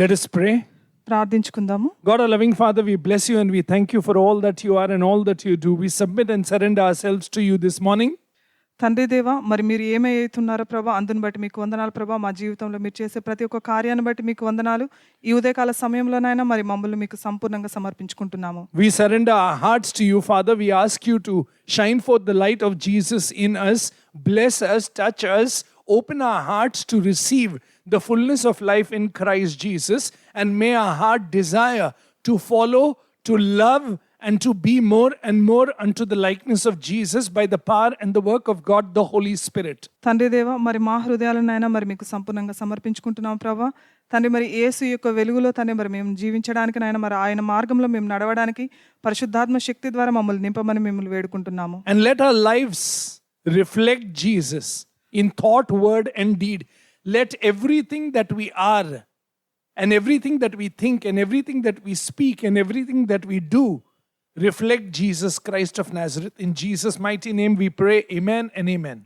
Let us pray. ప్రార్థించుకుందాము. God, our loving Father, we bless you and we thank you for all that you are and all that you do. We submit and surrender ourselves to you this morning. తండ్రి దేవా, మరి మీరు ఏమైతున్నారో ప్రభా, అందుని బట్టి మీకు వందనాలు ప్రభా. మా జీవితంలో మీరు చేసే ప్రతి ఒక్క కార్యాన్ని బట్టి మీకు వందనాలు. ఈ ఉదయకాల సమయంలోనైనా మరి మమ్మల్ని మీకు సంపూర్ణంగా సమర్పించుకుంటున్నాము. We surrender our hearts to you, Father. We ask you to shine forth the light of Jesus in us. Bless us, touch us, open our hearts to receive the fullness of life in Christ Jesus, and may our heart desire to follow, to love, and to be more and more unto the likeness of Jesus by the power and the work of God, the Holy Spirit. తండ్రి దేవా, మరి మా హృదయాలనైనా మరి మీకు సంపూర్ణంగా సమర్పించుకుంటున్నాం ప్రభా. తండ్రి మరి యేసు యొక్క వెలుగులో తండ్రి మరి మేము జీవించడానికి నాయన మరి ఆయన మార్గంలో మేము నడవడానికి పరిశుద్ధాత్మ శక్తి ద్వారా మమ్మల్ని నింపమని మిమ్మల్ని వేడుకుంటున్నాము. And let our lives reflect Jesus in thought, word, and deed. Let everything that we are, and everything that we think, and everything that we speak, and everything that we do reflect Jesus Christ of Nazareth. In Jesus' mighty name we pray. Amen and amen.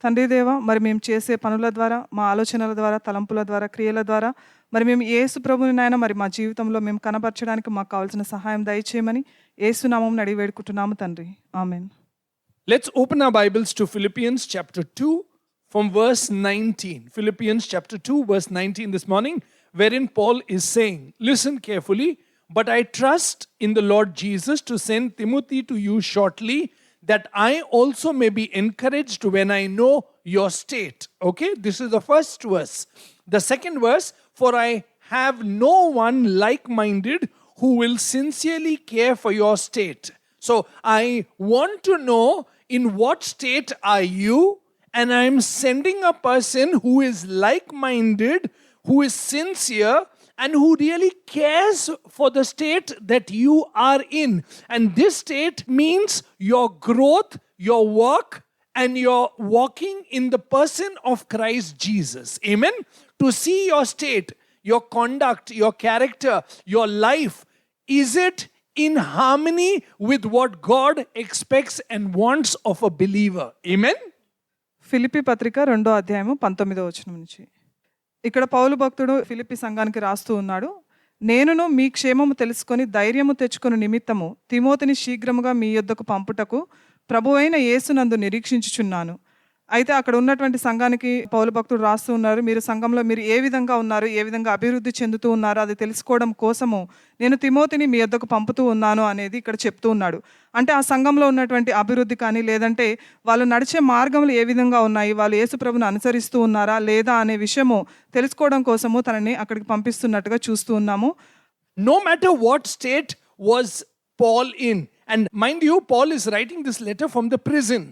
తండ్రి దేవా, మరి మేము చేసే పనుల ద్వారా, మా ఆలోచనల ద్వారా, తలంపుల ద్వారా, క్రియల ద్వారా మరి మేము యేసు ప్రభుని నాయన మరి మా జీవితంలో మేము కనపరచడానికి మాకు కావాల్సిన సహాయం దయచేయమని యేసు నామమున అడిగి వేడుకుంటున్నాము తండ్రి. ఆమేన్. Let's open our Bibles to Philippians chapter 2 from verse 19. Philippians chapter 2 verse 19 this morning, wherein Paul is saying, listen carefully, but I trust in the Lord Jesus to send Timothy to you shortly, that I also may be encouraged when I know your state. Okay, this is the first verse. The second verse, for I have no one like-minded who will sincerely care for your state. So I want to know in what state are you, and I am sending a person who is like-minded, who is sincere, and who really cares for the state that you are in. And this state means your growth, your work, and your walking in the person of Christ Jesus. Amen? To see your state, your conduct, your character, your life, is it in harmony with what God expects and wants of a believer? Amen? Philippi పత్రిక 2వ అధ్యాయము 19వ వచనం నుంచి. ఇక్కడ పౌలు భక్తుడు ఫిలిప్పీ సంఘానికి రాస్తూ ఉన్నాడు. నేనును మీ క్షేమము తెలుసుకొని ధైర్యము తెచ్చుకొని నిమిత్తము తిమోతిని శీఘ్రముగా మీ యొద్దకు పంపుటకు ప్రభువైన యేసునందు నిరీక్షించుచున్నాను. అయితే అక్కడ ఉన్నటువంటి సంఘానికి పౌలు భక్తుడు రాస్తూ ఉన్నారు, మీరు సంఘంలో మీరు ఏ విధంగా ఉన్నారు, ఏ విధంగా అభివృద్ధి చెందుతూ ఉన్నారు, అది తెలుసుకోవడం కోసము నేను తిమోతిని మీ యొద్దకు పంపుతూ ఉన్నాను అనేది ఇక్కడ చెప్తూ ఉన్నాడు. అంటే ఆ సంఘంలో ఉన్నటువంటి అభివృద్ధి కానీ, లేదంటే వాళ్ళు నడిచే మార్గములు ఏ విధంగా ఉన్నాయి, వాళ్ళు యేసు ప్రభువును అనుసరిస్తూ ఉన్నారా లేదా అనే విషయము తెలుసుకోవడం కోసము తనని అక్కడికి పంపిస్తున్నట్టుగా చూస్తూ ఉన్నాము. No matter what state was Paul in, and mind you, Paul is writing this letter from the prison.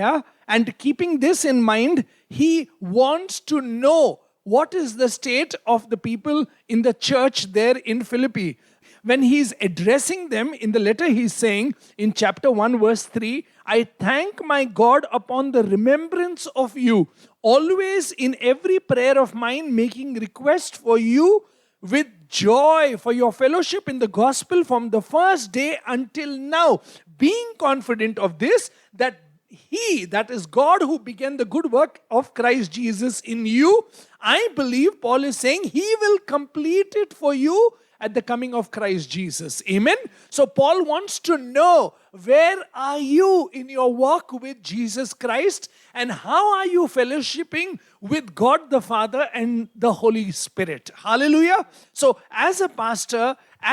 Yeah, and keeping this in mind, he wants to know what is the state of the people in the church there in Philippi. When he's addressing them in the letter, he's saying in chapter 1 verse 3, I thank my God upon the remembrance of you, always in every prayer of mine making request for you with joy for your fellowship in the gospel from the first day until now, being confident of this, that He, that is God, who began the good work of Christ Jesus in you, I believe Paul is saying He will complete it for you at the coming of Christ Jesus. Amen? So Paul wants to know, where are you in your walk with Jesus Christ, and how are you fellowshipping with God the Father and the Holy Spirit? Hallelujah! So as a pastor,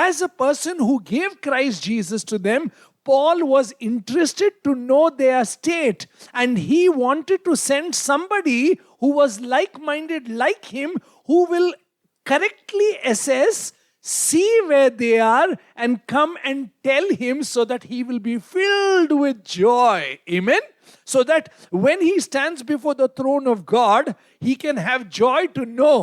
as a person who gave Christ Jesus to them, Paul was interested to know their state, and he wanted to send somebody who was like-minded like him, who will correctly assess, see where they are, and come and tell him, so that he will be filled with joy. Amen? So that when he stands before the throne of God, he can have joy to know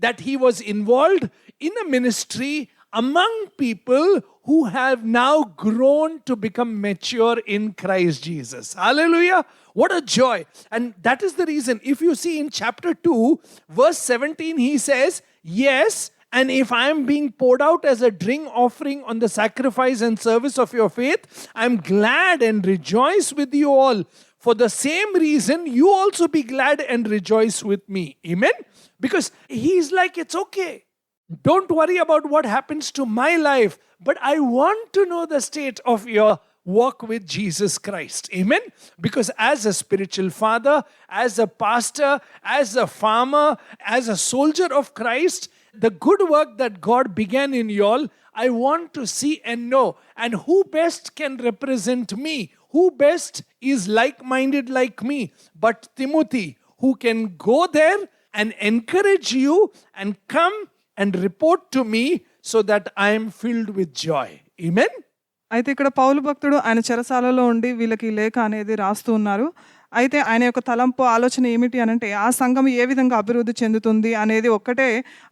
that he was involved in a ministry among people who have now grown to become mature in Christ Jesus. Hallelujah! What a joy! And that is the reason, if you see in chapter 2, verse 17, he says, yes, and if I am being poured out as a drink offering on the sacrifice and service of your faith, I am glad and rejoice with you all. For the same reason, you also be glad and rejoice with me. Amen? Because he's like, it's okay. Don't worry about what happens to my life, but I want to know the state of your walk with Jesus Christ. Amen? Because as a spiritual father, as a pastor, as a farmer, as a soldier of Christ, the good work that God began in y'all, I want to see and know. And who best can represent me? Who best is like-minded like me? But Timothy, who can go there and encourage you and come and report to me so that I am filled with joy. Amen? అయితే ఇక్కడ పౌలు భక్తుడు ఆయన చెరసాలలో ఉండి వీళ్ళకి ఈ లేఖ అనేది రాస్తూ ఉన్నారు. అయితే ఆయన యొక్క తలంపు ఆలోచన ఏమిటి అనంటే ఆ సంఘం ఏ విధంగా అభివృద్ధి చెందుతుంది అనేది ఒక్కటే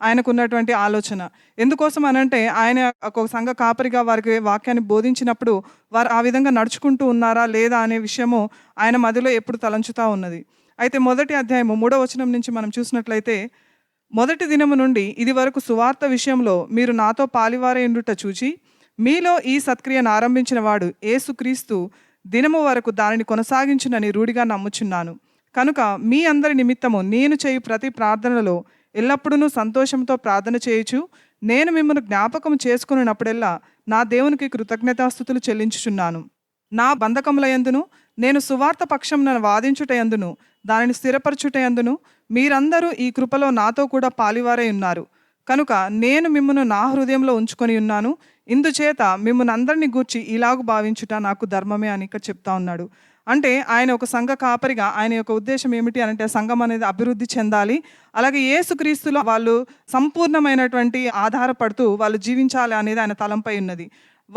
ఆయనకు ఉన్నటువంటి ఆలోచన. ఎందుకోసం అనంటే ఆయన ఒక సంఘ కాపరిగా వారికి వాక్యాన్ని బోధించినప్పుడు వారు ఆ విధంగా నడుచుకుంటూ ఉన్నారా లేదా అనే విషయము ఆయన మదిలో ఎప్పుడు తలంచుతూ ఉన్నది. అయితే మొదటి అధ్యాయము 3వ వచనం నుంచి మనం చూసినట్లయితే, మొదటి దినము నుండి ఇది వరకు సువార్త విషయంలో మీరు నాతో పాలివారై ఉండుట చూచి మీలో ఈ సత్క్రియను ఆరంభించిన వాడు యేసుక్రీస్తు దినము వరకు దానిని కొనసాగించునని రూఢిగా నమ్ముచున్నాను. కనుక మీ అందరి నిమిత్తము నేను చేయు ప్రతి ప్రార్థనలో ఎల్లప్పుడూ సంతోషంతో ప్రార్థన చేయుచు నేను మిమ్మల్ని జ్ఞాపకం చేసుకున్నప్పుడెల్లా నా దేవునికి కృతజ్ఞతాస్తుతులు చెల్లించుచున్నాను. నా బంధకములయందును నేను సువార్త పక్షంన వాదించుటయందును దానిని స్థిరపరచుటయందును మీరందరూ ఈ కృపలో నాతో కూడా పాలివారై ఉన్నారు. కనుక నేను మిమ్మను నా హృదయంలో ఉంచుకొని ఉన్నాను. ఇందుచేత మిమ్మల్ని అందరినీ గూర్చి ఇలాగు భావించుట నాకు ధర్మమే అని ఇక్కడ చెప్తా ఉన్నాడు. అంటే ఆయన ఒక సంఘ కాపరిగా ఆయన యొక్క ఉద్దేశం ఏమిటి అంటే సంఘం అనేది అభివృద్ధి చెందాలి, అలాగే యేసుక్రీస్తులో వాళ్ళు సంపూర్ణమైనటువంటి ఆధారపడుతూ వాళ్ళు జీవించాలి అనేది ఆయన తలంపై ఉన్నది.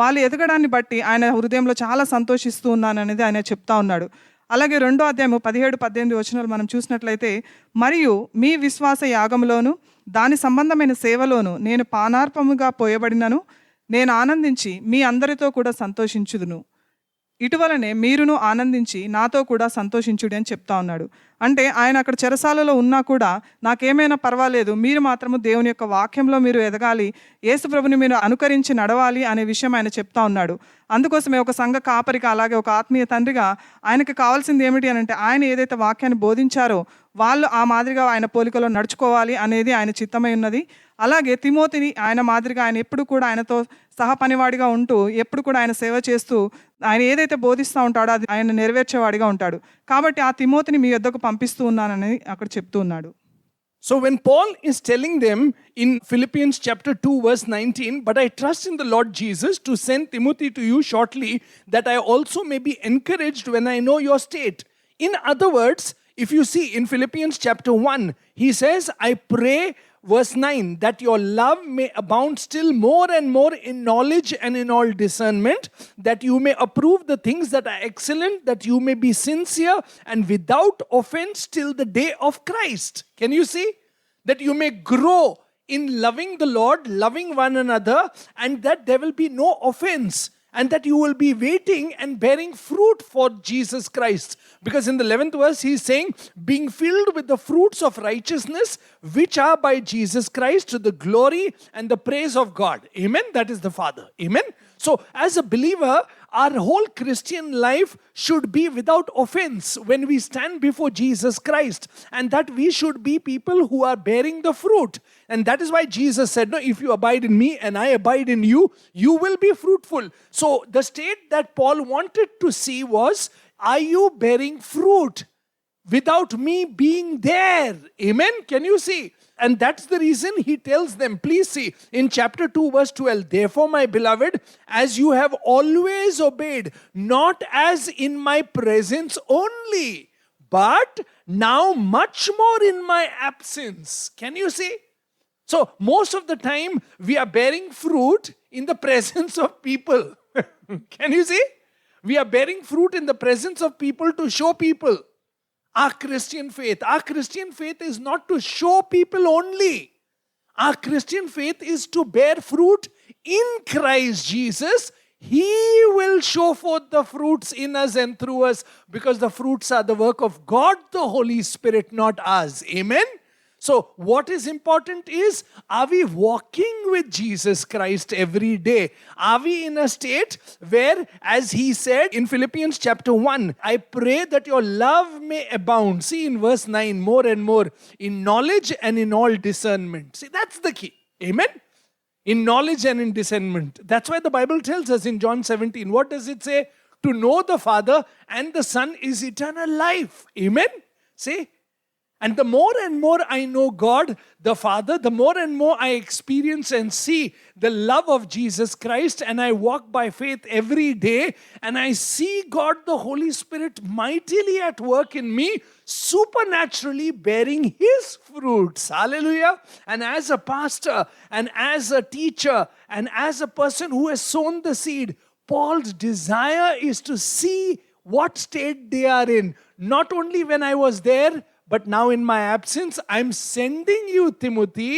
వాళ్ళు ఎదగడాన్ని బట్టి ఆయన హృదయంలో చాలా సంతోషిస్తూ ఉన్నాను అనేది ఆయన చెప్తా ఉన్నాడు. అలాగే 2వ అధ్యాయము 17-18 వచనాలు మనం చూసినట్లయితే, మరియు మీ విశ్వాస యాగంలోను దాని సంబంధమైన సేవలోను నేను పానార్పముగా పోయబడినను నేను ఆనందించి మీ అందరితో కూడా సంతోషించుదును. ఇటువలనే మీరును ఆనందించి నాతో కూడా సంతోషించుడి అని చెప్తా ఉన్నాడు. అంటే ఆయన అక్కడ చెరసాలలో ఉన్నా కూడా నాకేమైనా పర్వాలేదు, మీరు మాత్రము దేవుని యొక్క వాక్యంలో మీరు ఎదగాలి, యేసు ప్రభుని మీరు అనుకరించి నడవాలి అనే విషయం ఆయన చెప్తా ఉన్నాడు. అందుకోసమే ఒక సంఘ కాపరిగా అలాగే ఒక ఆత్మీయ తండ్రిగా ఆయనకి కావాల్సింది ఏమిటి అని అంటే ఆయన ఏదైతే వాక్యాన్ని బోధించారో వాళ్ళు ఆ మాదిరిగా ఆయన పోలికలో నడుచుకోవాలి అనేది ఆయన చిత్తమై ఉన్నది. అలాగే తిమోతిని ఆయన మాదిరిగా ఆయన ఎప్పుడు కూడా ఆయనతో సహపనివాడిగా ఉంటూ ఎప్పుడు కూడా ఆయన సేవ చేస్తూ ఆయన ఏదైతే బోధిస్తూ ఉంటాడో అది ఆయన నెరవేర్చేవాడిగా ఉంటాడు. కాబట్టి ఆ తిమోతిని మీ యొద్దకు పంపిస్తూ ఉన్నానని అక్కడ చెప్తూ ఉన్నాడు. So when Paul is telling them in Philippians chapter 2 verse 19, but I trust in the Lord Jesus to send Timothy to you shortly, that I also may be encouraged when I know your state. In other words, if you see in Philippians chapter 1, he says, I pray, verse 9, that your love may abound still more and more in knowledge and in all discernment, that you may approve the things that are excellent, that you may be sincere and without offense till the day of Christ. Can you see? That you may grow in loving the Lord, loving one another, and that there will be no offense. And that you will be waiting and bearing fruit for Jesus Christ. Because in the 11th verse, he is saying, being filled with the fruits of righteousness, which are by Jesus Christ to the glory and the praise of God. Amen? That is the Father. Amen? So, as a believer, our whole Christian life should be without offense when we stand before Jesus Christ. And that we should be people who are bearing the fruit. And that is why Jesus said, no, if you abide in me and I abide in you, you will be fruitful. So, the state that Paul wanted to see was, are you bearing fruit without me being there? Amen? Can you see? And that's the reason he tells them, please see, in chapter 2 verse 12, therefore my beloved, as you have always obeyed, not as in my presence only, but now much more in my absence. Can you see? So most of the time we are bearing fruit in the presence of people. Can you see? We are bearing fruit in the presence of people to show people our Christian faith. Our Christian faith is not to show people only. Our Christian faith is to bear fruit in Christ Jesus. He will show forth the fruits in us and through us, because the fruits are the work of God, the Holy Spirit, not us. Amen? So what is important is, are we walking with Jesus Christ every day? Are we in a state where, as he said in Philippians chapter 1, I pray that your love may abound. See in verse 9, more and more in knowledge and in all discernment. See, that's the key. Amen? In knowledge and in discernment. That's why the Bible tells us in John 17. What does it say? To know the Father and the Son is eternal life. Amen? See? And the more and more I know God, the Father, the more and more I experience and see the love of Jesus Christ, and I walk by faith every day, and I see God, the Holy Spirit, mightily at work in me, supernaturally bearing His fruits. Hallelujah. And as a pastor, and as a teacher, and as a person who has sown the seed, Paul's desire is to see what state they are in. Not only when I was there, but now in my absence, I'm sending you, Timothy,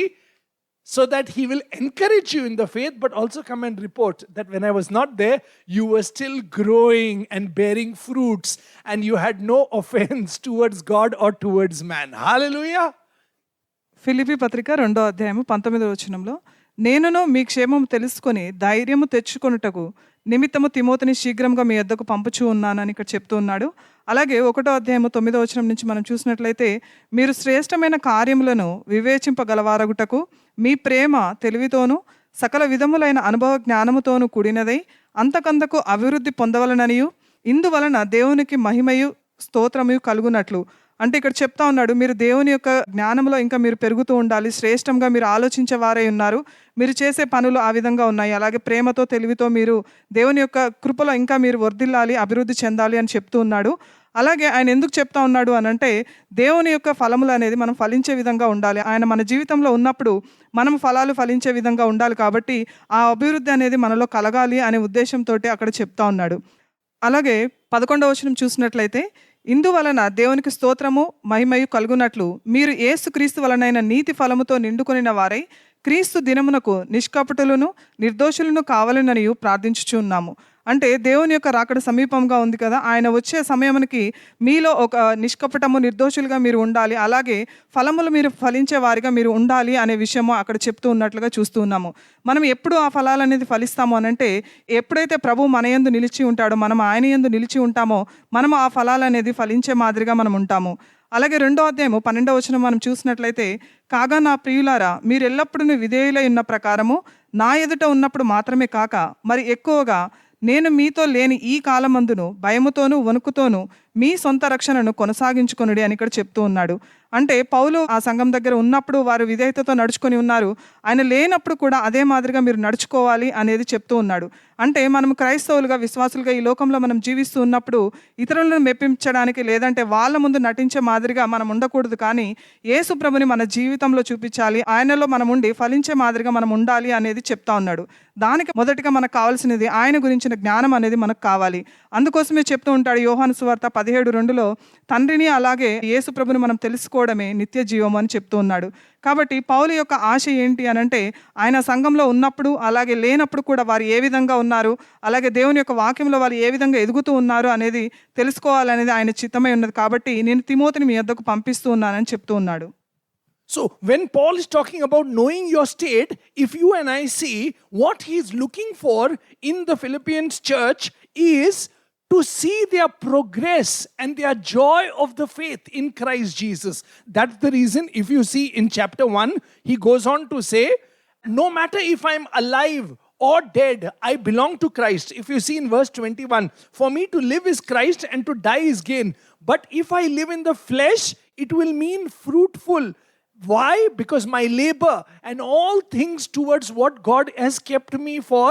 so that he will encourage you in the faith, but also come and report that when I was not there, you were still growing and bearing fruits, and you had no offense towards God or towards man. Hallelujah. Philippi పత్రిక 2వ అధ్యాయము 19వ వచనంలో, నేనును మీ క్షేమము తెలుసుకొని ధైర్యము తెచ్చుకొనుటకు నిమిత్తము తిమోతిని శీఘ్రంగా మీ యొద్దకు పంపుచూ ఉన్నానని ఇక్కడ చెప్తూ ఉన్నాడు. అలాగే 1వ అధ్యాయము 9వ వచనం నుంచి మనం చూసినట్లయితే, మీరు శ్రేష్టమైన కార్యములను వివేచింపగలవారగుటకు మీ ప్రేమ తెలివితోనూ సకల విధములైన అనుభవ జ్ఞానముతోనూ కూడినదై అంతకంతకు అభివృద్ధి పొందవలననియు ఇందువలన దేవునికి మహిమయు స్తోత్రము కలుగునట్లు. అంటే ఇక్కడ చెప్తా ఉన్నాడు, మీరు దేవుని యొక్క జ్ఞానంలో ఇంకా మీరు పెరుగుతూ ఉండాలి, శ్రేష్టంగా మీరు ఆలోచించే వారై ఉన్నారు, మీరు చేసే పనులు ఆ విధంగా ఉన్నాయి, అలాగే ప్రేమతో తెలివితో మీరు దేవుని యొక్క కృపలో ఇంకా మీరు వర్ధిల్లాలి, అభివృద్ధి చెందాలి అని చెప్తూ ఉన్నాడు. అలాగే ఆయన ఎందుకు చెప్తా ఉన్నాడు అని అంటే, దేవుని యొక్క ఫలములు అనేది మనం ఫలించే విధంగా ఉండాలి. ఆయన మన జీవితంలో ఉన్నప్పుడు మనం ఫలాలు ఫలించే విధంగా ఉండాలి, కాబట్టి ఆ అభివృద్ధి అనేది మనలో కలగాలి అనే ఉద్దేశంతో అక్కడ చెప్తా ఉన్నాడు. అలాగే 11వ వచనం చూసినట్లయితే, ఇందువలన దేవునికి స్తోత్రము మహిమయు కలుగునట్లు మీరు యేసుక్రీస్తు వలనైన నీతి ఫలముతో నిండుకొనిన వారై క్రీస్తు దినమునకు నిష్కపటులను నిర్దోషులను కావాలననియు ప్రార్థించుచున్నాము. అంటే దేవుని యొక్క రాకడ సమీపంగా ఉంది కదా, ఆయన వచ్చే సమయానికి మీలో ఒక నిష్కపటము నిర్దోషులుగా మీరు ఉండాలి, అలాగే ఫలములు మీరు ఫలించే వారిగా మీరు ఉండాలి అనే విషయము అక్కడ చెప్తూ ఉన్నట్లుగా చూస్తూ ఉన్నాము. మనం ఎప్పుడు ఆ ఫలాలు అనేది ఫలిస్తాము అనంటే, ఎప్పుడైతే ప్రభు మన యందు నిలిచి ఉంటాడో, మనం ఆయన యందు నిలిచి ఉంటామో, మనం ఆ ఫలాలు అనేది ఫలించే మాదిరిగా మనం ఉంటాము. అలాగే 2వ అధ్యాయము 12వ వచనం మనం చూసినట్లయితే, కాగా నా ప్రియులారా, మీరు ఎల్లప్పుడూ విధేయులై ఉన్న ప్రకారము నా ఎదుట ఉన్నప్పుడు మాత్రమే కాక మరి ఎక్కువగా నేను మీతో లేని ఈ కాలమందును భయముతోనూ వణుకుతోనూ మీ సొంత రక్షణను కొనసాగించుకొనుడి అని ఇక్కడ చెప్తూ ఉన్నాడు. అంటే పౌలు ఆ సంఘం దగ్గర ఉన్నప్పుడు వారు విధేయతతో నడుచుకొని ఉన్నారు, ఆయన లేనప్పుడు కూడా అదే మాదిరిగా మీరు నడుచుకోవాలి అనేది చెప్తూ ఉన్నాడు. అంటే మనం క్రైస్తవులుగా, విశ్వాసులుగా ఈ లోకంలో మనం జీవిస్తూ ఉన్నప్పుడు ఇతరులను మెప్పించడానికి, లేదంటే వాళ్ళ ముందు నటించే మాదిరిగా మనం ఉండకూడదు, కానీ యేసు ప్రభుని మన జీవితంలో చూపించాలి, ఆయనలో మనం ఉండి ఫలించే మాదిరిగా మనం ఉండాలి అనేది చెప్తా ఉన్నాడు. దానికి మొదటిగా మనకు కావాల్సినది ఆయన గురించిన జ్ఞానం అనేది మనకు కావాలి. అందుకోసమే చెప్తూ ఉంటాడు యోహాను సువార్త 17:2లో, తండ్రిని అలాగే యేసు ప్రభుని మనం తెలుసుకోవడమే నిత్య జీవం అని చెప్తూ ఉన్నాడు. కాబట్టి పౌలు యొక్క ఆశ ఏంటి అనంటే, ఆయన సంఘంలో ఉన్నప్పుడు అలాగే లేనప్పుడు కూడా వారు ఏ విధంగా ఉన్నారు, అలాగే దేవుని యొక్క వాక్యంలో వాళ్ళు ఏ విధంగా ఎదుగుతూ ఉన్నారు అనేది తెలుసుకోవాలనేది ఆయన చిత్తమై ఉన్నది. కాబట్టి నేను తిమోతిని మీ వద్దకు పంపిస్తూ ఉన్నానని చెప్తూ ఉన్నాడు. So when Paul is talking about knowing your state, if you and I see what he is looking for in the Philippians church is to see their progress and their joy of the faith in Christ Jesus. That's the reason, if you see in chapter 1, he goes on to say, no matter if I'm alive or dead, I belong to Christ. If you see in verse 21, for me to live is Christ and to die is gain. But if I live in the flesh, it will mean fruitful. Why? Because my labor and all things towards what God has kept me for,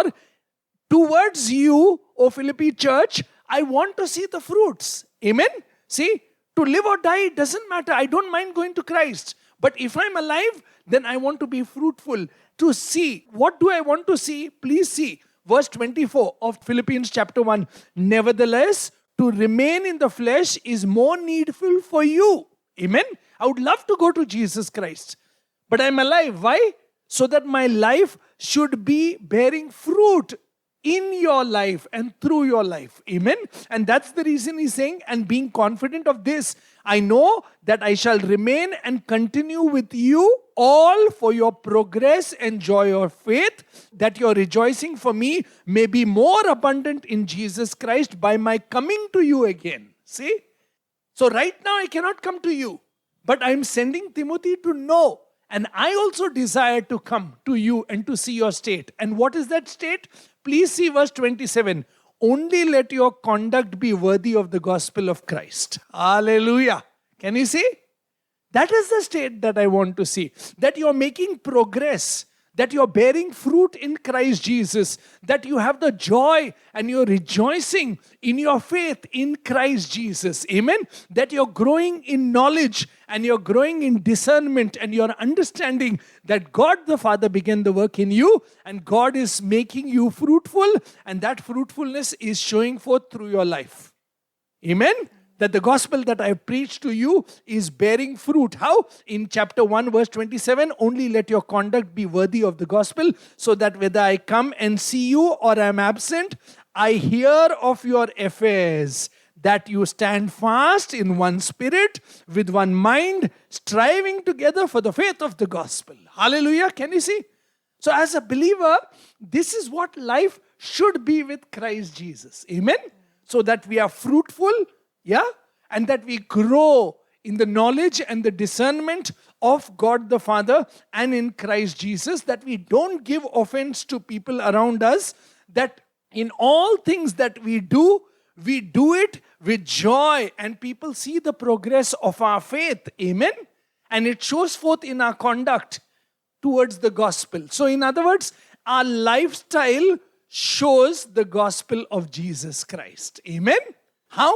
towards you, O Philippi church, I want to see the fruits. Amen? See, to live or die, it doesn't matter. I don't mind going to Christ. But if I'm alive, then I want to be fruitful. To see, what do I want to see? Please see verse 24 of Philippians chapter 1. Nevertheless, to remain in the flesh is more needful for you. Amen? I would love to go to Jesus Christ, but I'm alive. Why? So that my life should be bearing fruit in your life and through your life. Amen? And that's the reason he's saying, and being confident of this, I know that I shall remain and continue with you all for your progress and joy of faith, that your rejoicing for me may be more abundant in Jesus Christ by my coming to you again. See? So right now I cannot come to you, but I'm sending Timothy to know And I also desire to come to you and to see your state. And what is that state? Please see verse 27. Only let your conduct be worthy of the gospel of Christ. Hallelujah. Can you see? That is the state that I want to see. That you're making progress. That you're bearing fruit in Christ Jesus. That you have the joy and you're rejoicing in your faith in Christ Jesus. Amen. That you're growing in knowledge and you're growing in discernment and you're understanding that God the Father began the work in you and God is making you fruitful and that fruitfulness is showing forth through your life. Amen. That the gospel that I have preached to you is bearing fruit. How? In chapter 1 verse 27, only let your conduct be worthy of the gospel, so that whether I come and see you or I am absent, I hear of your affairs, that you stand fast in one spirit, with one mind, striving together for the faith of the gospel. Hallelujah. Can you see? So as a believer, this is what life should be with Christ Jesus. Amen. So that we are fruitful. Yeah, and that we grow in the knowledge and the discernment of God the Father and in Christ Jesus, that we don't give offense to people around us, that in all things that we do it with joy and people see the progress of our faith. Amen. And it shows forth in our conduct towards the gospel. So in other words, our lifestyle shows the gospel of Jesus Christ. Amen. How?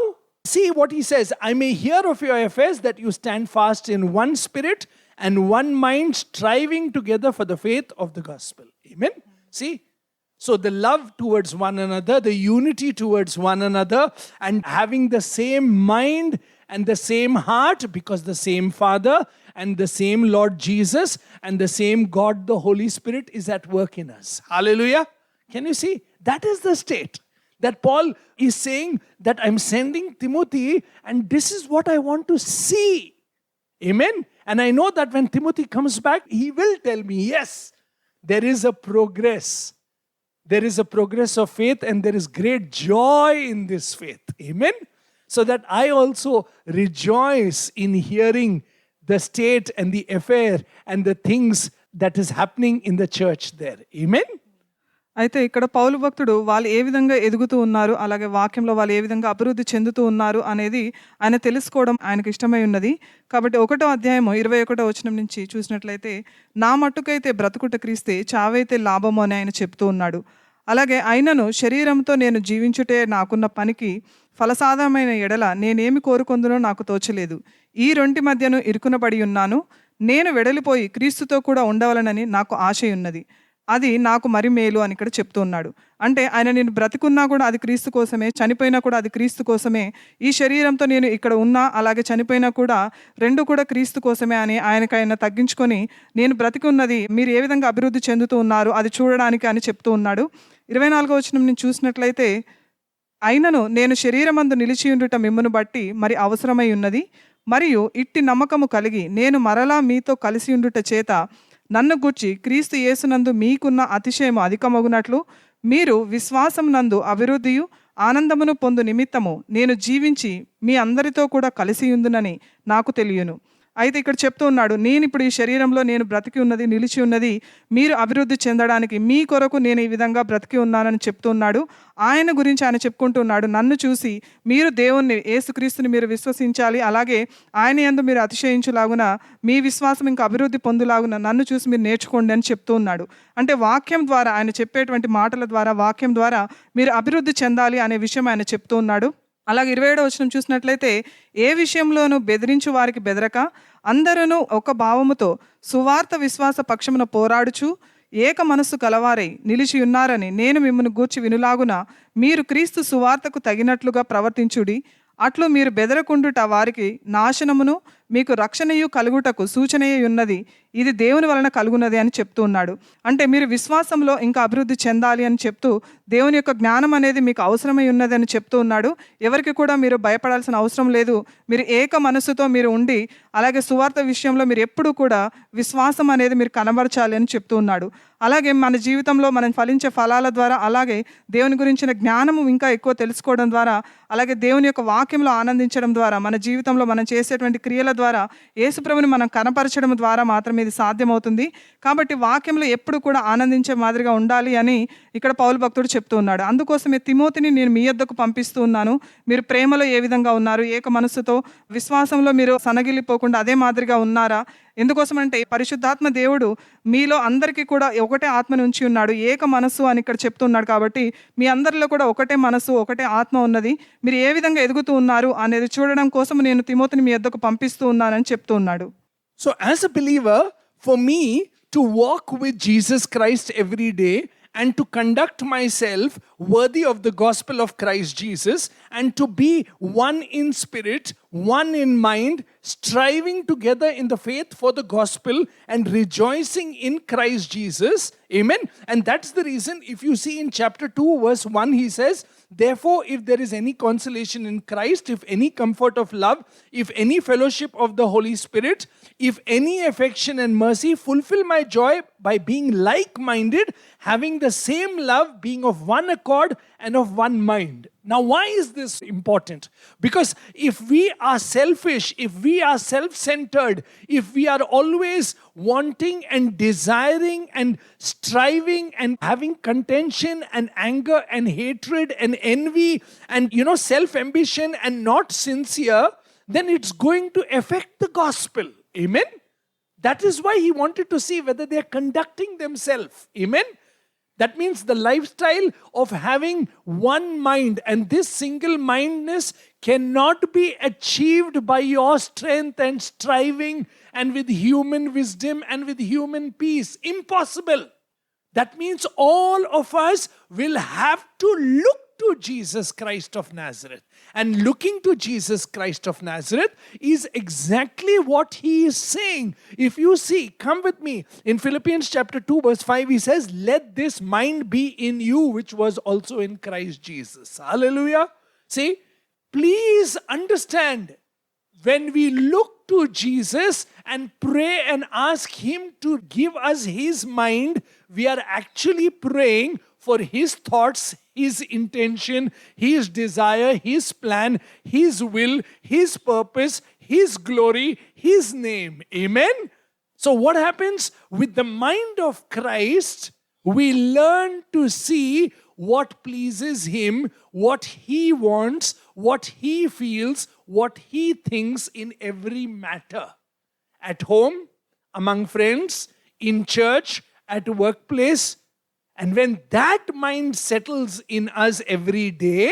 See what he says, I may hear of your affairs, that you stand fast in one spirit and one mind, striving together for the faith of the gospel. Amen. See? So the love towards one another, the unity towards one another, and having the same mind and the same heart, because the same Father and the same Lord Jesus and the same God, the Holy Spirit, is at work in us. Hallelujah. Can you see? That is the state. That Paul is saying that I'm sending Timothy and this is what I want to see. Amen. And I know that when Timothy comes back, he will tell me, yes, there is a progress. There is a progress of faith and there is great joy in this faith. Amen. So that I also rejoice in hearing the state and the affair and the things that is happening in the church there. Amen. అయితే ఇక్కడ పౌలు భక్తుడు వాళ్ళు ఏ విధంగా ఎదుగుతూ ఉన్నారు, అలాగే వాక్యంలో వాళ్ళు ఏ విధంగా అభివృద్ధి చెందుతూ ఉన్నారు అనేది ఆయన తెలుసుకోవడం ఆయనకు ఇష్టమై ఉన్నది. కాబట్టి 1వ అధ్యాయము 21వ వచనం నుంచి చూసినట్లయితే, నా మట్టుకైతే బ్రతుకుట క్రీస్తే, చావైతే లాభము అని ఆయన చెప్తూ ఉన్నాడు. అలాగే అయినను శరీరంతో నేను జీవించుటే నాకున్న పనికి ఫలసాధమైన ఎడల నేనేమి కోరుకొందునో నాకు తోచలేదు. ఈ రెంటి మధ్యను ఇరుకునబడి ఉన్నాను. నేను వెడలిపోయి క్రీస్తుతో కూడా ఉండవలనని నాకు ఆశయున్నది. అది నాకు మరి మేలు అని ఇక్కడ చెప్తూ ఉన్నాడు. అంటే ఆయన నేను బ్రతికున్నా కూడా అది క్రీస్తు కోసమే, చనిపోయినా కూడా అది క్రీస్తు కోసమే. ఈ శరీరంతో నేను ఇక్కడ ఉన్నా అలాగే చనిపోయినా కూడా రెండు కూడా క్రీస్తు కోసమే అని ఆయనకైనా తగ్గించుకొని, నేను బ్రతికి ఉన్నది మీరు ఏ విధంగా అభివృద్ధి చెందుతూ ఉన్నారు అది చూడడానికి అని చెప్తూ ఉన్నాడు. 24వ వచనం నుంచి చూసినట్లయితే, అయినను నేను శరీరమందు నిలిచియుండుట మిమ్మును బట్టి మరి అవసరమై ఉన్నది, మరియు ఇట్టి నమ్మకము కలిగి నేను మరలా మీతో కలిసి ఉండుట చేత నన్ను గూర్చి క్రీస్తు యేసునందు మీకున్న అతిశయము అధికమగునట్లు మీరు విశ్వాసం నందు అభివృద్ధియు ఆనందమును పొందు నిమిత్తము నేను జీవించి మీ అందరితో కూడా కలిసి ఉందునని నాకు తెలియను. అయితే ఇక్కడ చెప్తూ ఉన్నాడు, నేను ఇప్పుడు ఈ శరీరంలో నేను బ్రతికి ఉన్నది, నిలిచి ఉన్నది మీరు అభివృద్ధి చెందడానికి, మీ కొరకు నేను ఈ విధంగా బ్రతికి ఉన్నానని చెప్తూ ఉన్నాడు. ఆయన గురించి ఆయన చెప్పుకుంటున్నాడు, నన్ను చూసి మీరు దేవుణ్ణి యేసుక్రీస్తుని మీరు విశ్వసించాలి, అలాగే ఆయన యందు మీరు అతిశయించులాగున మీ విశ్వాసం ఇంకా అభివృద్ధి పొందులాగున నన్ను చూసి మీరు నేర్చుకోండి అని చెప్తూ ఉన్నాడు. అంటే వాక్యం ద్వారా, ఆయన చెప్పేటువంటి మాటల ద్వారా, వాక్యం ద్వారా మీరు అభివృద్ధి చెందాలి అనే విషయం ఆయన చెప్తూ ఉన్నాడు. అలాగే 27వ వచనం చూసినట్లయితే, ఏ విషయంలోనూ బెదిరించు వారికి బెదరక అందరూ ఒక భావముతో సువార్త విశ్వాస పక్షమున పోరాడుచు ఏక మనస్సు కలవారై నిలిచి ఉన్నారని నేను మిమ్మల్ని గూర్చి వినులాగున మీరు క్రీస్తు సువార్తకు తగినట్లుగా ప్రవర్తించుడి. అట్లు మీరు బెదరకుండుట వారికి నాశనమును మీకు రక్షణయు కలుగుటకు సూచనయే ఉన్నది, ఇది దేవుని వలన కలుగున్నది అని చెప్తూ ఉన్నాడు. అంటే మీరు విశ్వాసంలో ఇంకా అభివృద్ధి చెందాలి అని చెప్తూ, దేవుని యొక్క జ్ఞానం అనేది మీకు అవసరమై ఉన్నది అని చెప్తూ ఉన్నాడు. ఎవరికి కూడా మీరు భయపడాల్సిన అవసరం లేదు. మీరు ఏక మనస్సుతో మీరు ఉండి, అలాగే సువార్త విషయంలో మీరు ఎప్పుడూ కూడా విశ్వాసం అనేది మీరు కనబరచాలి అని చెప్తూ ఉన్నాడు. అలాగే మన జీవితంలో మనం ఫలించే ఫలాల ద్వారా, అలాగే దేవుని గురించిన జ్ఞానము ఇంకా ఎక్కువ తెలుసుకోవడం ద్వారా, అలాగే దేవుని యొక్క వాక్యంలో ఆనందించడం ద్వారా, మన జీవితంలో మనం చేసేటువంటి క్రియల ద్వారా యేసుప్రభుని మనం కనపరచడం ద్వారా మాత్రమే ఇది సాధ్యమవుతుంది. కాబట్టి వాక్యంలో ఎప్పుడు కూడా ఆనందించే మాదిరిగా ఉండాలి అని ఇక్కడ పౌలు భక్తుడు చెప్తూ ఉన్నాడు. అందుకోసమే తిమోతిని నేను మీ యొద్దకు పంపిస్తూ ఉన్నాను. మీరు ప్రేమలో ఏ విధంగా ఉన్నారు, ఏక మనస్సుతో విశ్వాసంలో మీరు సనగిల్లిపోకుండా అదే మాదిరిగా ఉన్నారా? ఎందుకోసమంటే పరిశుద్ధాత్మ దేవుడు మీలో అందరికీ కూడా ఒకటే ఆత్మని ఉంచి ఉన్నాడు, ఏక మనస్సు అని ఇక్కడ చెప్తున్నాడు. కాబట్టి మీ అందరిలో కూడా ఒకటే మనస్సు, ఒకటే ఆత్మ ఉన్నది. మీరు ఏ విధంగా ఎదుగుతూ ఉన్నారు అనేది చూడడం కోసం నేను తిమోతిని మీ యొద్దకు పంపిస్తూ ఉన్నానని చెప్తూ ఉన్నాడు. So as a believer, for me to walk with Jesus Christ every day and to conduct myself worthy of the gospel of Christ Jesus and to be one in spirit, one in mind, striving together in the faith for the gospel and rejoicing in Christ Jesus. Amen. And that's the reason, if you see in chapter 2 verse 1, he says, therefore, if there is any consolation in Christ, if any comfort of love, if any fellowship of the Holy Spirit, if any affection and mercy, fulfill my joy by being like-minded, having the same love, being of one accord and of one mind. Now, why is this important? Because if we are selfish, if we are self-centered, if we are always wanting and desiring and striving and having contention and anger and hatred and envy and, self-ambition and not sincere, then it's going to affect the gospel. Amen? That is why he wanted to see whether they are conducting themselves. Amen? That means the lifestyle of having one mind, and this single-mindedness cannot be achieved by your strength and striving and with human wisdom and with human peace. Impossible. That means all of us will have to look to Jesus Christ of Nazareth. And looking to Jesus Christ of Nazareth is exactly what he is saying. If you see, come with me, in Philippians chapter 2 verse 5, he says, let this mind be in you which was also in Christ Jesus. Hallelujah. See, please understand, when we look to Jesus and pray and ask him to give us his mind, we are actually praying for his thoughts, his intention, his desire, his plan, his will, his purpose, his glory, his name. Amen? So what happens? With the mind of Christ, we learn to see what pleases him, what he wants, what he feels, what he thinks in every matter. At home, among friends, in church, at workplace. And when that mind settles in us every day,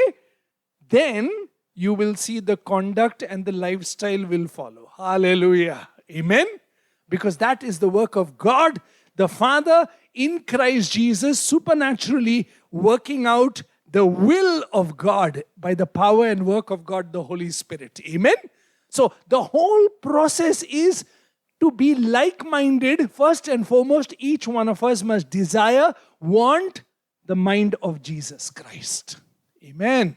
then you will see the conduct and the lifestyle will follow. Hallelujah. Amen. Because that is the work of God, the Father in Christ Jesus, supernaturally working out the will of God by the power and work of God, the Holy Spirit. Amen. So the whole process is to be like-minded. First and foremost, each one of us must desire, want the mind of Jesus Christ. Amen.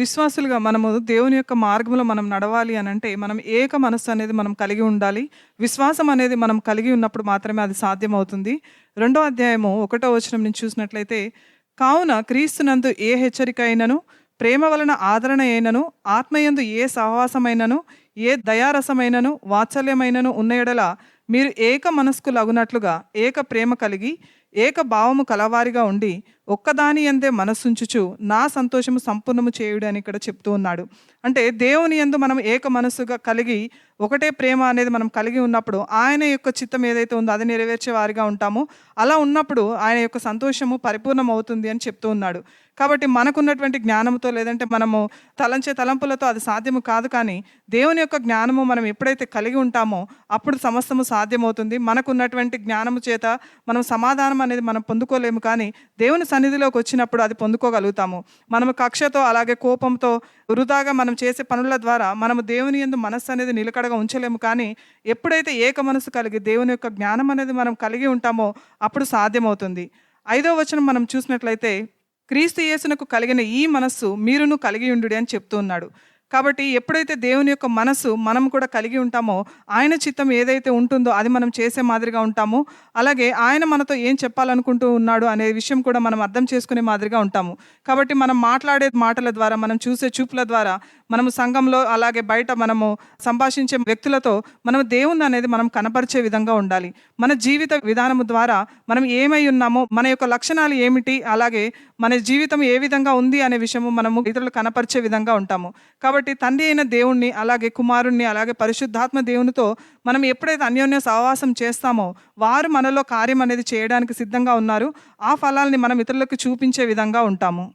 విశ్వాసులుగా మనము దేవుని యొక్క మార్గంలో మనం నడవాలి అని అంటే మనం ఏక మనస్సు అనేది మనం కలిగి ఉండాలి. విశ్వాసం అనేది మనం కలిగి ఉన్నప్పుడు మాత్రమే అది సాధ్యమవుతుంది. 2వ అధ్యాయము 1వ వచనం నుంచి చూసినట్లయితే, కావున క్రీస్తునందు ఏ హెచ్చరిక అయినను, ప్రేమ వలన ఆదరణ అయినను, ఆత్మయందు ఏ సహవాసమైనను, ఏ దయారసమైనను, వాత్సల్యమైనను ఉన్న ఎడల మీరు ఏక మనస్కులగునట్లుగా ఏక ప్రేమ కలిగి ఏక భావము కలవారిగా ఉండి ఒక్కదాని యందే మనస్సుంచుచు నా సంతోషము సంపూర్ణము చేయుడు అని ఇక్కడ చెప్తూ ఉన్నాడు. అంటే దేవుని యందు మనం ఏక మనస్సుగా కలిగి ఒకటే ప్రేమ అనేది మనం కలిగి ఉన్నప్పుడు ఆయన యొక్క చిత్తం ఏదైతే ఉందో అది నెరవేర్చే వారిగా ఉంటామో, అలా ఉన్నప్పుడు ఆయన యొక్క సంతోషము పరిపూర్ణం అవుతుంది అని చెప్తూ ఉన్నాడు. కాబట్టి మనకున్నటువంటి జ్ఞానంతో లేదంటే మనము తలంచే తలంపులతో అది సాధ్యము కాదు. కానీ దేవుని యొక్క జ్ఞానము మనం ఎప్పుడైతే కలిగి ఉంటామో అప్పుడు సమస్తము సాధ్యమవుతుంది. మనకున్నటువంటి జ్ఞానము చేత మనం సమాధానం అనేది మనం పొందుకోలేము, కానీ దేవుని సన్నిధిలోకి వచ్చినప్పుడు అది పొందుకోగలుగుతాము. మనము కక్షతో అలాగే కోపంతో వృధాగా మనం చేసే పనుల ద్వారా మనము దేవుని యందు మనస్సు అనేది నిలకడగా ఉంచలేము. కానీ ఎప్పుడైతే ఏక మనస్సు కలిగి దేవుని యొక్క జ్ఞానం అనేది మనం కలిగి ఉంటామో అప్పుడు సాధ్యమవుతుంది. 5వ వచనం మనం చూసినట్లయితే, క్రీస్తు యేసునకు కలిగిన ఈ మనస్సు మీరును కలిగి ఉండుడి అని చెప్తూ ఉన్నాడు. కాబట్టి ఎప్పుడైతే దేవుని యొక్క మనసు మనం కూడా కలిగి ఉంటామో, ఆయన చిత్తం ఏదైతే ఉంటుందో అది మనం చేసే మాదిరిగా ఉంటాము. అలాగే ఆయన మనతో ఏం చెప్పాలనుకుంటూ ఉన్నాడు అనే విషయం కూడా మనం అర్థం చేసుకునే మాదిరిగా ఉంటాము. కాబట్టి మనం మాట్లాడే మాటల ద్వారా, మనం చూసే చూపుల ద్వారా, మనము సంఘంలో అలాగే బయట మనము సంభాషించే వ్యక్తులతో మనం దేవుణ్ణి అనేది మనం కనపరిచే విధంగా ఉండాలి. మన జీవిత విధానము ద్వారా మనం ఏమై ఉన్నామో, మన యొక్క లక్షణాలు ఏమిటి, అలాగే మన జీవితం ఏ విధంగా ఉంది అనే విషయము మనము ఇతరులకు కనపరిచే విధంగా ఉంటాము. కాబట్టి తండ్రి అయిన దేవుణ్ణి, అలాగే కుమారుణ్ణి, అలాగే పరిశుద్ధాత్మ దేవునితో మనం ఎప్పుడైతే అన్యోన్య సహవాసం చేస్తామో వారు మనలో కార్యం అనేది చేయడానికి సిద్ధంగా ఉన్నారు. ఆ ఫలాల్ని మనం ఇతరులకు చూపించే విధంగా ఉంటాము.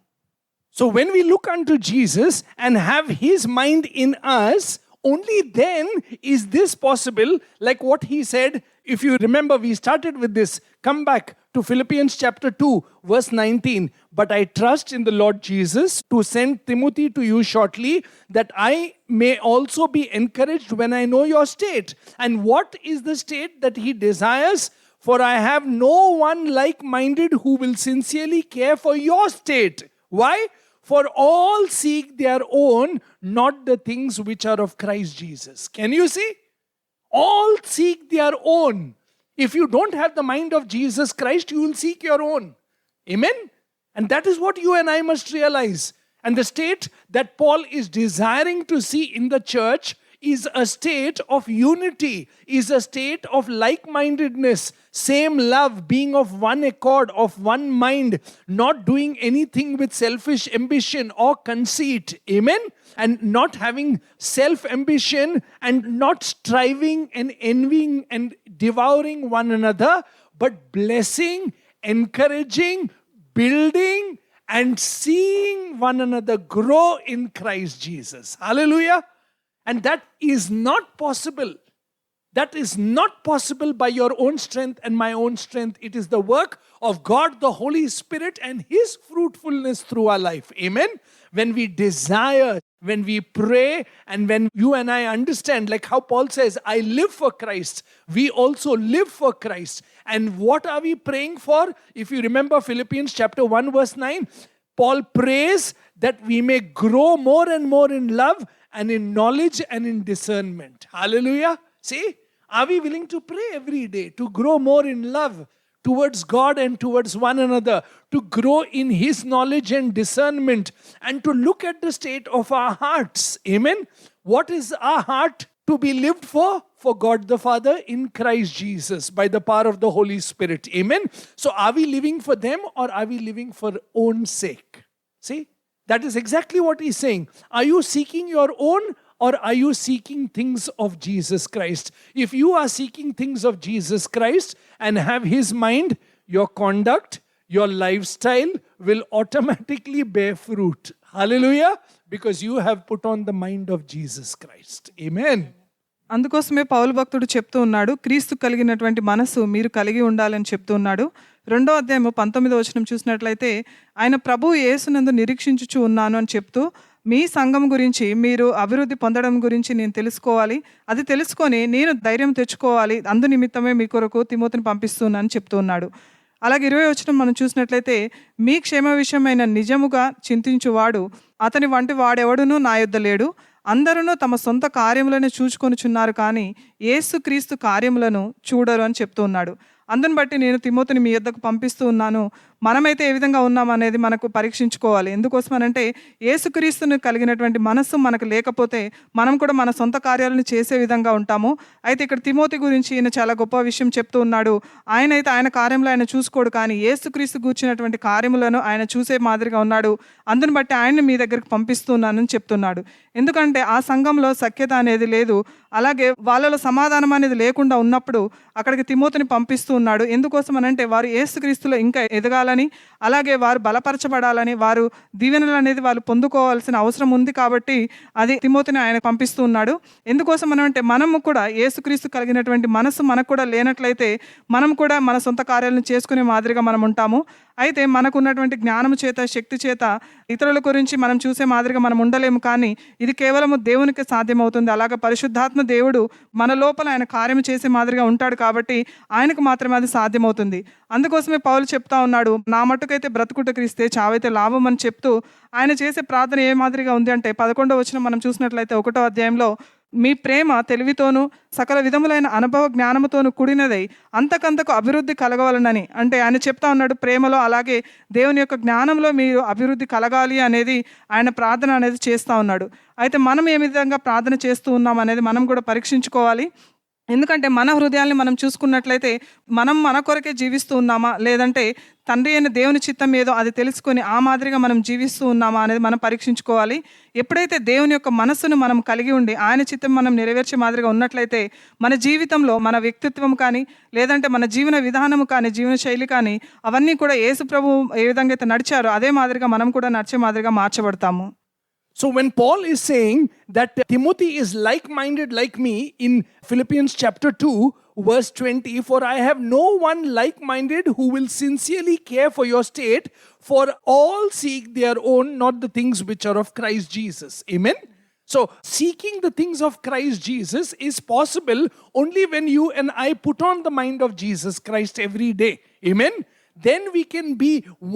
So when we look unto Jesus and have his mind in us, only then is this possible. Like what he said, if you remember, we started with this. Come back to Philippians chapter 2, verse 19. But I trust in the Lord Jesus to send Timothy to you shortly, that I may also be encouraged when I know your state. And what is the state that he desires? For I have no one like-minded who will sincerely care for your state. Why? For all seek their own, not the things which are of Christ Jesus. Can you see? All seek their own. If you don't have the mind of Jesus Christ, you will seek your own. Amen? And that is what you and I must realize. And the state that Paul is desiring to see in the church is a state of unity, is a state of like-mindedness, same love, being of one accord, of one mind, not doing anything with selfish ambition or conceit. Amen? And not having self-ambition and not striving and envying and devouring one another, but blessing, encouraging, building, and seeing one another grow in Christ Jesus. Hallelujah! And that is not possible. That is not possible by your own strength and my own strength. It is the work of God, the Holy Spirit, and his fruitfulness through our life. Amen? When we desire, when we pray, and when you and I understand, like how Paul says, I live for Christ, we also live for Christ. And what are we praying for? If you remember Philippians chapter 1 verse 9, Paul prays that we may grow more and more in love and in knowledge and in discernment. Hallelujah. See, are we willing to pray every day to grow more in love towards God and towards one another, to grow in his knowledge and discernment, and to look at the state of our hearts? Amen. What is our heart to be lived for? For God the Father in Christ Jesus by the power of the Holy Spirit. Amen. So are we living for them or are we living for own sake? See, that is exactly what he's saying. Are you seeking your own or are you seeking things of Jesus Christ? If you are seeking things of Jesus Christ and have his mind, your conduct, your lifestyle will automatically bear fruit. Hallelujah. Because you have put on the mind of Jesus Christ. Amen. అందుకోసమే పౌలు భక్తుడు చెప్తూ ఉన్నాడు, క్రీస్తు కలిగినటువంటి మనసు మీరు కలిగి ఉండాలని చెప్తూ ఉన్నాడు. 2వ అధ్యాయము 19వ వచనం చూసినట్లయితే, ఆయన ప్రభువు యేసునందు నిరీక్షించుచు ఉన్నాను అని చెప్తూ, మీ సంఘం గురించి మీరు అభివృద్ధి పొందడం గురించి నేను తెలుసుకోవాలి, అది తెలుసుకొని నేను ధైర్యం తెచ్చుకోవాలి, అందు నిమిత్తమే మీ కొరకు తిమోతిని పంపిస్తున్నానని చెప్తూ ఉన్నాడు. అలాగే 20వ వచనం మనం చూసినట్లయితే, మీ క్షేమ విషయమైన నిజముగా చింతించువాడు అతని వంటి వాడెవడునూ నా యొద్ద లేడు, అందరూ తమ సొంత కార్యములను చూచుకొనుచున్నారు కానీ యేసుక్రీస్తు కార్యములను చూడరు అని చెప్తూ ఉన్నాడు. అందుని బట్టి నేను తిమోతిని మీ యొద్దకు పంపిస్తూ ఉన్నాను. మనమైతే ఏ విధంగా ఉన్నామనేది మనకు పరీక్షించుకోవాలి. ఎందుకోసమనంటే యేసుక్రీస్తుని కలిగినటువంటి మనస్సు మనకు లేకపోతే మనం కూడా మన సొంత కార్యాలను చేసే విధంగా ఉంటాము. అయితే ఇక్కడ తిమోతి గురించి ఈయన చాలా గొప్ప విషయం చెప్తూ ఉన్నాడు. ఆయనైతే ఆయన కార్యంలో ఆయన చూసుకోడు, కానీ యేసుక్రీస్తు కూర్చున్నటువంటి కార్యములను ఆయన చూసే మాదిరిగా ఉన్నాడు. అందుని బట్టి ఆయన్ని మీ దగ్గరికి పంపిస్తున్నానని చెప్తున్నాడు. ఎందుకంటే ఆ సంఘంలో సఖ్యత అనేది లేదు, అలాగే వాళ్ళలో సమాధానం అనేది లేకుండా ఉన్నప్పుడు అక్కడికి తిమోతిని పంపిస్తూ ఉన్నాడు. ఎందుకోసం అనంటే వారు యేసుక్రీస్తులో ఇంకా ఎదగాలని, అలాగే వారు బలపరచబడాలని, వారు దీవెనలు అనేది వాళ్ళు పొందుకోవాల్సిన అవసరం ఉంది. కాబట్టి అది తిమోతిని ఆయన పంపిస్తూ ఉన్నాడు. ఎందుకోసం అనంటే మనము కూడా యేసుక్రీస్తు కలిగినటువంటి మనసు మనకు కూడా లేనట్లయితే మనం కూడా మన సొంత కార్యాలను చేసుకునే మాదిరిగా మనం ఉంటాము. అయితే మనకున్నటువంటి జ్ఞానము చేత, శక్తి చేత ఇతరుల గురించి మనం చూసే మాదిరిగా మనం ఉండలేము. కానీ ఇది కేవలము దేవునికి సాధ్యమవుతుంది. అలాగే పరిశుద్ధాత్మ దేవుడు మన లోపల ఆయన కార్యం చేసే మాదిరిగా ఉంటాడు కాబట్టి ఆయనకు మాత్రమే అది సాధ్యమవుతుంది. అందుకోసమే పౌలు చెప్తా ఉన్నాడు, నా మట్టుకైతే బ్రతుకుట క్రీస్తే, చావైతే లాభం అని చెప్తూ ఆయన చేసే ప్రార్థన ఏ మాదిరిగా ఉంది అంటే 11వ వచనం మనం చూసినట్లయితే 1వ అధ్యాయంలో, మీ ప్రేమ తెలివితోనూ సకల విధములైన అనుభవ జ్ఞానముతోనూ కూడినదై అంతకంతకు అభివృద్ధి కలగవాలనని. అంటే ఆయన చెప్తా ఉన్నాడు, ప్రేమలో అలాగే దేవుని యొక్క జ్ఞానంలో మీరు అభివృద్ధి కలగాలి అనేది ఆయన ప్రార్థన అనేది చేస్తూ ఉన్నాడు. అయితే మనం ఏ విధంగా ప్రార్థన చేస్తూ ఉన్నాం అనేది మనం కూడా పరీక్షించుకోవాలి. ఎందుకంటే మన హృదయాల్ని మనం చూసుకున్నట్లయితే మనం మన కొరకే జీవిస్తూ ఉన్నామా, లేదంటే తండ్రి అయిన దేవుని చిత్తం ఏదో అది తెలుసుకొని ఆ మాదిరిగా మనం జీవిస్తూ ఉన్నామా అనేది మనం పరీక్షించుకోవాలి. ఎప్పుడైతే దేవుని యొక్క మనస్సును మనం కలిగి ఉండి ఆయన చిత్తం మనం నెరవేర్చే మాదిరిగా ఉన్నట్లయితే మన జీవితంలో మన వ్యక్తిత్వం కానీ, లేదంటే మన జీవన విధానము కానీ, జీవన శైలి కానీ అవన్నీ కూడా యేసు ప్రభు ఏ విధంగా అయితే నడిచారో అదే మాదిరిగా మనం కూడా నడిచే మాదిరిగా మార్చబడతాము. So when Paul is saying that Timothy is like-minded like me in Philippians chapter 2 verse 20, for I have no one like-minded who will sincerely care for your state, for all seek their own, not the things which are of Christ Jesus. Amen. So seeking the things of Christ Jesus is possible only when you and I put on the mind of Jesus Christ every day. Amen. Then we can be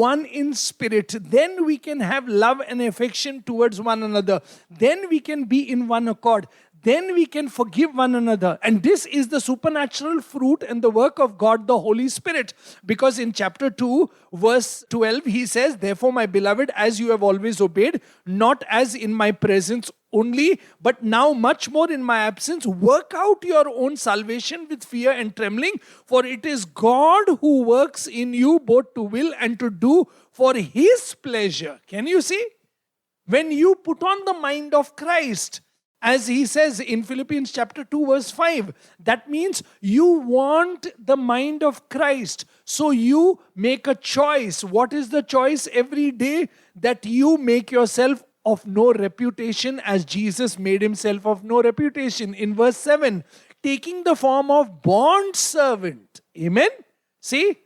one in spirit. Then we can have love and affection towards one another. Then we can be in one accord. Then we can forgive one another. And this is the supernatural fruit and the work of God, the Holy Spirit. Because in chapter 2, verse 12, he says, therefore, my beloved, as you have always obeyed, not as in my presence only, but now much more in my absence, work out your own salvation with fear and trembling, for it is God who works in you both to will and to do for his pleasure. Can you see? When you put on the mind of Christ, as he says in Philippians chapter 2 verse 5, that means you want the mind of Christ. So you make a choice. What is the choice every day? That you make yourself of no reputation as Jesus made himself of no reputation. In verse 7, taking the form of bond servant. Amen? See,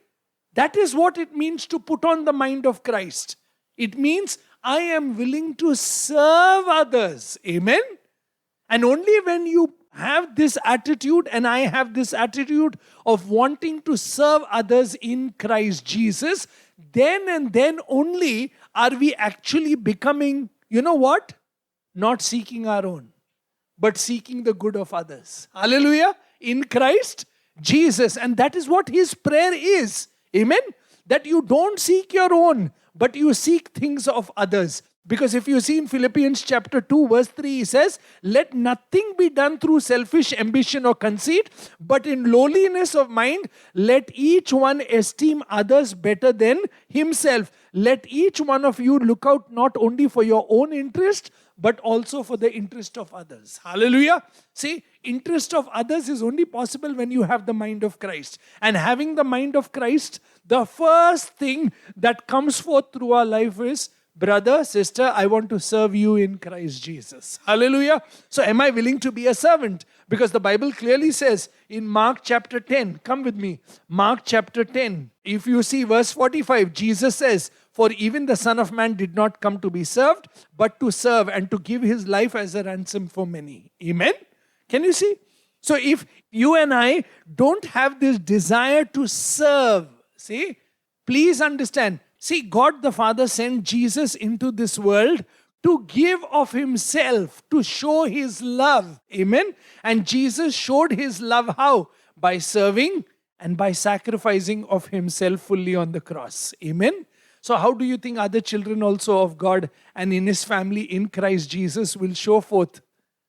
that is what it means to put on the mind of Christ. It means I am willing to serve others. Amen? And only when you have this attitude and I have this attitude of wanting to serve others in Christ Jesus, then and then only are we actually becoming, you know what? Not seeking our own, but seeking the good of others. Hallelujah. In Christ Jesus. And that is what his prayer is. Amen. That you don't seek your own, but you seek things of others. Because if you see in Philippians chapter 2 verse 3, he says, let nothing be done through selfish ambition or conceit, but in lowliness of mind, let each one esteem others better than himself. Let each one of you look out not only for your own interest, but also for the interest of others. Hallelujah. See, interest of others is only possible when you have the mind of Christ. And having the mind of Christ, the first thing that comes forth through our life is, brother, sister, I want to serve you in Christ Jesus. Hallelujah. So am I willing to be a servant? Because the Bible clearly says in Mark chapter 10, come with me, Mark chapter 10, if you see verse 45, Jesus says, for even the Son of Man did not come to be served, but to serve and to give his life as a ransom for many. Amen? Can you see? So if you and I don't have this desire to serve, see, please understand, see, God the Father sent Jesus into this world to give of himself, to show his love. Amen? And Jesus showed his love how? By serving and by sacrificing of himself fully on the cross. Amen? So how do you think other children also of God and in his family in Christ Jesus will show forth?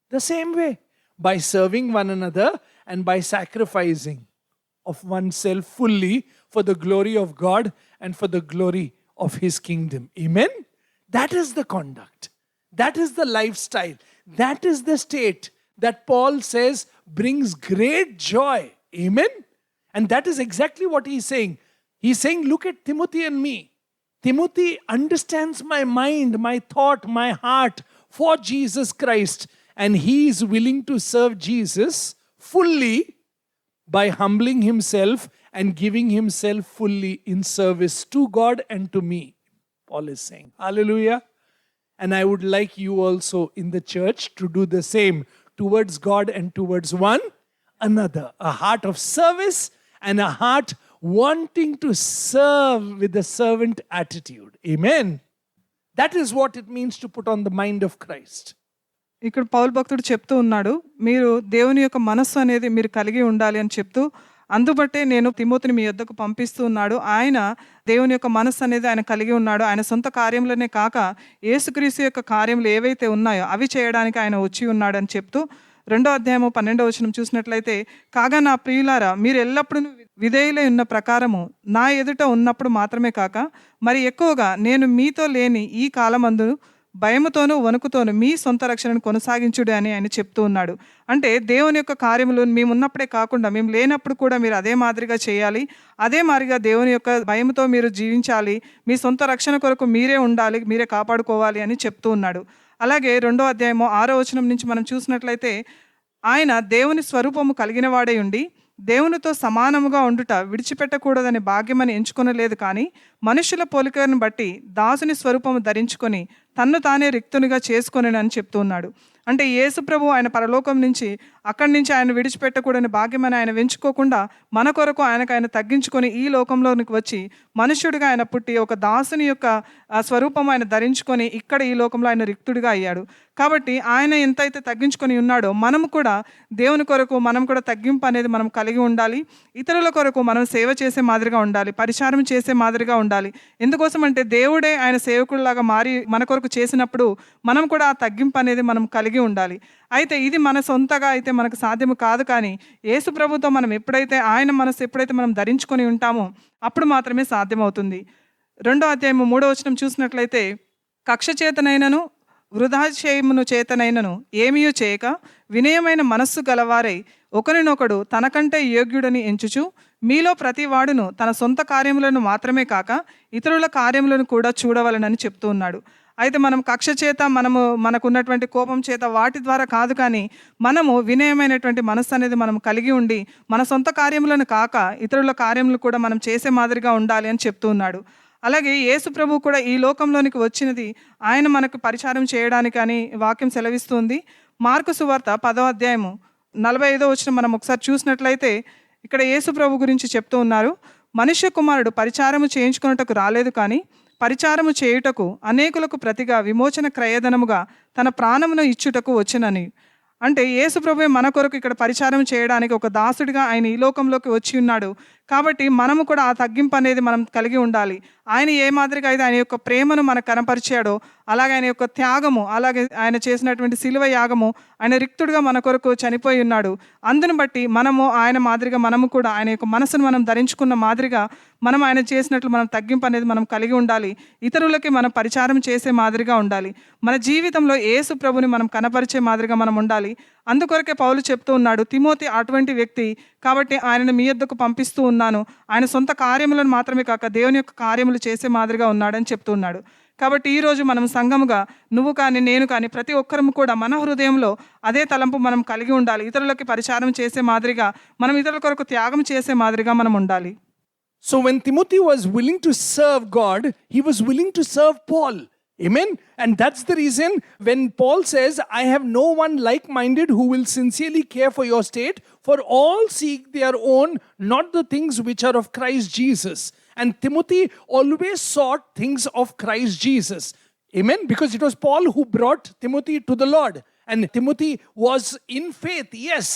The same way. By serving one another and by sacrificing of oneself fully for the glory of God and for the glory of his kingdom. Amen? That is the conduct. That is the lifestyle. That is the state that Paul says brings great joy. Amen? And that is exactly what he's saying. He's saying, look at Timothy and me. Timothy understands my mind, my thought, my heart for Jesus Christ. And he is willing to serve Jesus fully by humbling himself and giving himself fully in service to God and to me. Paul is saying, hallelujah. And I would like you also in the church to do the same towards God and towards one another. A heart of service and a heart wanting to serve with a servant attitude. Amen. That is what it means to put on the mind of Christ. ఇక్కడ పౌలు భక్తుడు చెప్తూ ఉన్నాడు, మీరు దేవుని యొక్క మనస్సు అనేది మీరు కలిగి ఉండాలి అని చెప్తూ, అందుబట్టే నేను తిమోతిని మీ యొద్దకు పంపిస్తూ ఉన్నాడు. ఆయన దేవుని యొక్క మనస్సు అనేది ఆయన కలిగి ఉన్నాడు. ఆయన సొంత కార్యములనే కాక యేసుక్రీస్తు యొక్క కార్యములు ఏవైతే ఉన్నాయో అవి చేయడానికి ఆయన వచ్చి ఉన్నాడు అని చెప్తూ 2వ అధ్యాయము 12వ వచనం చూసినట్లయితే, కాగా నా ప్రియులారా, మీరు ఎల్లప్పుడూ విధేయులై ఉన్న ప్రకారము నా ఎదుట ఉన్నప్పుడు మాత్రమే కాక మరి ఎక్కువగా నేను మీతో లేని ఈ కాలమందు భయముతోనూ వణుకుతోనూ మీ సొంత రక్షణను కొనసాగించుడు అని ఆయన చెప్తూ ఉన్నాడు. అంటే దేవుని యొక్క కార్యములు మేము ఉన్నప్పుడే కాకుండా మేము లేనప్పుడు కూడా మీరు అదే మాదిరిగా చేయాలి, అదే మాదిరిగా దేవుని యొక్క భయముతో మీరు జీవించాలి, మీ సొంత రక్షణ కొరకు మీరే ఉండాలి, మీరే కాపాడుకోవాలి అని చెప్తూ ఉన్నాడు. అలాగే 2వ అధ్యాయము 6వ వచనం నుంచి మనం చూసినట్లయితే, ఆయన దేవుని స్వరూపము కలిగిన వాడై ఉండి దేవునితో సమానముగా ఉండుట విడిచిపెట్టకూడదని భాగ్యమని ఎంచుకొనలేదు, కానీ మనుషుల పోలికను బట్టి దాసుని స్వరూపము ధరించుకొని తన్ను తానే రిక్తునిగా చేసుకొని అని చెప్తూ ఉన్నాడు. అంటే యేసు ప్రభు ఆయన పరలోకం నుంచి అక్కడి నుంచి ఆయన విడిచిపెట్టకూడని భాగ్యమని ఆయన వెంచుకోకుండా మన కొరకు ఆయన తగ్గించుకొని ఈ లోకంలోనికి వచ్చి మనుష్యుడిగా ఆయన పుట్టి ఒక దాసుని యొక్క స్వరూపం ఆయన ధరించుకొని ఇక్కడ ఈ లోకంలో ఆయన రిక్తుడిగా అయ్యాడు. కాబట్టి ఆయన ఎంతైతే తగ్గించుకొని ఉన్నాడో మనము కూడా దేవుని కొరకు మనం కూడా తగ్గింపు అనేది మనం కలిగి ఉండాలి. ఇతరుల కొరకు మనం సేవ చేసే మాదిరిగా ఉండాలి, పరిచారం చేసే మాదిరిగా ఉండాలి. ఎందుకోసం అంటే దేవుడే ఆయన సేవకుడిలాగా మారి మన కొరకు చేసినప్పుడు మనం కూడా ఆ తగ్గింపు అనేది మనం కలిగి ఉండాలి. అయితే ఇది మన సొంతగా అయితే మనకు సాధ్యము కాదు, కానీ యేసు ప్రభుతో మనం ఎప్పుడైతే ఆయన మనసు ఎప్పుడైతే మనం ధరించుకొని ఉంటామో అప్పుడు మాత్రమే సాధ్యమవుతుంది. 2వ అధ్యాయము 3వ వచనం చూసినట్లయితే, కక్ష చేతనైనను వృధాశయమును చేతనైనను ఏమీయూ చేయక వినయమైన మనస్సు గలవారై ఒకరినొకడు తనకంటే యోగ్యుడని ఎంచుచు మీలో ప్రతి వాడును తన సొంత కార్యములను మాత్రమే కాక ఇతరుల కార్యములను కూడా చూడవలనని చెప్తూ ఉన్నాడు. అయితే మనం కక్ష చేత మనకున్నటువంటి కోపం చేత వాటి ద్వారా కాదు, కానీ మనము వినయమైనటువంటి మనస్సు అనేది మనం కలిగి ఉండి మన సొంత కార్యములను కాక ఇతరుల కార్యములు కూడా మనం చేసే మాదిరిగా ఉండాలి అని చెప్తూ ఉన్నాడు. అలాగే యేసు ప్రభు కూడా ఈ లోకంలోనికి వచ్చినది ఆయన మనకు పరిచారం చేయడానికి అని వాక్యం సెలవిస్తుంది. మార్కు సువార్త 10వ అధ్యాయము 45వ వచనం మనం ఒకసారి చూసినట్లయితే ఇక్కడ యేసు ప్రభు గురించి చెప్తూ ఉన్నారు, మనుష్య కుమారుడు పరిచారము చేయించుకున్నటకు రాలేదు, కానీ పరిచారము చేయుటకు అనేకులకు ప్రతిగా విమోచన క్రయధనముగా తన ప్రాణమును ఇచ్చుటకు వచ్చునని. అంటే యేసు ప్రభువే మన కొరకు ఇక్కడ పరిచారం చేయడానికి ఒక దాసుడిగా ఆయన ఈ లోకంలోకి వచ్చి ఉన్నాడు. కాబట్టి మనము కూడా ఆ తగ్గింపు అనేది మనం కలిగి ఉండాలి. ఆయన ఏ మాదిరిగా అయితే ఆయన యొక్క ప్రేమను మనకు కనపరిచాడో అలాగే ఆయన యొక్క త్యాగము, అలాగే ఆయన చేసినటువంటి శిలువ యాగము, ఆయన రిక్తుడిగా మన కొరకు చనిపోయి ఉన్నాడు. అందును బట్టి మనము ఆయన మాదిరిగా మనము కూడా ఆయన యొక్క మనసును మనం ధరించుకున్న మాదిరిగా మనం ఆయన చేసినట్లు మనం తగ్గింపు అనేది మనం కలిగి ఉండాలి. ఇతరులకి మనం పరిచారం చేసే మాదిరిగా ఉండాలి. మన జీవితంలో యేసు ప్రభుని మనం కనపరిచే మాదిరిగా మనం ఉండాలి. అందుకొరకే పౌలు చెప్తూ ఉన్నాడు, తిమోతి అటువంటి వ్యక్తి, కాబట్టి ఆయనను మీ యొద్దకు పంపిస్తూ ఉన్నాను. ఆయన సొంత కార్యములను మాత్రమే కాక దేవుని యొక్క కార్యములు చేసే మాదిరిగా ఉన్నాడని చెప్తూ ఉన్నాడు. కాబట్టి ఈరోజు మనం సంఘముగా నువ్వు కానీ నేను కానీ ప్రతి ఒక్కరము కూడా మన హృదయంలో అదే తలంపు మనం కలిగి ఉండాలి. ఇతరులకి పరిచారం చేసే మాదిరిగా, మనం ఇతరుల కొరకు త్యాగం చేసే మాదిరిగా మనం ఉండాలి. So when Timothy was willing to serve God, he was willing to serve Paul. Amen. And that's the reason when Paul says, I have no one like-minded who will sincerely care for your state, for all seek their own, not the things which are of Christ Jesus. And Timothy always sought things of Christ Jesus. Amen. Because it was Paul who brought Timothy to the Lord. And Timothy was in faith, yes,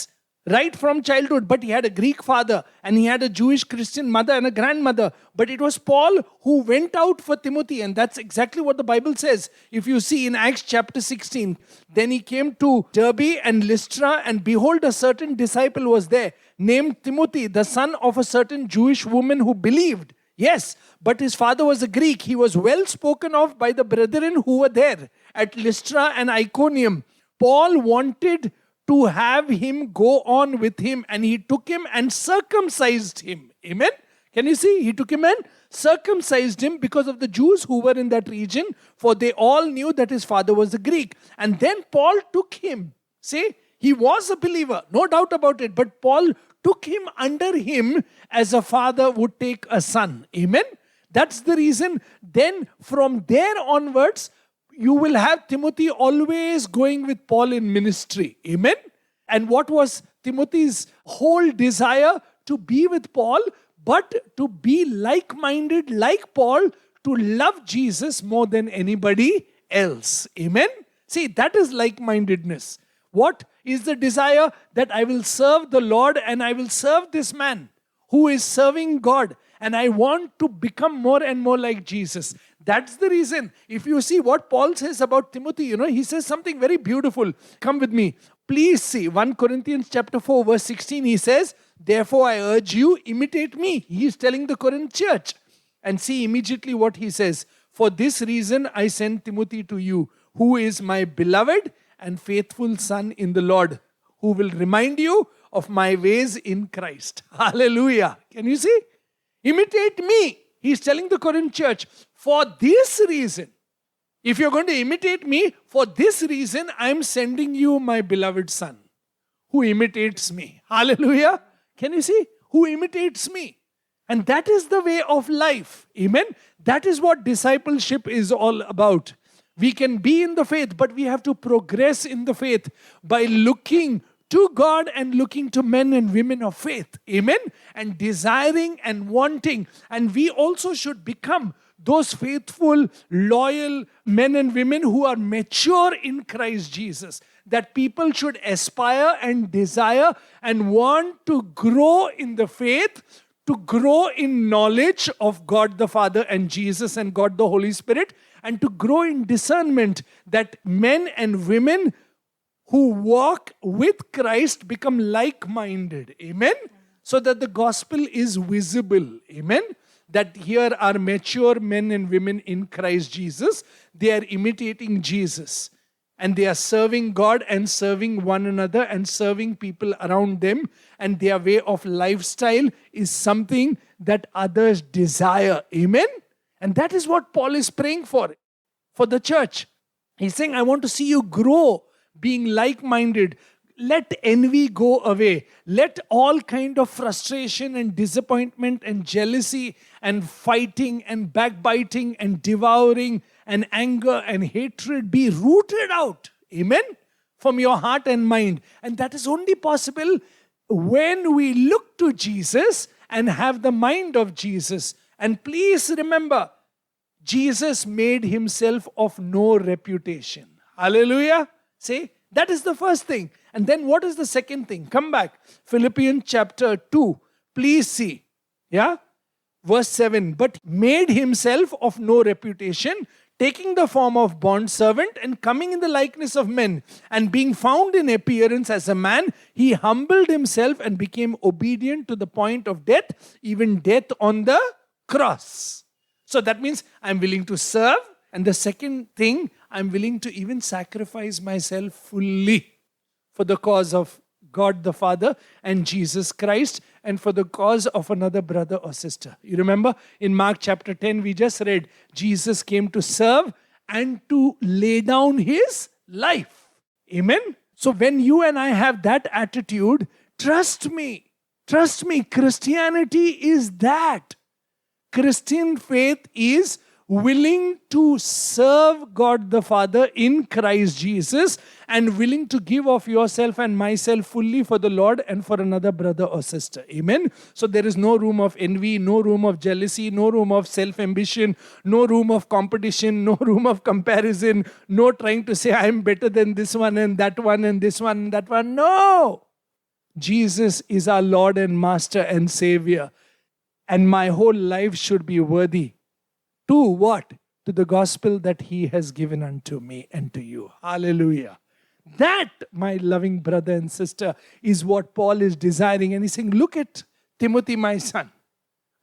right from childhood, but he had a Greek father and he had a Jewish Christian mother and a grandmother. But it was Paul who went out for Timothy, and that's exactly what the Bible says. If you see in Acts chapter 16, then he came to Derbe and Lystra, and behold, a certain disciple was there named Timothy, the son of a certain Jewish woman who believed. Yes, but his father was a Greek. He was well spoken of by the brethren who were there at Lystra and Iconium. Paul wanted to have him go on with him, and he took him and circumcised him. Amen. Can you see? He took him and circumcised him because of the Jews who were in that region, for they all knew that his father was a Greek. And then Paul took him. See, he was a believer, no doubt about it, but Paul took him under him as a father would take a son. Amen. That's the reason. Then from there onwards, you will have Timothy always going with Paul in ministry. Amen. And what was Timothy's whole desire? To be with Paul, but to be like-minded like Paul, to love Jesus more than anybody else. Amen. See, that is like-mindedness. What is the desire? That I will serve the Lord and I will serve this man who is serving God. And I want to become more and more like Jesus. That's the reason. If you see what Paul says about Timothy, he says something very beautiful. Come with me. Please see 1 Corinthians chapter 4 verse 16. He says, therefore I urge you, imitate me. He is telling the Corinth church. And see immediately what he says. For this reason I send Timothy to you, who is my beloved and faithful son in the Lord, who will remind you of my ways in Christ. Hallelujah. Can you see? Imitate me. He's telling the Corinth church, for this reason, if you're going to imitate me, for this reason, I'm sending you my beloved son, who imitates me. Hallelujah. Can you see? Who imitates me. And that is the way of life. Amen. That is what discipleship is all about. We can be in the faith, but we have to progress in the faith by looking to God and looking to men and women of faith. Amen. And desiring and wanting. And we also should become those faithful, loyal men and women who are mature in Christ Jesus. That people should aspire and desire and want to grow in the faith, to grow in knowledge of God the Father and Jesus and God the Holy Spirit, and to grow in discernment, that men and women who walk with Christ become like-minded. Amen? So that the gospel is visible. Amen? That here are mature men and women in Christ Jesus. They are imitating Jesus. And they are serving God and serving one another and serving people around them. And their way of lifestyle is something that others desire. Amen? And that is what Paul is praying for the church. He's saying, I want to see you grow, being like-minded. Let envy go away. Let all kind of frustration and disappointment and jealousy and fighting and backbiting and devouring and anger and hatred be rooted out. Amen? From your heart and mind. And that is only possible when we look to Jesus and have the mind of Jesus. And please remember, Jesus made himself of no reputation. Hallelujah. Say, that is the first thing. And then what is the second thing? Come back. Philippians chapter 2. Please see. Yeah? Verse 7. But made himself of no reputation, taking the form of bondservant and coming in the likeness of men, and being found in appearance as a man, he humbled himself and became obedient to the point of death, even death on the cross. So that means I'm willing to serve. And the second thing, I'm willing to even sacrifice myself fully for the cause of God the Father and Jesus Christ, and for the cause of another brother or sister. You remember in Mark chapter 10, we just read, Jesus came to serve and to lay down his life. Amen? So when you and I have that attitude, trust me, Christianity is that. Christian faith is willing to serve God the Father in Christ Jesus and willing to give of yourself and myself fully for the Lord and for another brother or sister. Amen? So there is no room of envy, no room of jealousy, no room of self-ambition, no room of competition, no room of comparison, no trying to say I am better than this one and that one and this one and that one. No! Jesus is our Lord and Master and Savior. And my whole life should be worthy. To what? To the gospel that he has given unto me and to you. Hallelujah. That, my loving brother and sister, is what Paul is desiring. And he's saying, look at Timothy, my son.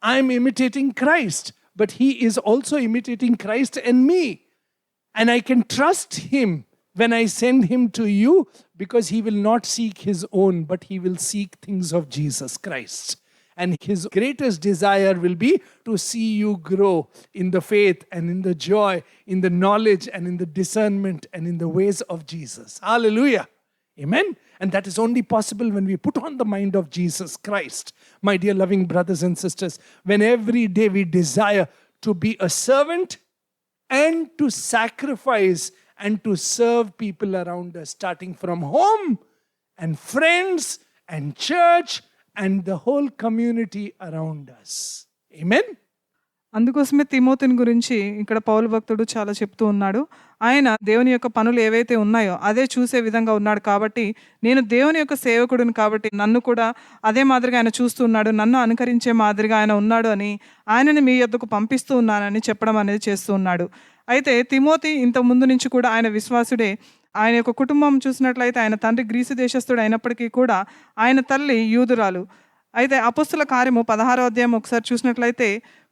I'm imitating Christ, but he is also imitating Christ and me. And I can trust him when I send him to you, because he will not seek his own, but he will seek things of Jesus Christ. And his greatest desire will be to see you grow in the faith and in the joy, in the knowledge and in the discernment and in the ways of Jesus. Hallelujah. Amen. And that is only possible when we put on the mind of Jesus Christ. My dear loving brothers and sisters, when every day we desire to be a servant and to sacrifice and to serve people around us, starting from home and friends and church and the whole community around us. Amen. అందుకోసమే తిమోతిని గురించి ఇక్కడ పౌలు భక్తుడు చాలా చెప్తూ ఉన్నాడు. ఆయన దేవుని యొక్క పనులు ఏవైతే ఉన్నాయో అదే చూసే విధంగా ఉన్నాడు కాబట్టి, నేను దేవుని యొక్క సేవకుడిని కాబట్టి నన్ను కూడా అదే మాదిరిగా ఆయన చూస్తూ ఉన్నాడు, నన్ను అనుకరించే మాదిరిగా ఆయన ఉన్నాడు అని ఆయనని మీ యొద్దకు పంపిస్తూ ఉన్నానని చెప్పడం అనేది చేస్తూ ఉన్నాడు. అయితే తిమోతి ఇంత ముందు నుంచి కూడా ఆయన విశ్వాసుడే. ఆయన యొక్క కుటుంబం చూసినట్లయితే ఆయన తండ్రి గ్రీసు దేశస్థుడు అయినప్పటికీ కూడా ఆయన తల్లి యూదురాలు. అయితే అపొస్తలుల కార్యము 16వ అధ్యాయం ఒకసారి చూసినట్లయితే,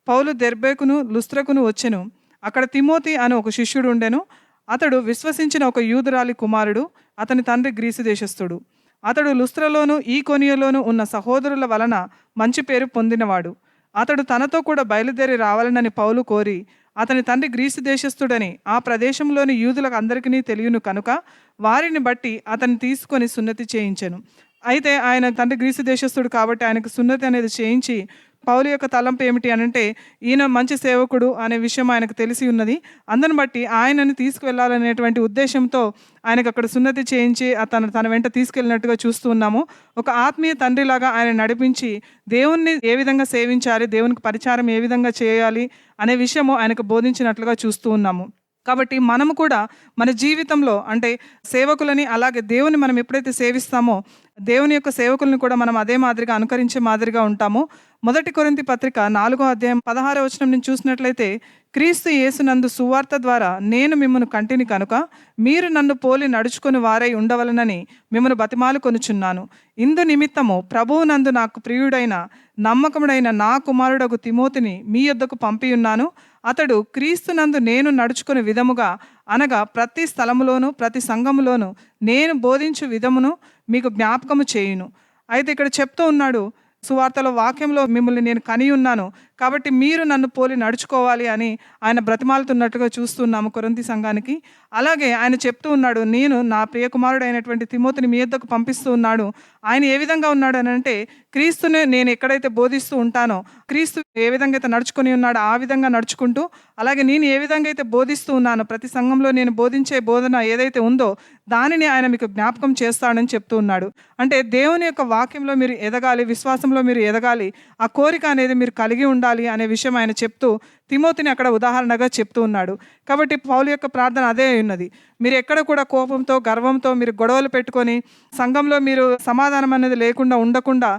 పౌలు దెర్బేకును లుస్త్రకును వచ్చెను. అక్కడ తిమోతి అని ఒక శిష్యుడు ఉండెను. అతడు విశ్వసించిన ఒక యూదురాలి కుమారుడు. అతని తండ్రి గ్రీసు దేశస్థుడు. అతడు లుస్త్రలోను ఈకొనియలోను ఉన్న సహోదరుల వలన మంచి పేరు పొందినవాడు. అతడు తనతో కూడా బయలుదేరి రావాలనని పౌలు కోరి, అతని తండ్రి గ్రీసు దేశస్థుడని ఆ ప్రదేశంలోని యూదులకు అందరికీ తెలియను కనుక వారిని బట్టి అతన్ని తీసుకొని సున్నతి చేయించెను. అయితే ఆయన తండ్రి గ్రీసు దేశస్థుడు కాబట్టి ఆయనకు సున్నతి అనేది చేయించి, పౌలు యొక్క తలంపు ఏమిటి అనంటే, ఈయన మంచి సేవకుడు అనే విషయం ఆయనకు తెలిసి ఉన్నది. అందుని బట్టి ఆయనని తీసుకువెళ్ళాలనేటువంటి ఉద్దేశంతో ఆయనకు అక్కడ సున్నతి చేయించి తన వెంట తీసుకెళ్ళినట్టుగా చూస్తూ ఉన్నాము. ఒక ఆత్మీయ తండ్రిలాగా ఆయన నడిపించి దేవుణ్ణి ఏ విధంగా సేవించాలి, దేవునికి పరిచారం ఏ విధంగా చేయాలి అనే విషయము ఆయనకు బోధించినట్లుగా చూస్తూ ఉన్నాము. కాబట్టి మనము కూడా మన జీవితంలో అంటే సేవకులని, అలాగే దేవుని మనం ఎప్పుడైతే సేవిస్తామో దేవుని యొక్క సేవకులను కూడా మనం అదే మాదిరిగా అనుకరించే మాదిరిగా ఉంటాము. 1 కొరింథీ పత్రిక 4వ అధ్యాయం 16వ వచనం నుంచి చూసినట్లయితే, క్రీస్తు యేసునందు సువార్త ద్వారా నేను మిమ్మను కంటిని కనుక మీరు నన్ను పోలి నడుచుకొని వారై ఉండవలనని మిమ్మను బతిమాలు కొనుచున్నాను. ఇందు నిమిత్తము ప్రభువునందు నాకు ప్రియుడైన నమ్మకముడైన నా కుమారుడగు తిమోతిని మీ యొద్దకు పంపియున్నాను. అతడు క్రీస్తునందు నేను నడుచుకునే విధముగా అనగా ప్రతి స్థలములోను ప్రతి సంఘములోను నేను బోధించు విధమును మీకు జ్ఞాపకము చేయును. అయితే ఇక్కడ చెప్తూ ఉన్నాడు, సువార్తలో వాక్యంలో మిమ్మల్ని నేను కని ఉన్నాను కాబట్టి మీరు నన్ను పోలి నడుచుకోవాలి అని ఆయన బ్రతిమాలుతున్నట్టుగా చూస్తున్నాము కొరింథీ సంఘానికి. అలాగే ఆయన చెప్తూ ఉన్నాడు, నేను నా ప్రియకుమారుడు అయినటువంటి తిమోతిని మీ యొద్దకు పంపిస్తూ ఉన్నాడు. ఆయన ఏ విధంగా ఉన్నాడు అని అంటే, క్రీస్తుని నేను ఎక్కడైతే బోధిస్తూ ఉంటానో, క్రీస్తు ఏ విధంగా అయితే నడుచుకొని ఉన్నాడో ఆ విధంగా నడుచుకుంటూ, అలాగే నేను ఏ విధంగా అయితే బోధిస్తూ ఉన్నానో ప్రతి సంఘంలో నేను బోధించే బోధన ఏదైతే ఉందో దానిని ఆయన మీకు జ్ఞాపకం చేస్తాడని చెప్తూ ఉన్నాడు. అంటే దేవుని యొక్క వాక్యంలో మీరు ఎదగాలి, విశ్వాసంలో మీరు ఎదగాలి, ఆ కోరిక అనేది మీరు కలిగి ఉండాలి అనే విషయం ఆయన చెప్తూ తిమోతిని అక్కడ ఉదాహరణగా చెప్తూ ఉన్నాడు. కాబట్టి పౌలు యొక్క ప్రార్థన అదే ఉన్నది. మీరు ఎక్కడ కూడా కోపంతో గర్వంతో మీరు గొడవలు పెట్టుకొని సంఘంలో మీరు సమాధానం అనేది లేకుండా ఉండకుండా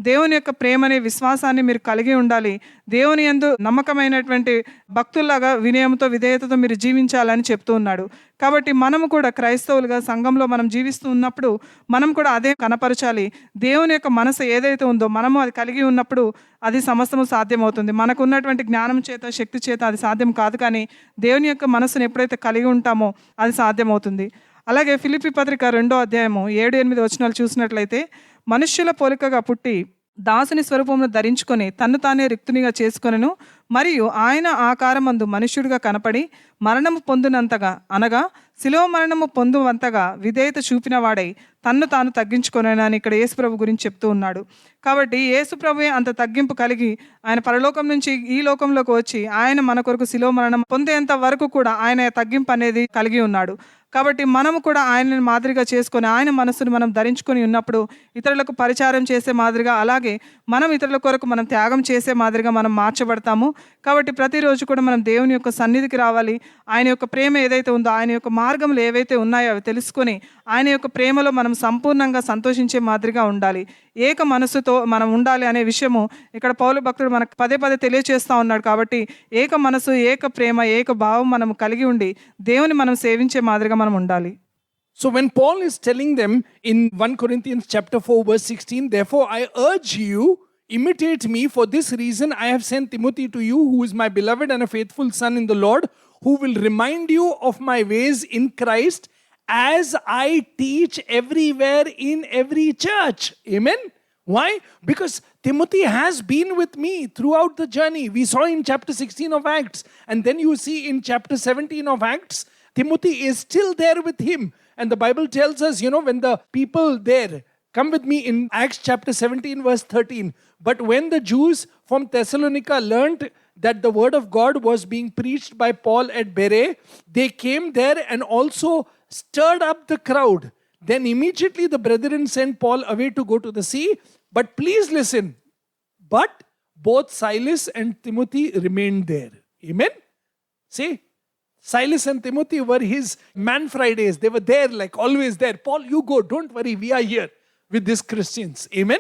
దేవుని యొక్క ప్రేమని విశ్వాసాన్ని మీరు కలిగి ఉండాలి. దేవుని యందు నమ్మకమైనటువంటి భక్తుల్లాగా వినయంతో విధేయతతో మీరు జీవించాలని చెప్తూ ఉన్నాడు. కాబట్టి మనము కూడా క్రైస్తవులుగా సంఘంలో మనం జీవిస్తూ ఉన్నప్పుడు మనం కూడా అదే కనపరచాలి. దేవుని యొక్క మనసు ఏదైతే ఉందో మనము అది కలిగి ఉన్నప్పుడు అది సమస్తము సాధ్యమవుతుంది. మనకు ఉన్నటువంటి జ్ఞానం చేత శక్తి చేత అది సాధ్యం కాదు, కానీ దేవుని యొక్క మనసును ఎప్పుడైతే కలిగి ఉంటామో అది సాధ్యమవుతుంది. అలాగే ఫిలిప్పీ పత్రిక 2వ అధ్యాయము 7-8 వచనాలు చూసినట్లయితే, మనుష్యుల పోలికగా పుట్టి దాసుని స్వరూపమును ధరించుకొని తన్ను తానే రిక్తునిగా చేసుకొనెను. మరియు ఆయన ఆకారమందు మనుష్యుడిగా కనపడి మరణము పొందినంతగా అనగా శిలువ మరణము పొందువంతగా విధేయత చూపిన వాడై తన్ను తాను తగ్గించుకొనెను అని ఇక్కడ యేసుప్రభు గురించి చెప్తూ ఉన్నాడు. కాబట్టి యేసుప్రభువే అంత తగ్గింపు కలిగి ఆయన పరలోకం నుంచి ఈ లోకంలోకి వచ్చి ఆయన మన కొరకు శిలువ మరణం పొందేంత వరకు కూడా ఆయన తగ్గింపు అనేది కలిగి ఉన్నాడు. కాబట్టి మనము కూడా ఆయనని మాదిరిగా చేసుకొని ఆయన మనసును మనం ధరించుకొని ఉన్నప్పుడు ఇతరులకు పరిచారం చేసే మాదిరిగా, అలాగే మనం ఇతరుల కొరకు మనం త్యాగం చేసే మాదిరిగా మనం మార్చబడతాము. కాబట్టి ప్రతిరోజు కూడా మనం దేవుని యొక్క సన్నిధికి రావాలి. ఆయన యొక్క ప్రేమ ఏదైతే ఉందో, ఆయన యొక్క మార్గములు ఏవైతే ఉన్నాయో అవి తెలుసుకొని ఆయన యొక్క ప్రేమలో మనం సంపూర్ణంగా సంతోషించే మాదిరిగా ఉండాలి. ఏక మనసుతో మనం ఉండాలి అనే విషయము ఇక్కడ పౌలు భక్తుడు మనకు పదే తెలియజేస్తూ ఉన్నాడు. కాబట్టి ఏక మనసు, ఏక ప్రేమ, ఏక భావం మనం కలిగి ఉండి దేవుని మనం సేవించే మాదిరిగా మనం ఉండాలి. So when Paul is telling them in 1 Corinthians chapter 4 verse 16, therefore I urge you, imitate me. For this reason I have sent Timothy to you, who is my beloved and a faithful son in the Lord, who will remind you of my ways in Christ, as I teach everywhere in every church. Amen. Why? Because Timothy has been with me throughout the journey. We saw in chapter 16 of Acts, and then you see in chapter 17 of Acts, Timothy is still there with him. And the Bible tells us, when the people there, come with me in Acts chapter 17, verse 13. But when the Jews from Thessalonica learnt that the word of God was being preached by Paul at Berea, they came there and also stirred up the crowd. Then immediately the brethren sent Paul away to go to the sea. But please listen. But both Silas and Timothy remained there. Amen? See? Silas and Timothy were his Man Fridays. They were there, like always there. Paul, you go. Don't worry. We are here with these Christians. Amen?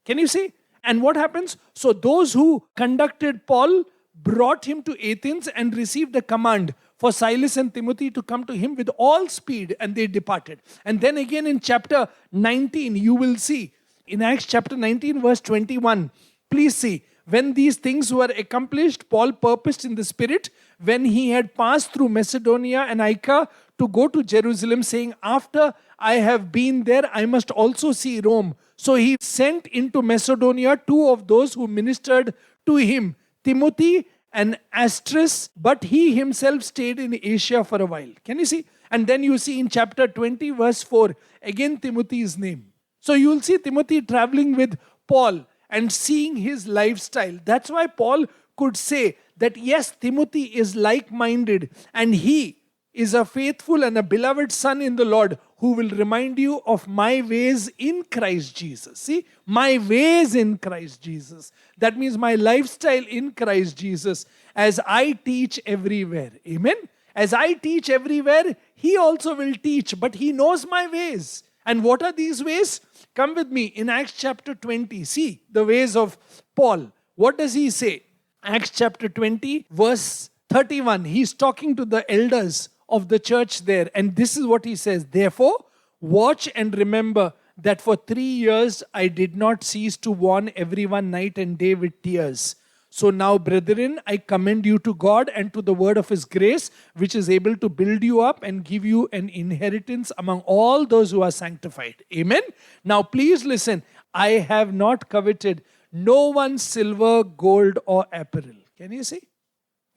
Can you see? And what happens? So those who conducted Paul brought him to Athens and received a command for Silas and Timothy to come to him with all speed, and they departed. And then again in chapter 19, you will see, in Acts chapter 19, verse 21, please see, when these things were accomplished, Paul purposed in the Spirit, when he had passed through Macedonia and Achaia, to go to Jerusalem, saying, after I have been there, I must also see Rome. So he sent into Macedonia 2 of those who ministered to him, Timothy and Astris, but he himself stayed in Asia for a while. Can you see? And then you see in chapter 20, verse 4, again Timothy's name. So you will see Timothy traveling with Paul and seeing his lifestyle. That's why Paul could say that yes, Timothy is like-minded and he is a faithful and a beloved son in the Lord who will remind you of my ways in Christ Jesus. See, my ways in Christ Jesus. That means my lifestyle in Christ Jesus as I teach everywhere. Amen? As I teach everywhere, he also will teach, but he knows my ways. And what are these ways? Come with me in Acts chapter 20. See the ways of Paul. What does he say? Acts chapter 20, verse 31. He's talking to the elders of the church there. And this is what he says. Therefore, watch and remember that for 3 years I did not cease to warn everyone night and day with tears. So now, brethren, I commend you to God and to the word of his grace, which is able to build you up and give you an inheritance among all those who are sanctified. Amen? Now, please listen. I have not coveted no one's silver, gold, or apparel. Can you see?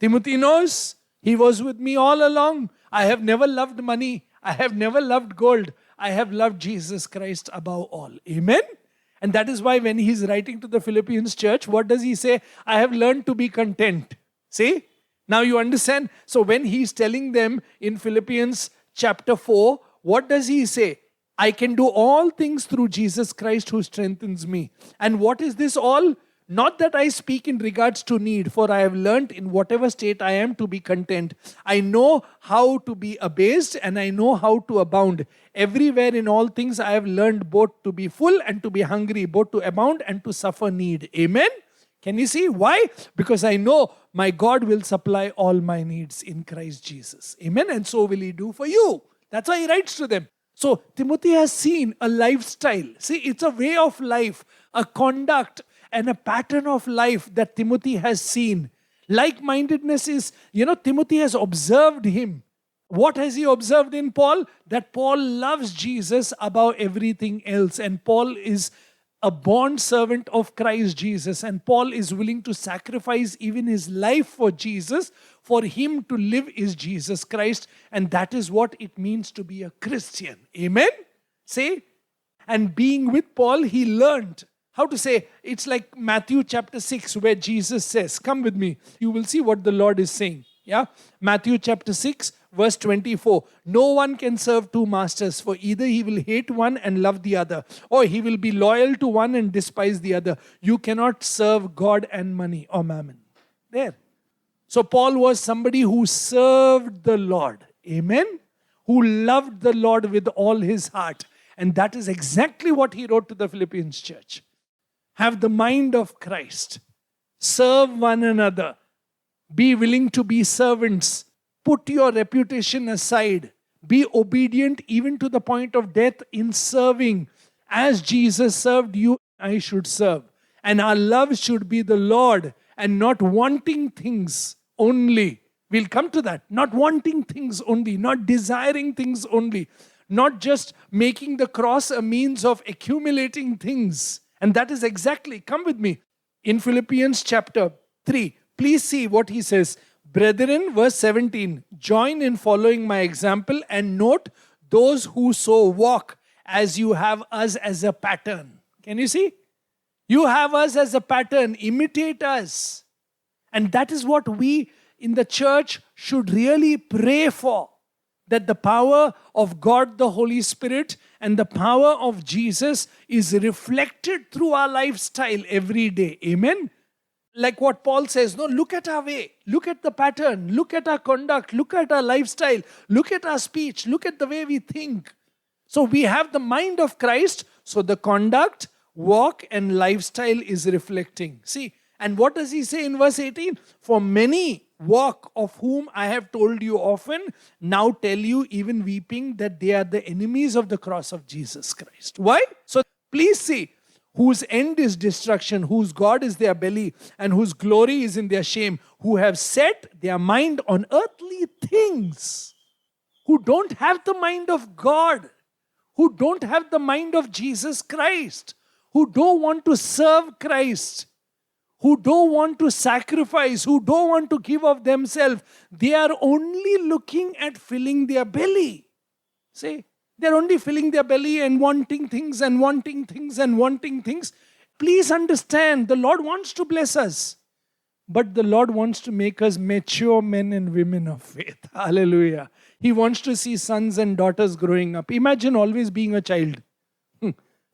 Timothy knows. He was with me all along. I have never loved money. I have never loved gold. I have loved Jesus Christ above all. Amen? And that is why when he's writing to the Philippians church, what does he say? I have learned to be content. See? Now you understand? So when he's telling them in Philippians chapter 4, what does he say? I can do all things through Jesus Christ who strengthens me. And what is this all? Not that I speak in regards to need, for I have learnt in whatever state I am to be content. I know how to be abased and I know how to abound. Everywhere in all things I have learned both to be full and to be hungry, both to abound and to suffer need. Amen? Can you see? Why? Because I know my God will supply all my needs in Christ Jesus. Amen? And so will he do for you. That's why he writes to them. So Timothy has seen a lifestyle. See, it's a way of life, a conduct, and a pattern of life that Timothy has seen. Like-mindedness is, Timothy has observed him. What has he observed in Paul? That Paul loves Jesus above everything else. And Paul is a bond servant of Christ Jesus. And Paul is willing to sacrifice even his life for Jesus. For him to live is Jesus Christ. And that is what it means to be a Christian. Amen? Say, and being with Paul, he learned how to say, it's like Matthew chapter 6 where Jesus says, come with me. You will see what the Lord is saying. Yeah, Matthew chapter 6 verse 24. No one can serve two masters, for either he will hate one and love the other, or he will be loyal to one and despise the other. You cannot serve God and money or mammon. There. So Paul was somebody who served the Lord. Amen? Who loved the Lord with all his heart. And that is exactly what he wrote to the Philippians church. Have the mind of Christ. Serve one another. Be willing to be servants. Put your reputation aside. Be obedient even to the point of death in serving. As Jesus served you, I should serve. And our love should be the Lord and not wanting things only. We'll come to that. Not wanting things only. Not desiring things only. Not just making the cross a means of accumulating things. And that is exactly, come with me, in Philippians chapter 3. Please see what he says. Brethren, verse 17, join in following my example and note those who so walk as you have us as a pattern. Can you see? You have us as a pattern. Imitate us. And that is what we in the church should really pray for. That the power of God, the Holy Spirit, and the power of Jesus is reflected through our lifestyle every day. Amen? Like what Paul says, no, look at our way, look at the pattern, look at our conduct, look at our lifestyle, look at our speech, look at the way we think. So we have the mind of Christ, so the conduct, walk, and lifestyle is reflecting. See, and what does he say in verse 18? For many walk, of whom I have told you often, now tell you even weeping, that they are the enemies of the cross of Jesus Christ. Why? So please see, whose end is destruction, whose God is their belly, and whose glory is in their shame, who have set their mind on earthly things, who don't have the mind of God, who don't have the mind of Jesus Christ, who don't want to serve Christ, who don't want to sacrifice, who don't want to give of themselves. They are only looking at filling their belly. See? They're only filling their belly and wanting things and wanting things and wanting things. Please understand, the Lord wants to bless us. But the Lord wants to make us mature men and women of faith. Hallelujah. He wants to see sons and daughters growing up. Imagine always being a child.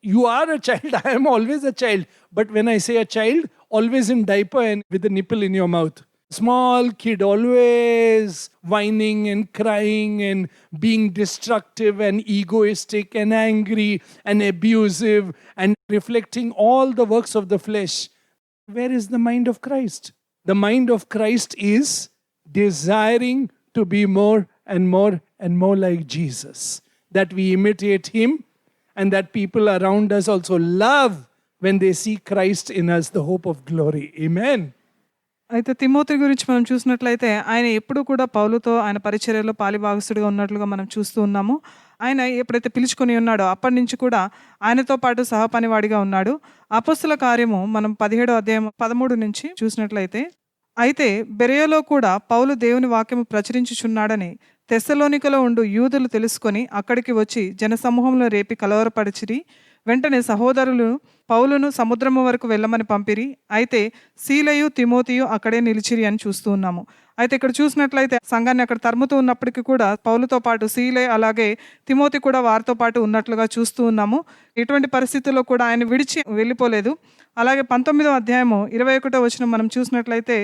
You are a child. I am always a child. But when I say a child, always in diaper and with a nipple in your mouth. Small kid, always whining and crying and being destructive and egoistic and angry and abusive and reflecting all the works of the flesh. Where is the mind of Christ? The mind of Christ is desiring to be more and more and more like Jesus. That we imitate him and that people around us also love when they see Christ in us, the hope of glory. Amen. అయితే Timothy గురించి మనం చూసినట్లయితే ఆయన ఎప్పుడు కూడా పౌలుతో ఆయన పరిచర్యలో పాలిభాగస్తుడిగా ఉన్నట్లుగా మనం చూస్తూ ఉన్నాము. ఆయన ఎప్పుడైతే పిలుచుకొని ఉన్నాడో అప్పటి నుంచి కూడా ఆయనతో పాటు సహపనివాడిగా ఉన్నాడు. అపొస్తల కార్యము మనం 17వ అధ్యాయం 13 నుంచి చూసినట్లయితే, అయితే బెరయలో కూడా పౌలు దేవుని వాక్యము ప్రచురించుచున్నాడని తెస్సలోనికలో ఉండు యూదులు తెలుసుకొని అక్కడికి వచ్చి జనసమూహంలో రేపి కలవరపరిచిరి. వెంటనే సహోదరులు పౌలును సముద్రము వరకు వెళ్ళమని పంపిరి. అయితే సీలయు తిమోతియు అక్కడే నిలిచిరి అని చూస్తూ ఉన్నాము. అయితే ఇక్కడ చూసినట్లయితే సంఘాన్ని అక్కడ తరుముతూ ఉన్నప్పటికీ కూడా పౌలుతో పాటు సీలే అలాగే తిమోతి కూడా వారితో పాటు ఉన్నట్లుగా చూస్తూ ఉన్నాము. ఇటువంటి పరిస్థితుల్లో కూడా ఆయన విడిచి వెళ్ళిపోలేదు. అలాగే 19వ అధ్యాయము 21వ వచనం మనం చూసినట్లయితే,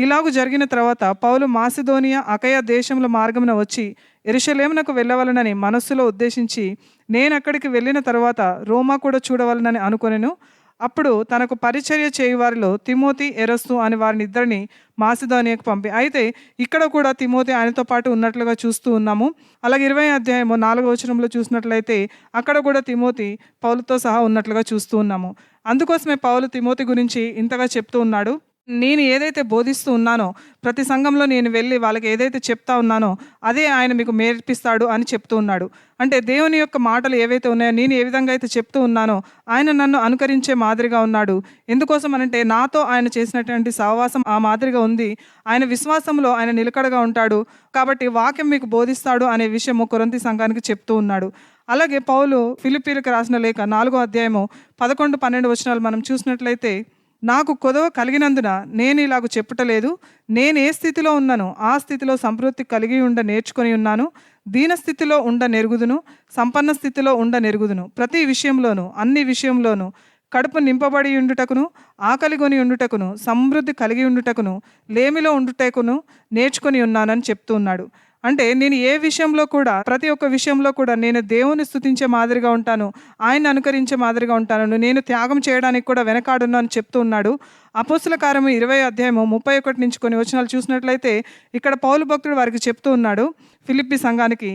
ఇలాగు జరిగిన తర్వాత పౌలు మాసిదోనియా అకయ దేశముల మార్గమున వచ్చి యెరూషలేమునకు వెళ్ళవలనని మనస్సులో ఉద్దేశించి, నేను అక్కడికి వెళ్ళిన తర్వాత రోమా కూడా చూడవలనని అనుకొనెను. అప్పుడు తనకు పరిచర్య చేయు వారిలో తిమోతి, ఎరస్తు అని వారిని ఇద్దరిని మాసిదోనియాకు పంపి, అయితే ఇక్కడ కూడా తిమోతి ఆయనతో పాటు ఉన్నట్లుగా చూస్తూ ఉన్నాము. అలాగే 20వ అధ్యాయము 4వ వచనంలో చూసినట్లయితే అక్కడ కూడా తిమోతి పౌలుతో సహా ఉన్నట్లుగా చూస్తూ ఉన్నాము. అందుకోసమే పౌలు తిమోతి గురించి ఇంతగా చెప్తూ ఉన్నాడు. నేను ఏదైతే బోధిస్తూ ఉన్నానో ప్రతి సంఘంలో నేను వెళ్ళి వాళ్ళకి ఏదైతే చెప్తా ఉన్నానో అదే ఆయన మీకు నేర్పిస్తాడు అని చెప్తూ ఉన్నాడు. అంటే దేవుని యొక్క మాటలు ఏవైతే ఉన్నాయో నేను ఏ విధంగా అయితే చెప్తూ ఉన్నానో ఆయన నన్ను అనుకరించే మాదిరిగా ఉన్నాడు. ఎందుకోసం అనంటే నాతో ఆయన చేసినటువంటి సహవాసం ఆ మాదిరిగా ఉంది. ఆయన విశ్వాసంలో ఆయన నిలకడగా ఉంటాడు. కాబట్టి వాక్యం మీకు బోధిస్తాడు అనే విషయము కొరింథీ సంఘానికి చెప్తూ ఉన్నాడు. అలాగే పౌలు ఫిలిప్పీలకు రాసిన లేఖ 4వ అధ్యాయము 11-12 వచనాలు మనం చూసినట్లయితే, నాకు కొదవ కలిగినందున నేను ఇలాగ చెప్పుటలేదు. నేను ఏ స్థితిలో ఉన్నానో ఆ స్థితిలో సంతృప్తి కలిగి ఉండ నేర్చుకొని ఉన్నాను. దీన స్థితిలో ఉండ నెరుగుదును, సంపన్న స్థితిలో ఉండ నెరుగుదును. ప్రతి విషయంలోనూ అన్ని విషయంలోనూ కడుపు నింపబడి ఉండుటకును, ఆకలిగొని ఉండుటకును, సమృద్ధి కలిగి ఉండుటకును, లేమిలో ఉండుటకును నేర్చుకొని ఉన్నానని చెప్తూ ఉన్నాడు. అంటే నేను ఏ విషయంలో కూడా ప్రతి ఒక్క విషయంలో కూడా నేను దేవుని స్తుతించే మాదిరిగా ఉంటాను, ఆయన అనుకరించే మాదిరిగా ఉంటాను, నేను త్యాగం చేయడానికి కూడా వెనకాడును అని చెప్తూ ఉన్నాడు. అపొస్తల కార్యము 20వ అధ్యాయము 31 నుంచి కొన్ని వచనాలు చూసినట్లయితే ఇక్కడ పౌలు భక్తుడు వారికి చెప్తూ ఉన్నాడు ఫిలిప్పీ సంఘానికి,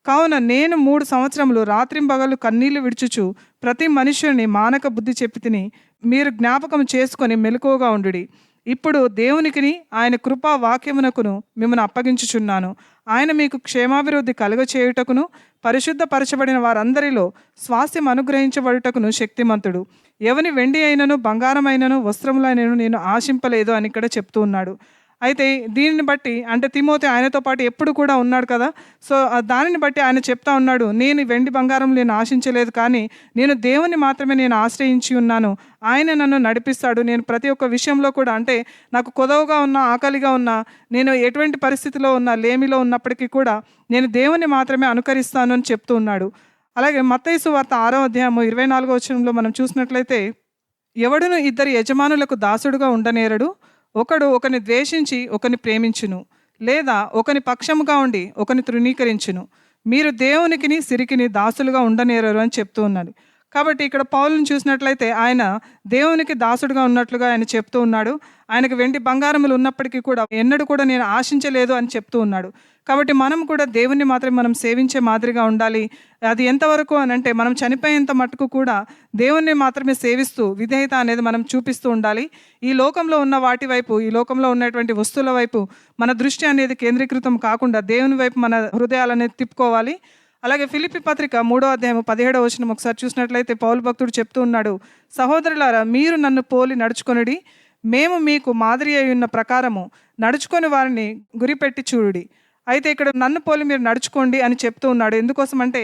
కావున నేను 3 సంవత్సరములు రాత్రింబగళ్ళు కన్నీళ్లు విడుచుచు ప్రతి మనుష్యుని మానక బుద్ధి చెప్పి తిని, మీరు జ్ఞాపకం చేసుకొని మెలకువగా ఉండుడి. ఇప్పుడు దేవునికిని ఆయన కృపా వాక్యమునకును మిమ్మల్ని అప్పగించుచున్నాను. ఆయన మీకు క్షేమాభివృద్ధి కలుగచేయుటకును పరిశుద్ధపరచబడిన వారందరిలో స్వాస్థ్యం అనుగ్రహించబడుటకును శక్తిమంతుడు. ఎవని వెండి అయినను బంగారమైనను వస్త్రములైనను నేను ఆశింపలేదు అని ఇక్కడ చెప్తూ ఉన్నాడు. అయితే దీనిని బట్టి అంటే తిమోతి ఆయనతో పాటు ఎప్పుడు కూడా ఉన్నాడు కదా. సో దానిని బట్టి ఆయన చెప్తా ఉన్నాడు, నేను వెండి బంగారం నేను ఆశించలేదు, కానీ నేను దేవుని మాత్రమే నేను ఆశ్రయించి ఉన్నాను. ఆయన నన్ను నడిపిస్తాడు. నేను ప్రతి ఒక్క విషయంలో కూడా అంటే నాకు కొదవగా ఉన్నా, ఆకలిగా ఉన్నా, నేను ఎటువంటి పరిస్థితిలో ఉన్నా, లేమిలో ఉన్నప్పటికీ కూడా నేను దేవుని మాత్రమే అనుకరిస్తాను అని చెప్తూ ఉన్నాడు. అలాగే మత్తయి సువార్త 6వ అధ్యాయము 24వ వచనంలో మనం చూసినట్లయితే, ఎవడును ఇద్దరు యజమానులకు దాసుడుగా ఉండనేరడు, ఒకడు ఒకని ద్వేషించి ఒకని ప్రేమించును, లేదా ఒకని పక్షముగా ఉండి ఒకని తృణీకరించును. మీరు దేవునికిని సిరికిని దాసులుగా ఉండనేరరు అని చెప్తూ ఉన్నాడు. కాబట్టి ఇక్కడ పౌలుని చూసినట్లయితే ఆయన దేవునికి దాసుడుగా ఉన్నట్లుగా ఆయన చెప్తూ ఉన్నాడు. ఆయనకు వెండి బంగారములు ఉన్నప్పటికీ కూడా ఎన్నడూ కూడా నేను ఆశించలేదు అని చెప్తూ ఉన్నాడు. కాబట్టి మనం కూడా దేవుణ్ణి మాత్రమే మనం సేవించే మాదిరిగా ఉండాలి. అది ఎంతవరకు అని అంటే మనం చనిపోయేంత మట్టుకు కూడా దేవుణ్ణి మాత్రమే సేవిస్తూ విధేయత అనేది మనం చూపిస్తూ ఉండాలి. ఈ లోకంలో ఉన్న వాటి వైపు, ఈ లోకంలో ఉన్నటువంటి వస్తువుల వైపు మన దృష్టి అనేది కేంద్రీకృతం కాకుండా దేవుని వైపు మన హృదయాలనేది తిప్పుకోవాలి. అలాగే ఫిలిప్పీ పత్రిక 3వ అధ్యాయం 17వ వచనం ఒకసారి చూసినట్లయితే పౌలు భక్తుడు చెప్తూ ఉన్నాడు, సహోదరులారా మీరు నన్ను పోలి నడుచుకొనుడి, మేము మీకు మాదిరి అయి ఉన్న ప్రకారము నడుచుకొని వారిని గురిపెట్టి చూడుడి. అయితే ఇక్కడ నన్ను పోలి మీరు నడుచుకోండి అని చెప్తూ ఉన్నాడు. ఎందుకోసం అంటే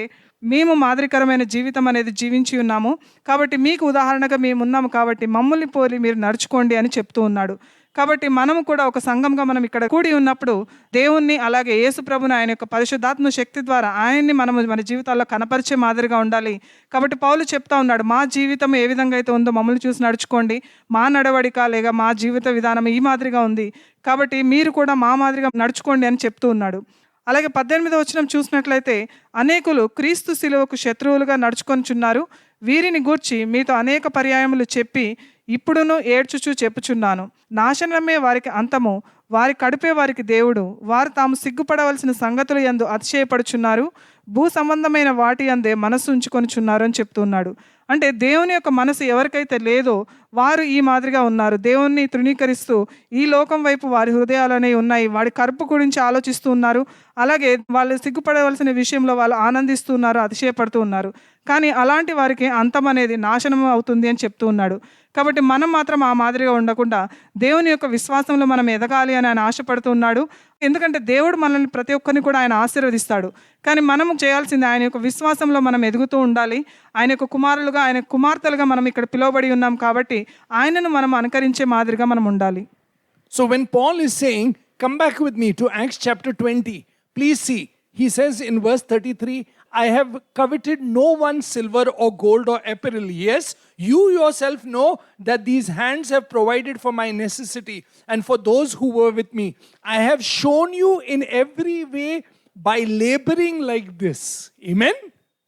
మేము మాదిరికరమైన జీవితం అనేది జీవించి ఉన్నాము, కాబట్టి మీకు ఉదాహరణగా మేము ఉన్నాము, కాబట్టి మమ్మల్ని పోలి మీరు నడుచుకోండి అని చెప్తూ ఉన్నాడు. కాబట్టి మనము కూడా ఒక సంఘంగా మనం ఇక్కడ కూడి ఉన్నప్పుడు దేవుణ్ణి అలాగే యేసు ప్రభుని ఆయన యొక్క పరిశుద్ధాత్మ శక్తి ద్వారా ఆయన్ని మనము మన జీవితాల్లో కనపరిచే మాదిరిగా ఉండాలి. కాబట్టి పౌలు చెప్తా ఉన్నాడు, మా జీవితం ఏ విధంగా అయితే ఉందో మమ్మల్ని చూసి నడుచుకోండి, మా నడవడిక లేక మా జీవిత విధానం ఈ మాదిరిగా ఉంది, కాబట్టి మీరు కూడా మా మాదిరిగా నడుచుకోండి అని చెప్తూ ఉన్నాడు. అలాగే 18వ వచనం చూసినట్లయితే, అనేకులు క్రీస్తు శిలువకు శత్రువులుగా నడుచుకొనిచున్నారు, వీరిని గూర్చి మీతో అనేక పర్యాయములు చెప్పి ఇప్పుడును ఏడ్చుచూ చెప్పుచున్నాను, నాశనమే వారికి అంతము, వారి కడుపే వారికి దేవుడు, వారు తాము సిగ్గుపడవలసిన సంగతులు యందు అతిశయపడుచున్నారు, భూ సంబంధమైన వాటి అందే మనసు ఉంచుకొనిచున్నారు అని చెప్తున్నాడు. అంటే దేవుని యొక్క మనసు ఎవరికైతే లేదో వారు ఈ మాదిరిగా ఉన్నారు. దేవుణ్ణి తృణీకరిస్తూ ఈ లోకం వైపు వారి హృదయాలు అనేవి ఉన్నాయి. వాడి కడుపు గురించి ఆలోచిస్తూ ఉన్నారు. అలాగే వాళ్ళు సిగ్గుపడవలసిన విషయంలో వాళ్ళు ఆనందిస్తూ ఉన్నారు, అతిశయపడుతూ ఉన్నారు. కానీ అలాంటి వారికి అంతం అనేది నాశనం అవుతుంది అని చెప్తూ ఉన్నాడు. కాబట్టి మనం మాత్రం ఆ మాదిరిగా ఉండకుండా దేవుని యొక్క విశ్వాసంలో మనం ఎదగాలి అని ఆయన ఆశపడుతూ ఉన్నాడు. ఎందుకంటే దేవుడు మనల్ని ప్రతి ఒక్కరిని కూడా ఆయన ఆశీర్వదిస్తాడు. కానీ మనము చేయాల్సింది ఆయన యొక్క విశ్వాసంలో మనం ఎదుగుతూ ఉండాలి. ఆయన యొక్క కుమారులుగా, ఆయన కుమార్తెలుగా మనం ఇక్కడ పిలువబడి ఉన్నాం కాబట్టి ఆయనను మనం అనుకరించే మాదిరిగా మనం ఉండాలి. So when Paul is saying, come back with me to Acts chapter 20, please see, he says in verse 33, I have coveted no one's silver or gold or apparel. Yes, you yourself know that these hands have provided for my necessity and for those who were with me. I have shown you in every way by laboring like this. Amen?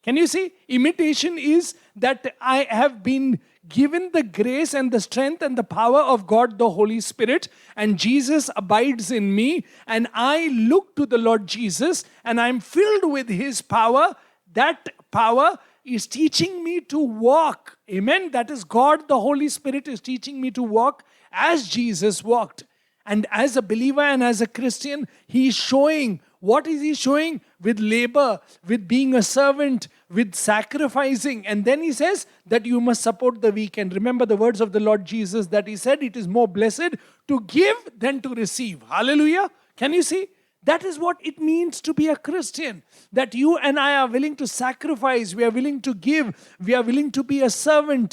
Can you see? Imitation is that I have been given the grace and the strength and the power of God, the Holy Spirit, and Jesus abides in me, and I look to the Lord Jesus, and I'm filled with His power. That power is teaching me to walk. Amen? That is God, the Holy Spirit is teaching me to walk as Jesus walked. And as a believer and as a Christian, He is showing. What is He showing? With labor, with being a servant, with sacrificing. And then He says that you must support the weak. And remember the words of the Lord Jesus that He said, it is more blessed to give than to receive. Hallelujah. Can you see? That is what it means to be a Christian. That you and I are willing to sacrifice. We are willing to give. We are willing to be a servant.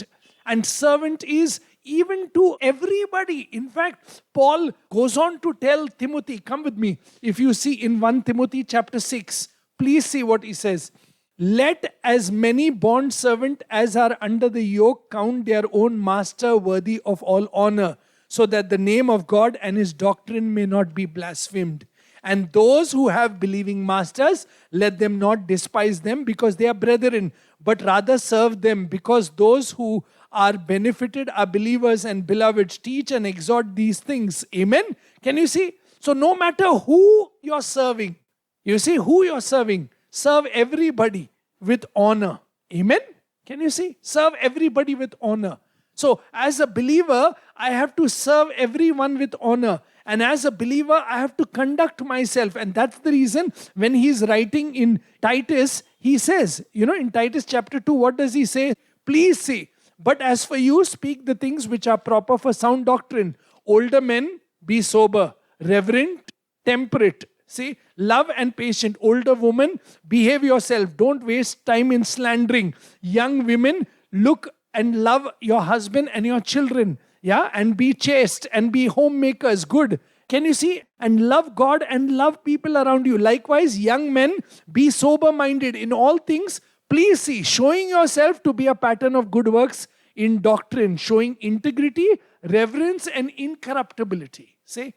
And servant is even to everybody. In fact, Paul goes on to tell Timothy, come with me. If you see in 1 Timothy chapter 6, please see what he says. Let as many bond servants as are under the yoke count their own master worthy of all honor, so that the name of God and His doctrine may not be blasphemed. And those who have believing masters, let them not despise them because they are brethren, but rather serve them, because those who are benefited are believers and beloveds. Teach and exhort these things. Amen? Can you see? So no matter who you're serving, you see who you're serving, serve everybody with honor. Amen? Can you see? Serve everybody with honor. So as a believer, I have to serve everyone with honor. And as a believer, I have to conduct myself. And that's the reason when he's writing in Titus, he says, in Titus chapter 2, what does he say? Please see, but as for you, speak the things which are proper for sound doctrine. Older men, be sober, reverent, temperate. See, love and patient. Older woman, behave yourself. Don't waste time in slandering. Young women, look and love your husband and your children. Yeah, and be chaste and be homemakers. Good. Can you see? And love God and love people around you. Likewise, young men, be sober-minded in all things. Please see, showing yourself to be a pattern of good works in doctrine, showing integrity, reverence, and incorruptibility. See?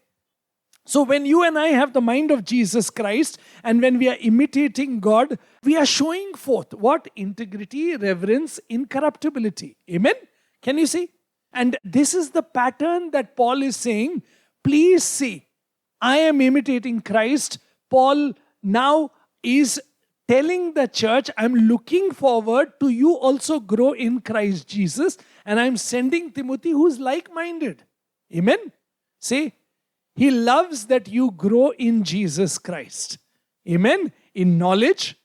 So when you and I have the mind of Jesus Christ, and when we are imitating God, we are showing forth what? Integrity, reverence, incorruptibility. Amen? Can you see? And this is the pattern that Paul is saying, please see, I am imitating Christ. Paul now is telling the church, I'm looking forward to you also grow in Christ Jesus, and I'm sending Timothy who's like-minded. Amen? See? He loves that you grow in Jesus Christ. Amen? In knowledge.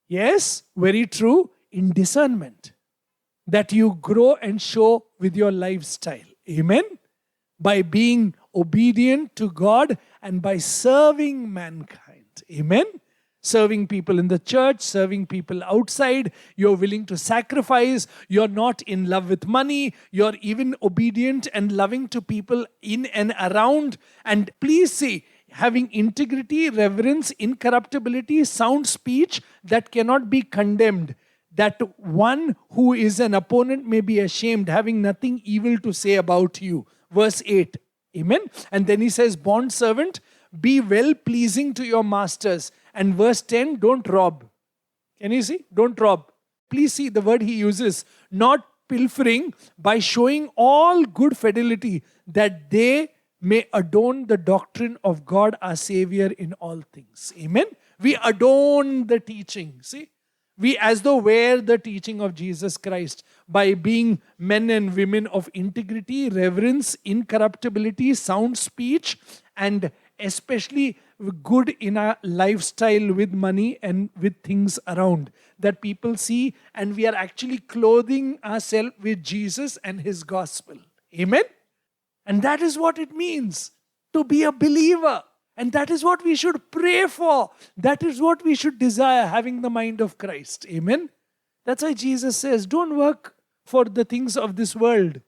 Yes, very true. In discernment. That you grow and show with your lifestyle. Amen? By being obedient to God and by serving mankind. Amen? Serving people in the church, serving people outside. You're willing to sacrifice. You're not in love with money. You're even obedient and loving to people in and around. And please see, having integrity, reverence, incorruptibility, sound speech that cannot be condemned. That one who is an opponent may be ashamed, having nothing evil to say about you. Verse 8. Amen. And then he says, bond servant, be well pleasing to your masters. And verse 10, don't rob. Can you see? Don't rob. Please see the word he uses. Not pilfering, by showing all good fidelity, that they may adorn the doctrine of God our Savior in all things. Amen. We adorn the teaching. See? We as though wear the teaching of Jesus Christ by being men and women of integrity, reverence, incorruptibility, sound speech, and especially good in our lifestyle with money and with things around that people see, and we are actually clothing ourselves with Jesus and His gospel. Amen? And that is what it means to be a believer. And that is what we should pray for. That is what we should desire, having the mind of Christ. Amen? That's why Jesus says, don't work for the things of this world.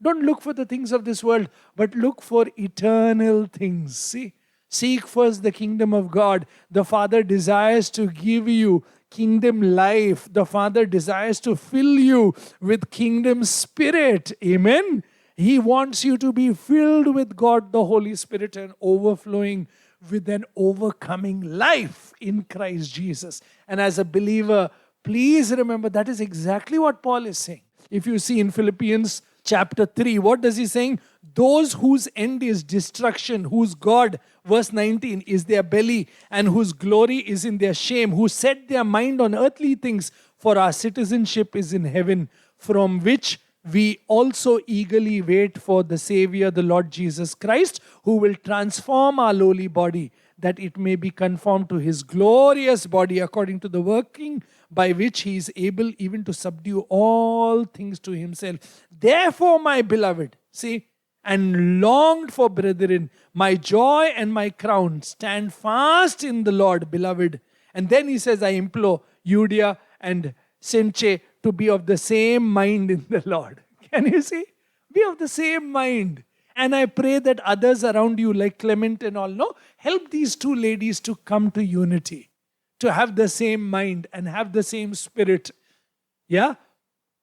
Don't look for the things of this world, but look for eternal things. See? Seek first the kingdom of God. The Father desires to give you kingdom life. The Father desires to fill you with kingdom spirit. Amen? He wants you to be filled with God, the Holy Spirit, and overflowing with an overcoming life in Christ Jesus. And as a believer, please remember that is exactly what Paul is saying. If you see in Philippians chapter 3, what does he saying? Those whose end is destruction, whose God, verse 19, is their belly, and whose glory is in their shame, who set their mind on earthly things, for our citizenship is in heaven, from which we also eagerly wait for the Savior, the Lord Jesus Christ, who will transform our lowly body, that it may be conformed to His glorious body, according to the working by which He is able even to subdue all things to Himself. Therefore, my beloved, see, and longed for brethren, my joy and my crown, stand fast in the Lord, beloved. And then he says, I implore Euodia and Syntyche to be of the same mind in the Lord. Can you see? Be of the same mind. And I pray that others around you, like Clement and all, no, help these two ladies to come to unity, to have the same mind and have the same spirit. Yeah?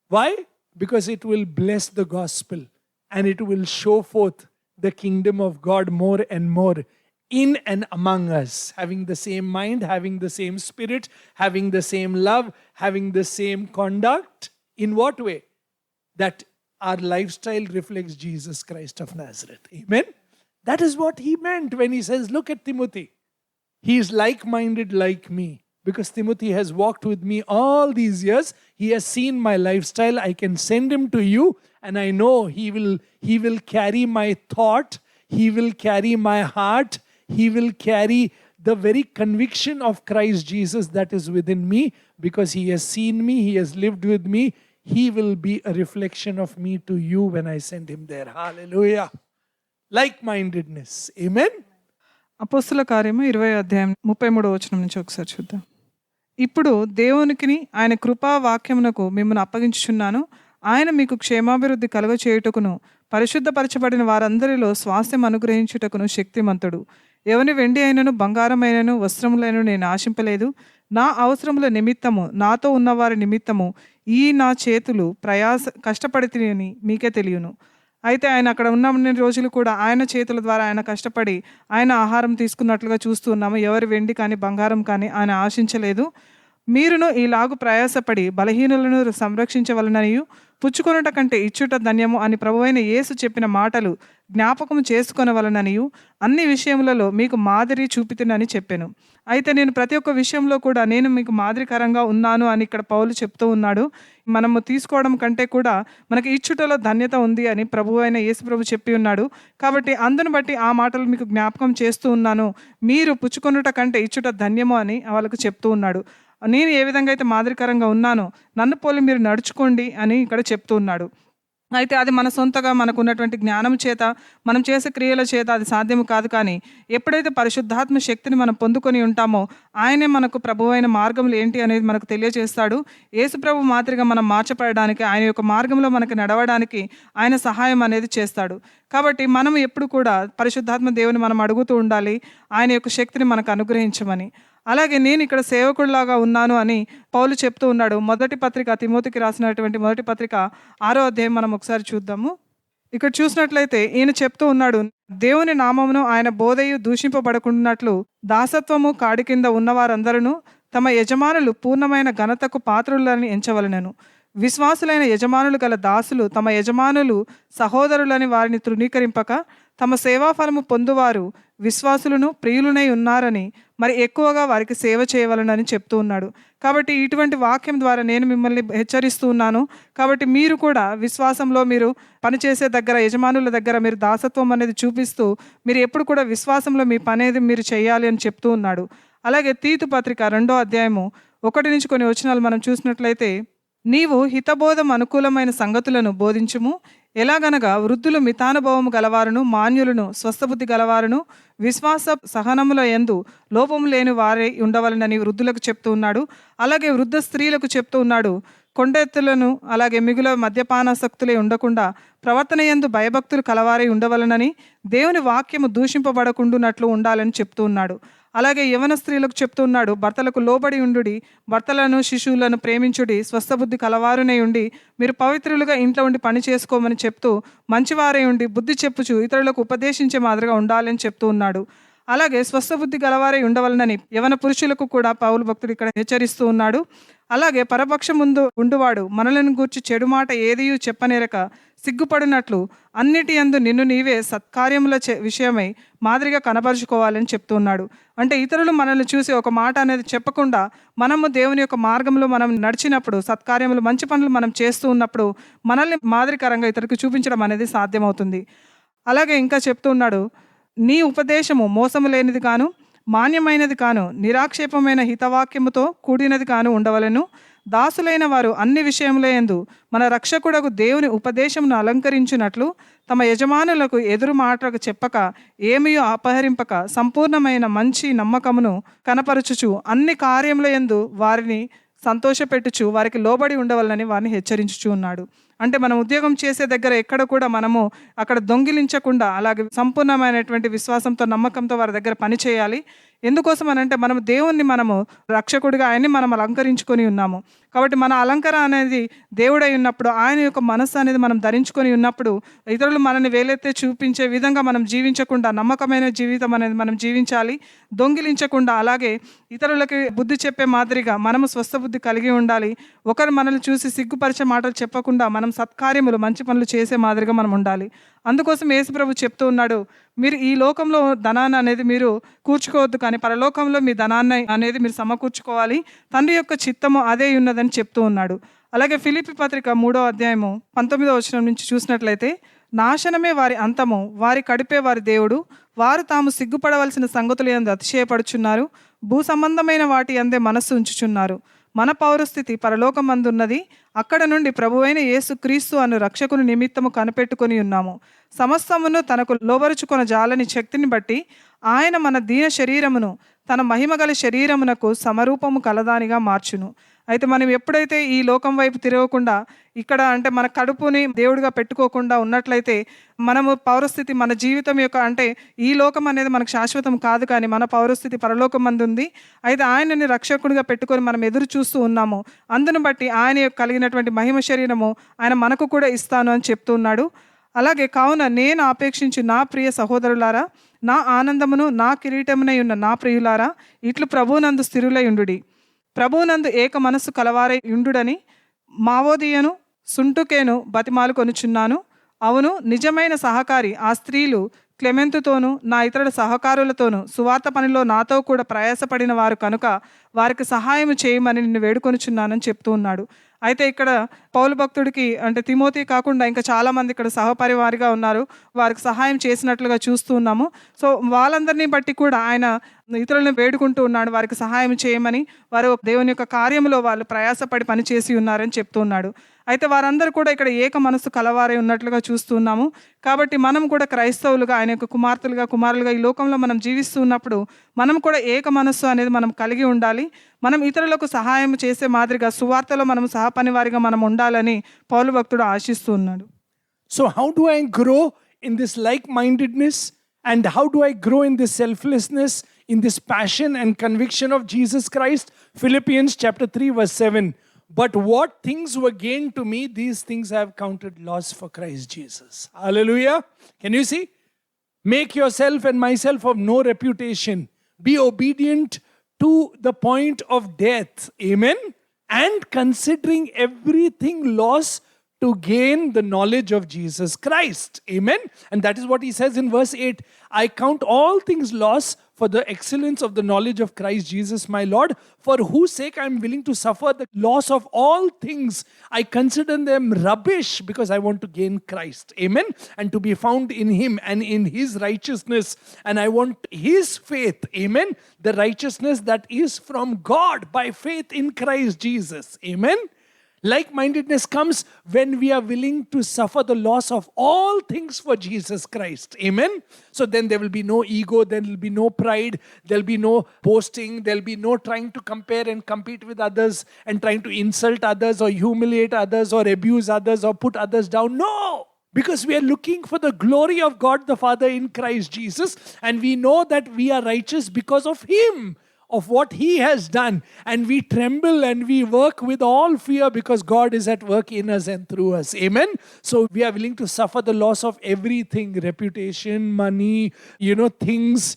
Why? Because it will bless the gospel and it will show forth the kingdom of God more and more in and among us, having the same mind, having the same spirit, having the same love, having the same conduct. In what way? That our lifestyle reflects Jesus Christ of Nazareth. Amen? That is what he meant when he says, look at Timothy. He is like-minded like me. Because Timothy has walked with me all these years. He has seen my lifestyle. I can send him to you, and I know he will carry my thought. He will carry my heart. He will carry the very conviction of Christ Jesus that is within me, because he has seen me, he has lived with me. He will be a reflection of me to you when I send him there. Hallelujah. Like-mindedness. Amen. అపోస్తుల కార్యము 20 అధ్యాయం 33 వచనం నుంచి ఒకసారి చూద్దాం. ఇప్పుడు దేవునికిని ఆయన కృపా వాక్యమునకు మిమ్మల్ని అప్పగించుచున్నాను. ఆయన మీకు క్షేమాభివృద్ధి కలుగచేయుటకును పరిశుద్ధపరచబడిన వారందరిలో స్వాస్థ్యం అనుగ్రహించుటకును శక్తిమంతుడు. ఎవని వెండి అయినను బంగారమైనను వస్త్రములైనను నేను ఆశింపలేదు. నా అవసరముల నిమిత్తము నాతో ఉన్నవారి నిమిత్తము ఈ నా చేతులు కష్టపడితిని మీకే తెలియను. అయితే ఆయన అక్కడ ఉన్న రోజులు కూడా ఆయన చేతుల ద్వారా ఆయన కష్టపడి ఆయన ఆహారం తీసుకున్నట్లుగా చూస్తూ ఉన్నాము. ఎవరి వెండి కానీ బంగారం కానీ ఆయన ఆశించలేదు. మీరును ఈలాగు ప్రయాసపడి బలహీనులను సంరక్షించవలననియు పుచ్చుకొనుట కంటే ఇచ్చుట ధన్యము అని ప్రభువైన యేసు చెప్పిన మాటలు జ్ఞాపకం చేసుకొనవలననియు అన్ని విషయములలో మీకు మాదిరి చూపితునని చెప్పాను. అయితే నేను ప్రతి ఒక్క విషయంలో కూడా నేను మీకు మాదిరికరంగా ఉన్నాను అని ఇక్కడ పౌలు చెప్తూ ఉన్నాడు. మనము తీసుకోవడం కంటే కూడా మనకి ఇచ్చుటలో ధన్యత ఉంది అని ప్రభువైన యేసు ప్రభు చెప్పి ఉన్నాడు. కాబట్టి అందును బట్టి ఆ మాటలు మీకు జ్ఞాపకం చేస్తూ ఉన్నాను. మీరు పుచ్చుకొనుట కంటే ఇచ్చుట ధన్యము అని వాళ్ళకు చెప్తూ ఉన్నాడు. నేను ఏ విధంగా అయితే మాదిరికరంగా ఉన్నానో నన్ను పోలి మీరు నడుచుకోండి అని ఇక్కడ చెప్తూ ఉన్నాడు. అయితే అది మన సొంతగా మనకు ఉన్నటువంటి జ్ఞానం చేత మనం చేసే క్రియల చేత అది సాధ్యము కాదు. కానీ ఎప్పుడైతే పరిశుద్ధాత్మ శక్తిని మనం పొందుకొని ఉంటామో ఆయనే మనకు ప్రభువైన మార్గములు ఏంటి అనేది మనకు తెలియజేస్తాడు. యేసు ప్రభు మాదిరిగా మనం మార్చబడడానికి ఆయన యొక్క మార్గంలో మనకి నడవడానికి ఆయన సహాయం అనేది చేస్తాడు. కాబట్టి మనం ఎప్పుడు కూడా పరిశుద్ధాత్మ దేవుని మనం అడుగుతూ ఉండాలి ఆయన యొక్క శక్తిని మనకు అనుగ్రహించమని. అలాగే నేను ఇక్కడ సేవకుడిలాగా ఉన్నాను అని పౌలు చెప్తూ ఉన్నాడు. మొదటి పత్రిక తిమోతికి రాసినటువంటి మొదటి పత్రిక 6వ అధ్యాయం మనం ఒకసారి చూద్దాము. ఇక్కడ చూసినట్లయితే ఈయన చెప్తూ ఉన్నాడు, దేవుని నామమును ఆయన బోధయు దూషింపబడకుండాట్లు దాసత్వము కాడి కింద ఉన్నవారందరూ తమ యజమానులు పూర్ణమైన ఘనతకు పాత్రులని ఎంచవలెనను. విశ్వాసులైన యజమానులు గల దాసులు తమ యజమానులు సహోదరులని వారిని తృణీకరింపక తమ సేవాఫలము పొందువారు విశ్వాసులను ప్రియులునై ఉన్నారని మరి ఎక్కువగా వారికి సేవ చేయవలనని చెప్తూ ఉన్నాడు. కాబట్టి ఇటువంటి వాక్యం ద్వారా నేను మిమ్మల్ని హెచ్చరిస్తూ ఉన్నాను. కాబట్టి మీరు కూడా విశ్వాసంలో మీరు పనిచేసే దగ్గర యజమానుల దగ్గర మీరు దాసత్వం అనేది చూపిస్తూ మీరు ఎప్పుడు కూడా విశ్వాసంలో మీ పని అనేది మీరు చేయాలి అని చెప్తూ ఉన్నాడు. అలాగే తీతు పత్రిక 2వ అధ్యాయము 1 నుంచి కొన్ని వచనాలు మనం చూసినట్లయితే, నీవు హితబోధం అనుకూలమైన సంగతులను బోధించుము. ఎలాగనగా వృద్ధులు మితానుభవము గలవారును మాన్యులను స్వస్థబుద్ధి గలవారును విశ్వాస సహనముల యందు లోపము లేని వారే ఉండవలనని వృద్ధులకు చెప్తూ ఉన్నాడు. అలాగే వృద్ధ స్త్రీలకు చెప్తూ ఉన్నాడు, కొండెత్తులను అలాగే మిగుల మద్యపానాసక్తులే ఉండకుండా ప్రవర్తన యందు భయభక్తులు కలవారై ఉండవలనని దేవుని వాక్యము దూషింపబడకుండునట్లు ఉండాలని చెప్తూ ఉన్నాడు. అలాగే యవన స్త్రీలకు చెప్తూ ఉన్నాడు, భర్తలకు లోబడి ఉండుడి, భర్తలను శిశువులను ప్రేమించుడి, స్వస్థబుద్ధి కలవారునై ఉండి మీరు పవిత్రులుగా ఇంట్లో ఉండి పని చేసుకోమని చెప్తూ మంచివారై ఉండి బుద్ధి చెప్పుచు ఇతరులకు ఉపదేశించే మాదిరిగా ఉండాలని చెప్తూ ఉన్నాడు. అలాగే స్వస్థబుద్ధి గలవారై ఉండవలనని యవన పురుషులకు కూడా పౌలు భక్తుడు ఇక్కడ హెచ్చరిస్తూ ఉన్నాడు. అలాగే పరపక్షం ముందు ఉండువాడు మనలను గూర్చి చెడు మాట ఏదియూ చెప్పనేరక సిగ్గుపడినట్లు అన్నిటి యందు నిన్ను నీవే సత్కార్యముల విషయమై మాదిరిగా కనపరుచుకోవాలని చెప్తున్నాడు. అంటే ఇతరులు మనల్ని చూసి ఒక మాట అనేది చెప్పకుండా మనము దేవుని యొక్క మార్గంలో మనం నడిచినప్పుడు సత్కార్యములు మంచి పనులు మనం చేస్తూ ఉన్నప్పుడు మనల్ని మాదిరికరంగా ఇతరులకు చూపించడం అనేది సాధ్యమవుతుంది. అలాగే ఇంకా చెప్తూ ఉన్నాడు, నీ ఉపదేశము మోసము లేనిది కాను మాన్యమైనది కాను నిరాక్షేపమైన హితవాక్యముతో కూడినది కాను ఉండవలెను. దాసులైన వారు అన్ని విషయముల యందు మన రక్షకుడకు దేవుని ఉపదేశమును అలంకరించినట్లు తమ యజమానులకు ఎదురు మాటలకు చెప్పక ఏమీయో అపహరింపక సంపూర్ణమైన మంచి నమ్మకమును కనపరచుచు అన్ని కార్యముల యందు వారిని సంతోషపెట్టుచు వారికి లోబడి ఉండవలనని వారిని హెచ్చరించుచు ఉన్నాడు. అంటే మనం ఉద్యోగం చేసే దగ్గర ఎక్కడ కూడా మనము అక్కడ దొంగిలించకుండా అలాగే సంపూర్ణమైనటువంటి విశ్వాసంతో నమ్మకంతో వారి దగ్గర పని చేయాలి. ఎందుకోసం అనంటే మనం దేవుణ్ణి మనము రక్షకుడిగా ఆయన్ని మనం అలంకరించుకొని ఉన్నాము. కాబట్టి మన అలంకరణ అనేది దేవుడై ఉన్నప్పుడు ఆయన యొక్క మనస్సు అనేది మనం ధరించుకొని ఉన్నప్పుడు ఇతరులు మనల్ని వేలెత్తే చూపించే విధంగా మనం జీవించకుండా నమ్మకమైన జీవితం అనేది మనం జీవించాలి. దొంగిలించకుండా అలాగే ఇతరులకి బుద్ధి చెప్పే మాదిరిగా మనము స్వస్థ బుద్ధి కలిగి ఉండాలి. ఒకరు మనల్ని చూసి సిగ్గుపరిచే మాటలు చెప్పకుండా మనం సత్కార్యములు మంచి పనులు చేసే మాదిరిగా మనం ఉండాలి. అందుకోసం యేసు ప్రభు చెప్తూ ఉన్నాడు, మీరు ఈ లోకంలో ధనాన్ని అనేది మీరు కూర్చుకోవద్దు, కానీ పరలోకంలో మీ ధనాన్ని అనేది మీరు సమకూర్చుకోవాలి. తండ్రి యొక్క చిత్తము అదే ఉన్నదని చెప్తూ ఉన్నాడు. అలాగే ఫిలిప్పీ పత్రిక 3వ అధ్యాయము 19వ వచనం నుంచి చూసినట్లయితే, నాశనమే వారి అంతము, వారి కడిపే వారి దేవుడు, వారు తాము సిగ్గుపడవలసిన సంగతులు యందు అతిశయపడుచున్నారు, భూ సంబంధమైన వాటి అందే మనస్సు ఉంచుచున్నారు, మన పౌరస్థితి పరలోకమందున్నది. అక్కడ నుండి ప్రభువైన యేసు క్రీస్తు అను రక్షకుని నిమిత్తము కనిపెట్టుకొని ఉన్నాము. సమస్తమును తనకు లోబరుచుకొన జాలని శక్తిని బట్టి ఆయన మన దీన శరీరమును తన మహిమగల శరీరమునకు సమరూపము కలదానిగా మార్చును. అయితే మనం ఎప్పుడైతే ఈ లోకం వైపు తిరగకుండా ఇక్కడ అంటే మన కడుపుని దేవుడిగా పెట్టుకోకుండా ఉన్నట్లయితే మనము పౌరస్థితి మన జీవితం యొక్క అంటే ఈ లోకం అనేది మనకు శాశ్వతం కాదు, కానీ మన పౌరస్థితి పరలోకం మందు ఉంది. అయితే ఆయనని రక్షకుడిగా పెట్టుకొని మనం ఎదురు చూస్తూ ఉన్నాము. అందును బట్టి ఆయన యొక్క కలిగినటువంటి మహిమ శరీరము ఆయన మనకు కూడా ఇస్తాను అని చెప్తూ ఉన్నాడు. అలాగే కావున నేను ఆపేక్షించి నా ప్రియ సహోదరులారా, నా ఆనందమును నా కిరీటమునై ఉన్న నా ప్రియులారా, ఇట్లు ప్రభువునందు స్థిరులై ఉండుడి. ప్రభువునందు ఏక మనస్సు కలవారై ఉండుడని మావోదియను సుంటుకేను బతిమాలు కొనుచున్నాను. అవును, నిజమైన సహకారి ఆ స్త్రీలు క్లెమెంతుతోనూ నా ఇతరుల సహకారులతోనూ సువార్త పనిలో నాతో కూడా ప్రయాసపడిన వారు కనుక వారికి సహాయం చేయమని నిన్ను వేడుకొనుచున్నానని చెప్తూ ఉన్నాడు. అయితే ఇక్కడ పౌలు భక్తుడికి అంటే తిమోతి కాకుండా ఇంకా చాలామంది ఇక్కడ సహపరివారిగా ఉన్నారు, వారికి సహాయం చేసినట్లుగా చూస్తూ ఉన్నాము. సో వాళ్ళందరినీ బట్టి కూడా ఆయన ఇతరులను వేడుకుంటూ ఉన్నాడు వారికి సహాయం చేయమని. వారు దేవుని యొక్క కార్యంలో వాళ్ళు ప్రయాసపడి పనిచేసి ఉన్నారని చెప్తూ ఉన్నాడు. అయితే వారందరూ కూడా ఇక్కడ ఏక మనస్సు కలవారై ఉన్నట్లుగా చూస్తున్నాము. కాబట్టి మనం కూడా క్రైస్తవులుగా ఆయన యొక్క కుమారులుగా ఈ లోకంలో మనం జీవిస్తూ ఉన్నప్పుడు మనం కూడా ఏక మనస్సు అనేది మనం కలిగి ఉండాలి. మనం ఇతరులకు సహాయం చేసే మాదిరిగా సువార్తలో మనం సహపనివారిగా మనం ఉండాలని పౌలు భక్తుడు ఆశిస్తూ ఉన్నాడు. So how do I grow in this like-mindedness, and how do I grow in this selflessness, in this passion and conviction of Jesus Christ? Philippians chapter 3 verse 7. But what things were gained to me, these things I have counted loss for Christ Jesus. Hallelujah. Can you see? Make yourself and myself of no reputation. Be obedient to the point of death. Amen. And considering everything loss to gain the knowledge of Jesus Christ. Amen. And that is what he says in verse 8. I count all things loss for the excellence of the knowledge of Christ Jesus my Lord, for whose sake I am willing to suffer the loss of all things. I consider them rubbish because I want to gain Christ. Amen. And to be found in him and in his righteousness. And I want his faith. Amen. The righteousness that is from God by faith in Christ Jesus. Amen. Like-mindedness comes when we are willing to suffer the loss of all things for Jesus Christ. Amen. So then there will be no ego, there will be no pride, there will be no boasting, there will be no trying to compare and compete with others and trying to insult others or humiliate others or abuse others or put others down. No! Because we are looking for the glory of God the Father in Christ Jesus, and we know that we are righteous because of him, of what he has done, and we tremble and we work with all fear because God is at work in us and through us. Amen. So we are willing to suffer the loss of everything, reputation, money, things,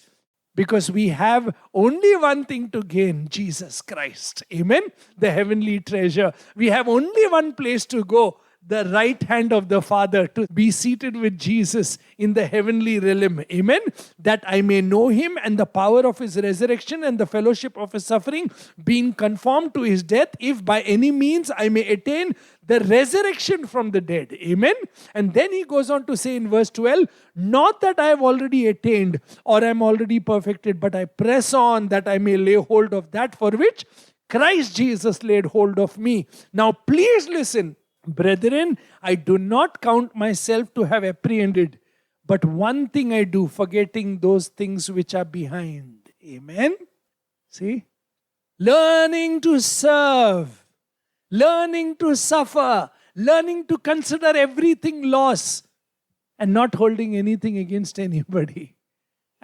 because we have only one thing to gain, Jesus Christ. Amen. The heavenly treasure. We have only one place to go, the right hand of the Father, to be seated with Jesus in the heavenly realm. Amen. That I may know him and the power of his resurrection and the fellowship of his suffering, being conformed to his death, if by any means I may attain the resurrection from the dead. Amen. And then he goes on to say in verse 12, not that I have already attained or am already perfected, but I press on that I may lay hold of that for which Christ Jesus laid hold of me. Now please listen. Brethren, I do not count myself to have apprehended, but one thing I do, forgetting those things which are behind. Amen. See? Learning to serve, learning to suffer, learning to consider everything loss, and not holding anything against anybody.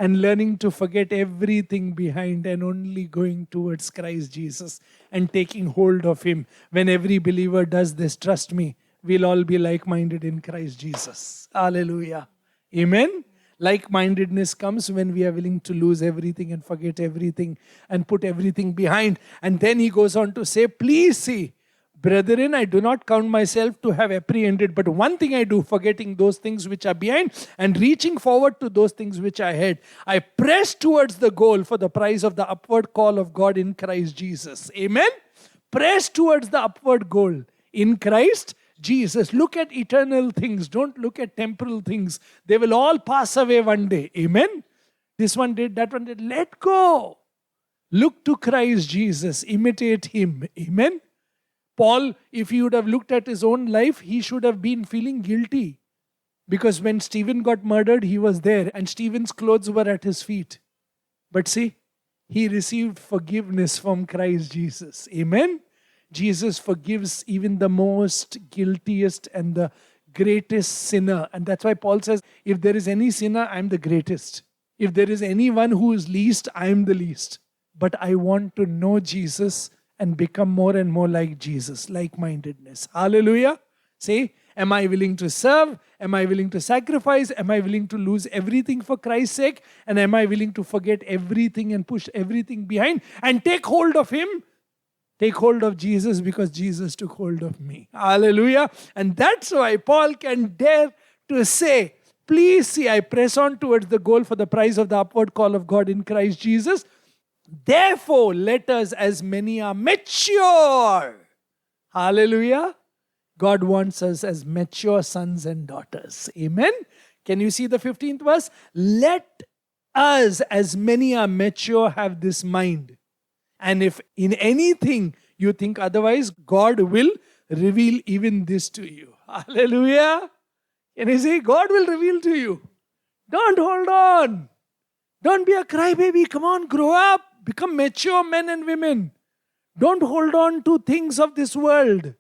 And learning to forget everything behind and only going towards Christ Jesus and taking hold of him. When every believer does this, trust me, we'll all be like-minded in Christ Jesus. Hallelujah. Amen. Like-mindedness comes when we are willing to lose everything and forget everything and put everything behind. And then he goes on to say, please see, brethren, I do not count myself to have apprehended, but one thing I do, forgetting those things which are behind and reaching forward to those things which are ahead. I press towards the goal for the prize of the upward call of God in Christ Jesus. Amen. Press towards the upward goal in Christ Jesus. Look at eternal things. Don't look at temporal things. They will all pass away one day. Amen. This one did, that one did. Let go. Look to Christ Jesus, imitate him. Amen. Paul, if he would have looked at his own life, he should have been feeling guilty. Because when Stephen got murdered, he was there and Stephen's clothes were at his feet. But see, he received forgiveness from Christ Jesus. Amen. Jesus forgives even the most guiltiest and the greatest sinner. And that's why Paul says, if there is any sinner, I'm the greatest. If there is anyone who is least, I'm the least. But I want to know Jesus and become more and more like Jesus, like-mindedness. Hallelujah. Say, am I willing to serve? Am I willing to sacrifice? Am I willing to lose everything for Christ's sake? And am I willing to forget everything and push everything behind and take hold of him? Take hold of Jesus because Jesus took hold of me. Hallelujah. And that's why Paul can dare to say, please see, I press on towards the goal for the prize of the upward call of God in Christ Jesus. Therefore, let us, as many are mature. Hallelujah. God wants us as mature sons and daughters. Amen. Can you see the 15th verse? Let us, as many are mature, have this mind. And if in anything you think otherwise, God will reveal even this to you. Hallelujah. Can you see? God will reveal to you. Don't hold on. Don't be a crybaby. Come on, grow up. Become mature men and women. Don't hold on to things of this world.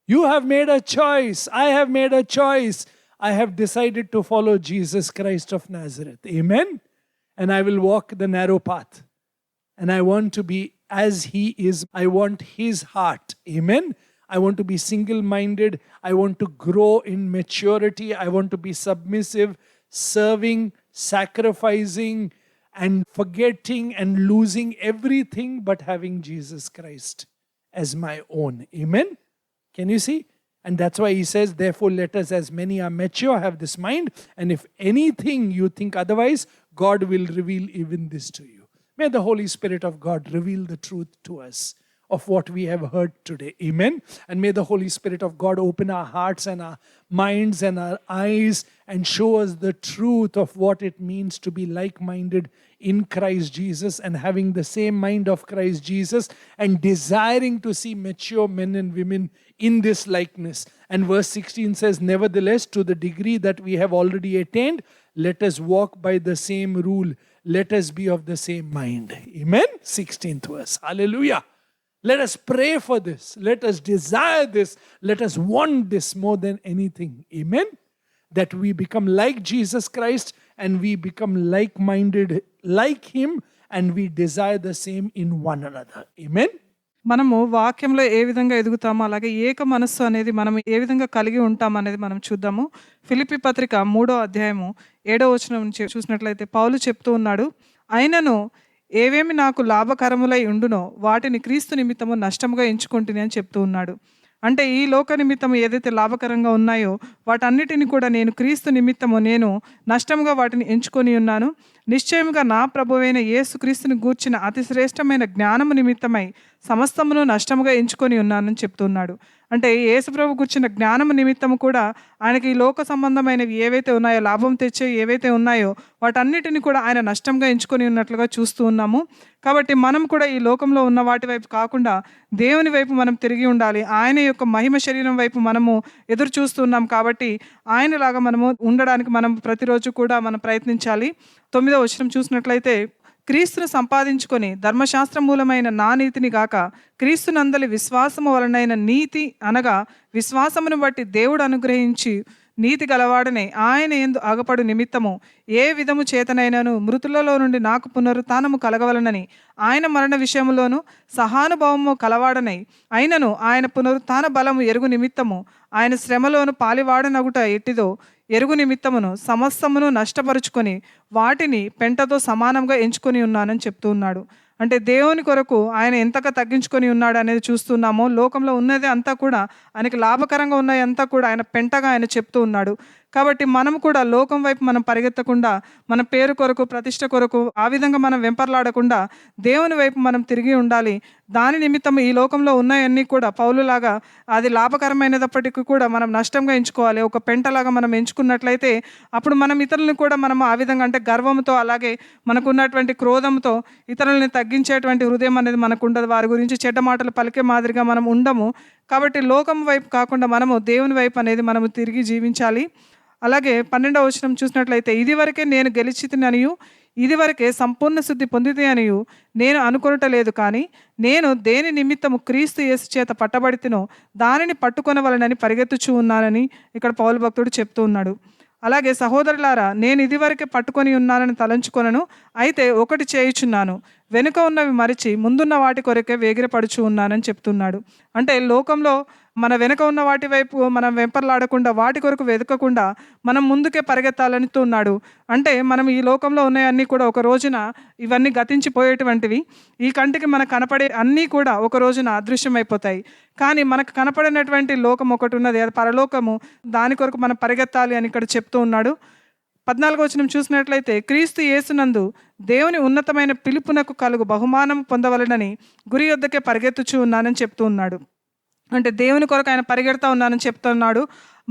You have made a choice. I have made a choice. I have decided to follow Jesus Christ of Nazareth. Amen. And I will walk the narrow path. And I want to be as he is. I want his heart. Amen. I want to be single-minded. I want to grow in maturity. I want to be submissive, serving, sacrificing, and forgetting and losing everything but having Jesus Christ as my own. Amen. Can you see? And that's why he says, therefore let us, as many are mature, have this mind. And if anything you think otherwise, God will reveal even this to you. May the Holy Spirit of God reveal the truth to us of what we have heard today. Amen. And may the Holy Spirit of God open our hearts and our minds and our eyes and show us the truth of what it means to be like-minded in Christ Jesus and having the same mind of Christ Jesus and desiring to see mature men and women in this likeness. And verse 16 says, nevertheless, to the degree that we have already attained, let us walk by the same rule. Let us be of the same mind. Amen. 16th verse. Hallelujah. Let us pray for this. Let us desire this. Let us want this more than anything. Amen. That we become like Jesus Christ and we become like-minded like him and we desire the same in one another. Amen. మనము వాక్యంలో ఏ విధంగా ఎదుగుతామో అలాగే ఏక మనస్సు అనేది మనం ఏ విధంగా కలిగి ఉంటాం అనేది మనం చూద్దాము. ఫిలిప్పీ పత్రిక 3వ అధ్యాయము 7వ వచనం నుంచి చూసినట్లయితే పౌలు చెప్తూ ఉన్నాడు, అయినను ఏవేమి నాకు లాభకరములై ఉండునో వాటిని క్రీస్తు నిమిత్తము నష్టముగా ఎంచుకుంటుని అని చెప్తూ ఉన్నాడు. అంటే ఈ లోక నిమిత్తం ఏదైతే లాభకరంగా ఉన్నాయో వాటన్నిటిని కూడా నేను క్రీస్తు నిమిత్తము నేను నష్టముగా వాటిని ఎంచుకొని ఉన్నాను. నిశ్చయముగా నా ప్రభువైన యేసుక్రీస్తుని గూర్చిన అతి శ్రేష్టమైన జ్ఞానము నిమిత్తమై సమస్తమును నష్టముగా ఎంచుకొని ఉన్నానని చెప్తున్నాడు. అంటే యేసుప్రభు కూర్చున్న జ్ఞానము నిమిత్తము కూడా ఆయనకి ఈ లోక సంబంధమైనవి ఏవైతే ఉన్నాయో, లాభం తెచ్చే ఏవైతే ఉన్నాయో వాటన్నిటిని కూడా ఆయన నష్టంగా ఎంచుకొని ఉన్నట్లుగా చూస్తూ ఉన్నాము. కాబట్టి మనం కూడా ఈ లోకంలో ఉన్న వాటి వైపు కాకుండా దేవుని వైపు మనం తిరిగి ఉండాలి. ఆయన యొక్క మహిమ శరీరం వైపు మనము ఎదురు చూస్తున్నాం కాబట్టి ఆయనలాగా మనము ఉండడానికి మనం ప్రతిరోజు కూడా మనం ప్రయత్నించాలి. 9వ వచనం చూసినట్లయితే, క్రీస్తును సంపాదించుకొని ధర్మశాస్త్ర మూలమైన నా నీతిని గాక క్రీస్తునందలి విశ్వాసము వలనైన నీతి అనగా విశ్వాసమును బట్టి దేవుడు అనుగ్రహించి నీతి గలవాడనే ఆయన యందు అగపడు నిమిత్తము ఏ విధము చేతనైనను మృతులలో నుండి నాకు పునరుత్థానము కలగవలనని ఆయన మరణ విషయములోను సహానుభావము కలవాడనై అయినను ఆయన పునరుత్థాన బలము ఎరుగు నిమిత్తము ఆయన శ్రమలోను పాలివాడనగుట ఎట్టిదో ఎరుగు నిమిత్తమును సమస్తమును నష్టపరుచుకొని వాటిని పెంటతో సమానంగా ఎంచుకొని ఉన్నానని చెప్తూ ఉన్నాడు. అంటే దేవుని కొరకు ఆయన ఎంతగా తగ్గించుకొని ఉన్నాడు అనేది చూస్తున్నామో. లోకంలో ఉన్నది అంతా కూడా ఆయనకి లాభకరంగా ఉన్నది అంతా కూడా ఆయన పెంటగా ఆయన చెప్తూ ఉన్నాడు. కాబట్టి మనం కూడా లోకం వైపు మనం పరిగెత్తకుండా, మన పేరు కొరకు, ప్రతిష్ట కొరకు ఆ విధంగా మనం వెంపర్లాడకుండా దేవుని వైపు మనం తిరిగి ఉండాలి. దాని నిమిత్తం ఈ లోకంలో ఉన్నాయన్నీ కూడా పౌలులాగా అది లాభకరమైనప్పటికీ కూడా మనం నష్టంగా ఎంచుకోవాలి. ఒక పెంటలాగా మనం ఎంచుకున్నట్లయితే అప్పుడు మనం ఇతరులను కూడా మనం ఆ విధంగా అంటే గర్వంతో, అలాగే మనకున్నటువంటి క్రోధంతో ఇతరులని తగ్గించేటువంటి హృదయం అనేది మనకు ఉండదు. వారి గురించి చెడ్డ మాటలు పలికే మాదిరిగా మనం ఉండము. కాబట్టి లోకం వైపు కాకుండా మనము దేవుని వైపు అనేది మనము తిరిగి జీవించాలి. అలాగే 12వ వచనం చూసినట్లయితే, ఇదివరకే నేను గెలిచితిననియు ఇదివరకే సంపూర్ణ శుద్ధి పొందితే అనియు నేను అనుకొనటలేదు, కానీ నేను దేని నిమిత్తము క్రీస్తు యేసు చేత పట్టబడితినో దానిని పట్టుకొనవలనని పరిగెత్తుచూ ఉన్నానని ఇక్కడ పౌలు భక్తుడు చెప్తూ ఉన్నాడు. అలాగే సహోదరులారా, నేను ఇదివరకే పట్టుకొని ఉన్నానని తలంచుకొనను, అయితే ఒకటి చేయుచున్నాను, వెనుక ఉన్నవి మరిచి ముందున్న వాటి కొరకే వేగిరపడుచు ఉన్నానని చెప్తున్నాడు. అంటే లోకంలో మన వెనుక ఉన్న వాటి వైపు మనం వెంపర్లాడకుండా, వాటి కొరకు వెతకకుండా మనం ముందుకే పరిగెత్తాలని ఉన్నాడు. అంటే మనం ఈ లోకంలో ఉన్నాయన్నీ కూడా ఒక రోజున ఇవన్నీ గతించిపోయేటువంటివి. ఈ కంటికి మనకు కనపడే అన్నీ కూడా ఒక రోజున అదృశ్యమైపోతాయి. కానీ మనకు కనపడినటువంటి లోకం ఒకటి ఉన్నది, అది పరలోకము. దాని కొరకు మనం పరిగెత్తాలి అని ఇక్కడ చెప్తూ ఉన్నాడు. 14వ వచనం చూసినట్లయితే, క్రీస్తు యేసునందు దేవుని ఉన్నతమైన పిలుపునకు కలుగు బహుమానం పొందవలనని గురి యొద్దకే పరిగెత్తుచూ ఉన్నానని చెప్తూ ఉన్నాడు. అంటే దేవుని కొరకు ఆయన పరిగెడతా ఉన్నానని చెప్తున్నాడు.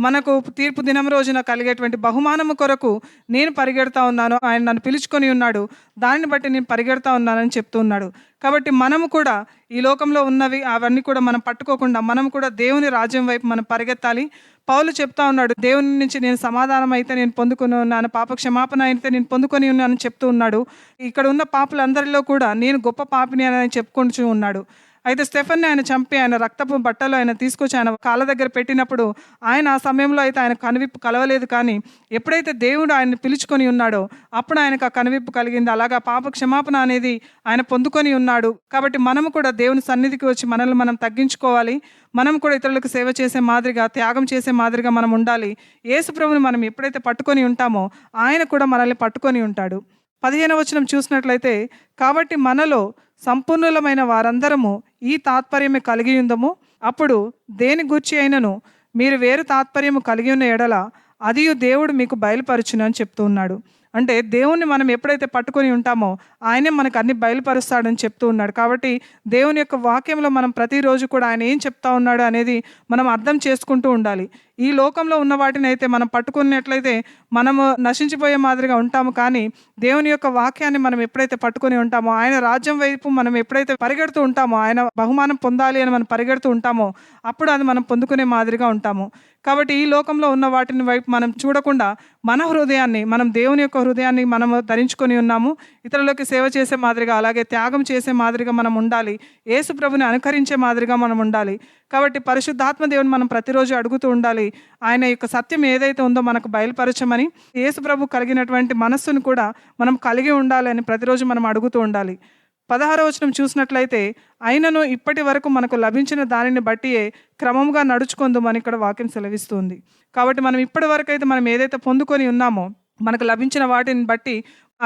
మనకు తీర్పు దినం రోజున కలిగేటువంటి బహుమానము కొరకు నేను పరిగెడతా ఉన్నాను, ఆయన నన్ను పిలుచుకొని ఉన్నాడు, దానిని బట్టి నేను పరిగెడతా ఉన్నానని చెప్తూ ఉన్నాడు. కాబట్టి మనము కూడా ఈ లోకంలో ఉన్నవి అవన్నీ కూడా మనం పట్టుకోకుండా మనం కూడా దేవుని రాజ్యం వైపు మనం పరిగెత్తాలి. పౌలు చెప్తా ఉన్నాడు, దేవుని నుంచి నేను సమాధానం అయితే నేను పొందుకొని ఉన్నాను, పాప క్షమాపణ అయితే నేను పొందుకొని ఉన్నానని చెప్తూ ఉన్నాడు. ఇక్కడ ఉన్న పాపులందరిలో కూడా నేను గొప్ప పాపిని అని చెప్పుకుంటూ ఉన్నాడు. అయితే స్టెఫెన్ని ఆయన చంపి ఆయన రక్తపు బట్టలు ఆయన తీసుకొచ్చి ఆయన కాళ్ళ దగ్గర పెట్టినప్పుడు ఆయన ఆ సమయంలో అయితే ఆయన కనువిప్పు కలవలేదు. కానీ ఎప్పుడైతే దేవుడు ఆయన్ని పిలుచుకొని ఉన్నాడో అప్పుడు ఆయనకు ఆ కనువిప్పు కలిగింది. అలాగా పాప క్షమాపణ అనేది ఆయన పొందుకొని ఉన్నాడు. కాబట్టి మనము కూడా దేవుని సన్నిధికి వచ్చి మనల్ని మనం తగ్గించుకోవాలి. మనం కూడా ఇతరులకు సేవ చేసే మాదిరిగా, త్యాగం చేసే మాదిరిగా మనం ఉండాలి. యేసు ప్రభువుని మనం ఎప్పుడైతే పట్టుకొని ఉంటామో ఆయన కూడా మనల్ని పట్టుకొని ఉంటాడు. 15వ వచనం చూసినట్లయితే, కాబట్టి మనలో సంపూర్ణులమైన వారందరము ఈ తాత్పర్యమే కలిగి ఉందము. అప్పుడు దేని గూర్చి అయినను మీరు వేరు తాత్పర్యము కలిగి ఉన్న ఎడల అదియు దేవుడు మీకు బయలుపరచును అని చెప్తూ ఉన్నాడు. అంటే దేవుణ్ణి మనం ఎప్పుడైతే పట్టుకొని ఉంటామో ఆయనే మనకు అన్ని బయలుపరుస్తాడని చెప్తూ ఉన్నాడు. కాబట్టి దేవుని యొక్క వాక్యంలో మనం ప్రతిరోజు కూడా ఆయన ఏం చెప్తా ఉన్నాడు అనేది మనం అర్థం చేసుకుంటూ ఉండాలి. ఈ లోకంలో ఉన్న వాటిని అయితే మనం పట్టుకున్నట్లయితే మనము నశించిపోయే మాదిరిగా ఉంటాము. కానీ దేవుని యొక్క వాక్యాన్ని మనం ఎప్పుడైతే పట్టుకొని ఉంటామో, ఆయన రాజ్యం వైపు మనం ఎప్పుడైతే పరిగెడుతూ ఉంటామో, ఆయన బహుమానం పొందాలి అని మనం పరిగెడుతూ ఉంటామో అప్పుడు అది మనం పొందుకునే మాదిరిగా ఉంటాము. కాబట్టి ఈ లోకంలో ఉన్న వాటిని వైపు మనం చూడకుండా మన హృదయాన్ని, మనం దేవుని యొక్క హృదయాన్ని మనము ధరించుకొని ఉన్నాము. ఇతరులకి సేవ చేసే మాదిరిగా, అలాగే త్యాగం చేసే మాదిరిగా మనం ఉండాలి. యేసు ప్రభుని అనుకరించే మాదిరిగా మనం ఉండాలి. కాబట్టి పరిశుద్ధాత్మ దేవుని మనం ప్రతిరోజు అడుగుతూ ఉండాలి, ఆయన యొక్క సత్యం ఏదైతే ఉందో మనకు బయలుపరచమని. యేసు ప్రభు కలిగినటువంటి మనస్సును కూడా మనం కలిగి ఉండాలి అని ప్రతిరోజు మనం అడుగుతూ ఉండాలి. 16వ వచనం చూసినట్లయితే, అయినను ఇప్పటి వరకు మనకు లభించిన దానిని బట్టియే క్రమంగా నడుచుకుందామని ఇక్కడ వాక్యం సెలవిస్తుంది. కాబట్టి మనం ఇప్పటి వరకు అయితే మనం ఏదైతే పొందుకొని ఉన్నామో మనకు లభించిన వాటిని బట్టి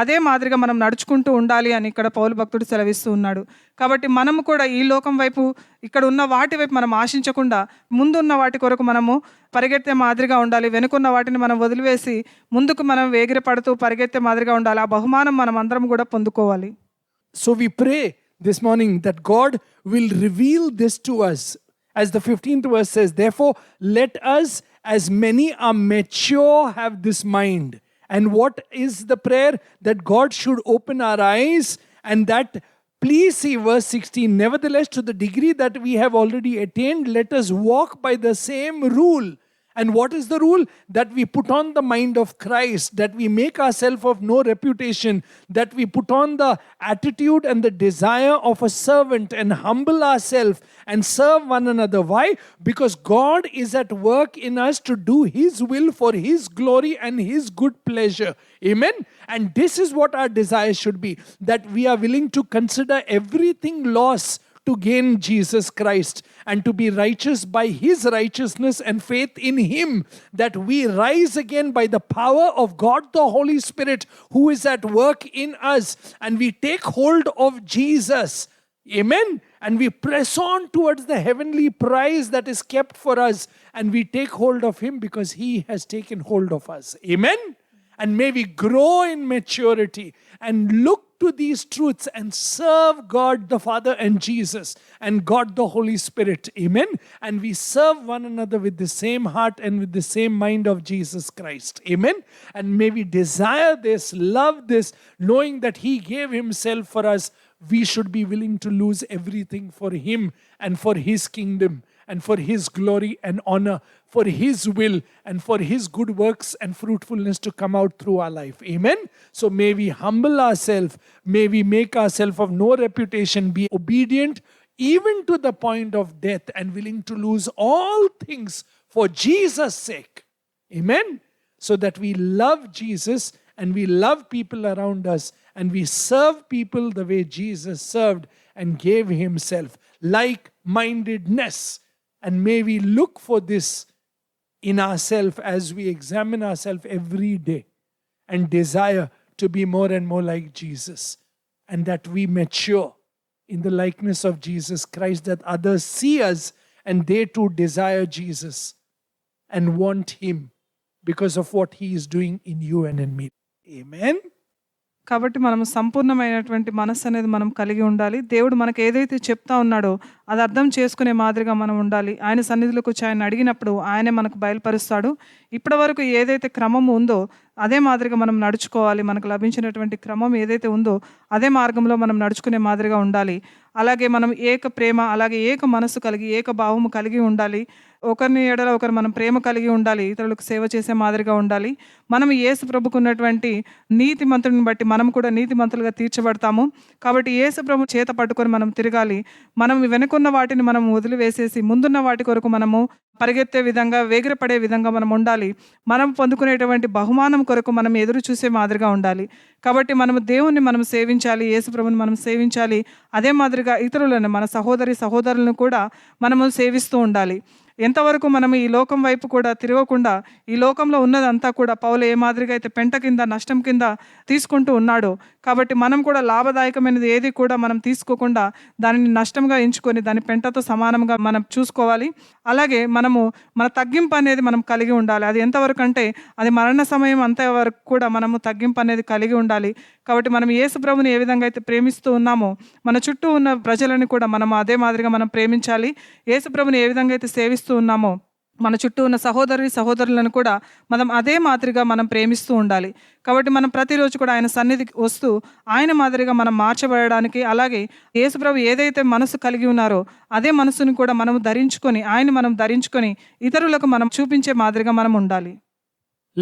అదే మాదిరిగా మనం నడుచుకుంటూ ఉండాలి అని ఇక్కడ పౌలు భక్తుడు సెలవిస్తూ ఉన్నాడు. కాబట్టి మనము కూడా ఈ లోకం వైపు, ఇక్కడ ఉన్న వాటి వైపు మనం ఆశించకుండా ముందున్న వాటి కొరకు మనము పరిగెత్తే మాదిరిగా ఉండాలి. వెనుకున్న వాటిని మనం వదిలివేసి ముందుకు మనం వేగిరపడుతూ పరిగెత్తే మాదిరిగా ఉండాలి. ఆ బహుమానం మనం అందరం కూడా పొందుకోవాలి. So we pray this morning that God will reveal this to us. As the 15th verse says, therefore let us, as many are mature, have this mind. And what is the prayer? That God should open our eyes, and that, please see verse 16, nevertheless to the degree that we have already attained, let us walk by the same rule. And what is the rule? That we put on the mind of Christ, that we make ourselves of no reputation, that we put on the attitude and the desire of a servant and humble ourselves and serve one another. Why? Because God is at work in us to do His will for His glory and His good pleasure. Amen? And this is what our desire should be, that we are willing to consider everything loss to gain Jesus Christ and to be righteous by His righteousness and faith in Him, that we rise again by the power of God the Holy Spirit who is at work in us, and we take hold of Jesus. Amen? and we press on towards the heavenly prize that is kept for us, and we take hold of Him because He has taken hold of us. Amen? And may we grow in maturity and look to these truths and serve God the Father and Jesus and God the Holy Spirit. Amen? And we serve one another with the same heart and with the same mind of Jesus Christ. Amen? And may we desire this, love this, knowing that He gave Himself for us. We should be willing to lose everything for Him and for His kingdom and for His glory and honor, for His will and for His good works and fruitfulness to come out through our life. Amen? So may we humble ourselves, may we make ourselves of no reputation, be obedient even to the point of death and willing to lose all things for Jesus' sake. Amen? So that we love Jesus and we love people around us and we serve people the way Jesus served and gave Himself. Like-mindedness. And may we look for this in ourselves as we examine ourselves every day and desire to be more and more like Jesus, and that we mature in the likeness of Jesus Christ, that others see us and they too desire Jesus and want Him because of what He is doing in you and in me. Amen. కాబట్టి మనం సంపూర్ణమైనటువంటి మనస్సు అనేది మనం కలిగి ఉండాలి. దేవుడు మనకు ఏదైతే చెప్తా ఉన్నాడో అది అర్థం చేసుకునే మాదిరిగా మనం ఉండాలి. ఆయన సన్నిధిలోకి వచ్చి ఆయన అడిగినప్పుడు ఆయనే మనకు బయలుపరుస్తాడు. ఇప్పటి వరకు ఏదైతే క్రమం ఉందో అదే మాదిరిగా మనం నడుచుకోవాలి. మనకు లభించినటువంటి క్రమం ఏదైతే ఉందో అదే మార్గంలో మనం నడుచుకునే మాదిరిగా ఉండాలి. అలాగే మనం ఏక ప్రేమ, అలాగే ఏక మనస్సు కలిగి ఏక భావము కలిగి ఉండాలి. ఒకరిని ఎడల ఒకరు మనం ప్రేమ కలిగి ఉండాలి. ఇతరులకు సేవ చేసే మాదిరిగా ఉండాలి. మనం యేసు ప్రభుకు ఉన్నటువంటి నీతిమంతుడిని బట్టి మనం కూడా నీతిమంతులుగా తీర్చబడతాము. కాబట్టి యేసు ప్రభు చేత పట్టుకొని మనం తిరగాలి. మనం వెనుకున్న వాటిని మనం వదిలివేసేసి ముందున్న వాటి కొరకు మనము పరిగెత్తే విధంగా, వేగిరపడే విధంగా మనం ఉండాలి. మనం పొందుకునేటువంటి బహుమానం కొరకు మనం ఎదురు చూసే మాదిరిగా ఉండాలి. కాబట్టి మనము దేవుణ్ణి మనం సేవించాలి, యేసు ప్రభుని మనం సేవించాలి. అదే మాదిరిగా ఇతరులను, మన సహోదరులను కూడా మనము సేవిస్తూ ఉండాలి. ఎంతవరకు మనం ఈ లోకం వైపు కూడా తిరగకుండా, ఈ లోకంలో ఉన్నదంతా కూడా పౌలు ఏ మాదిరిగా అయితే పెంట కింద, నష్టం కింద తీసుకుంటూ ఉన్నాడో, కాబట్టి మనం కూడా లాభదాయకమైనది ఏది కూడా మనం తీసుకోకుండా దానిని నష్టంగా ఎంచుకొని దాని పెంటతో సమానంగా మనం చూసుకోవాలి. అలాగే మనము మన తగ్గింపు అనేది మనం కలిగి ఉండాలి. అది ఎంతవరకు అంటే అది మరణ సమయం అంతవరకు కూడా మనము తగ్గింపు అనేది కలిగి ఉండాలి. కాబట్టి మనం యేసు ప్రభుని ఏ విధంగా అయితే ప్రేమిస్తూ ఉన్నామో మన చుట్టూ ఉన్న ప్రజలను కూడా మనం అదే మాదిరిగా మనం ప్రేమించాలి. యేసు ప్రభుని ఏ విధంగా అయితే సేవిస్తూ ఉన్నామో మన చుట్టూ ఉన్న సహోదరులను కూడా మనం అదే మాదిరిగా మనం ప్రేమిస్తూ ఉండాలి. కాబట్టి మనం ప్రతిరోజు కూడా ఆయన సన్నిధికి వస్తూ ఆయన మాదిరిగా మనం మార్చబడడానికి, అలాగే యేసుప్రభు ఏదైతే మనసు కలిగి ఉన్నారో అదే మనసుని కూడా మనం ధరించుకొని ఇతరులకు మనం చూపించే మాదిరిగా మనం ఉండాలి.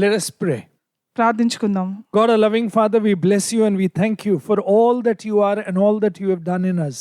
Let us pray. ప్రార్థించుకుందాం. God, our loving Father, we bless you and we thank you for all that you are and all that you have done in us.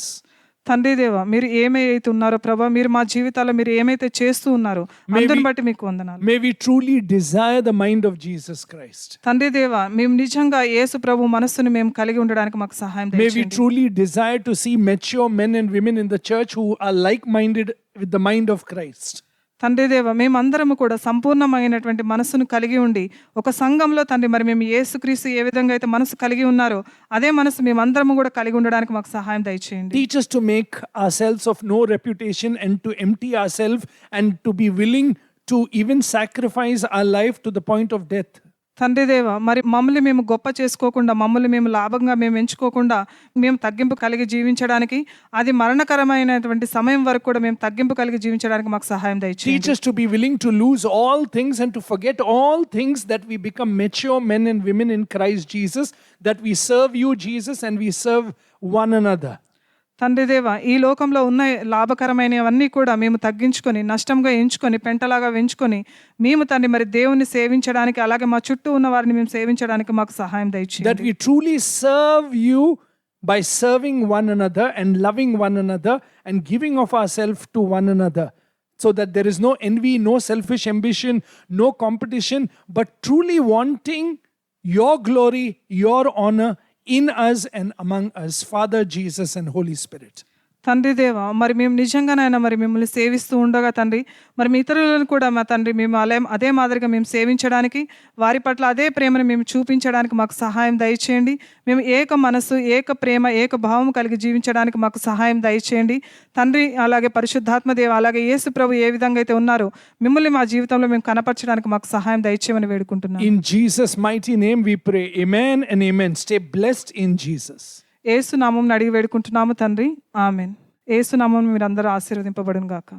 తండ్రి దేవ, మీరు ఏమైతే ఉన్నారో ప్రభా, మీరు మా జీవితాల్లో మీరు ఏమైతే చేస్తూ ఉన్నారో అందుని బట్టి మీకు వందనాలు. May we truly desire the mind of Jesus Christ. తండ్రి దేవ, మేము నిజంగా యేసు ప్రభు మనస్సును మేము కలిగి ఉండడానికి మాకు సహాయం దయచేయండి. May we truly desire to see mature men and women in the church who are like-minded with the mind of Christ. తండ్రి దేవ, మేమందరము కూడా సంపూర్ణమైనటువంటి మనసును కలిగి ఉండి ఒక సంఘంలో తండ్రి మరి మేము యేసుక్రీస్తు ఏ విధంగా అయితే మనసు కలిగి ఉన్నారో అదే మనసు మేమందరము కూడా కలిగి ఉండడానికి మాకు సహాయం దయచేయండి. Teach us to make ourselves of no reputation and to empty ourselves and to be willing to even sacrifice our life to the point of death. తండ్రి దేవ, మరి మమ్మల్ని మేము గొప్ప చేసుకోకుండా, మమ్మల్ని మేము లాభంగా మేము ఎంచుకోకుండా మేము తగ్గింపు కలిగి జీవించడానికి, అది మరణకరమైనటువంటి సమయం వరకు కూడా మేము తగ్గింపు కలిగి జీవించడానికి మాకు సహాయం దయచేయండి. Teach us to be willing to lose all things and to forget all things, that we become mature men and women in Christ Jesus, that we serve you Jesus and we serve one another. తండ్రి దేవ, ఈ లోకంలో ఉన్న లాభకరమైనవన్నీ కూడా మేము తగ్గించుకొని నష్టంగా ఎంచుకొని పెంటలాగా వెంచుకొని మేము తండ్రి మరి దేవుని సేవించడానికి, అలాగే మా చుట్టూ ఉన్న వారిని మేము సేవించడానికి మాకు సహాయం దయచేయండి. That we truly serve you by serving one another and loving one another and giving of ourselves to one another, so that there is no envy, no selfish ambition, no competition, but truly wanting your glory, your honor in us and among us, Father, Jesus and Holy Spirit. తండ్రి దేవా, మరి మేము నిజంగానైనా మరి మిమ్మల్ని సేవిస్తూ ఉండగా తండ్రి, మరి మీ ఇతరులను కూడా మా తండ్రి మేము అదే మాదిరిగా మేము సేవించడానికి, వారి పట్ల అదే ప్రేమను మేము చూపించడానికి మాకు సహాయం దయచేయండి. మేము ఏక మనసు, ఏక ప్రేమ, ఏక భావం కలిగి జీవించడానికి మాకు సహాయం దయచేయండి తండ్రి. అలాగే పరిశుద్ధాత్మ దేవ, అలాగే యేసు ప్రభు ఏ విధంగా అయితే ఉన్నారో మిమ్మల్ని మా జీవితంలో మేము కనపరచడానికి మాకు సహాయం దయచేయమని వేడుకుంటున్నాం. In Jesus' mighty name we pray. Amen and amen. Stay blessed in Jesus. యేసు నామమున అడిగి వేడుకుంటున్నాము తండ్రి. ఆమేన్. యేసు నామమున మీరందరూ ఆశీర్వదింపబడును గాక.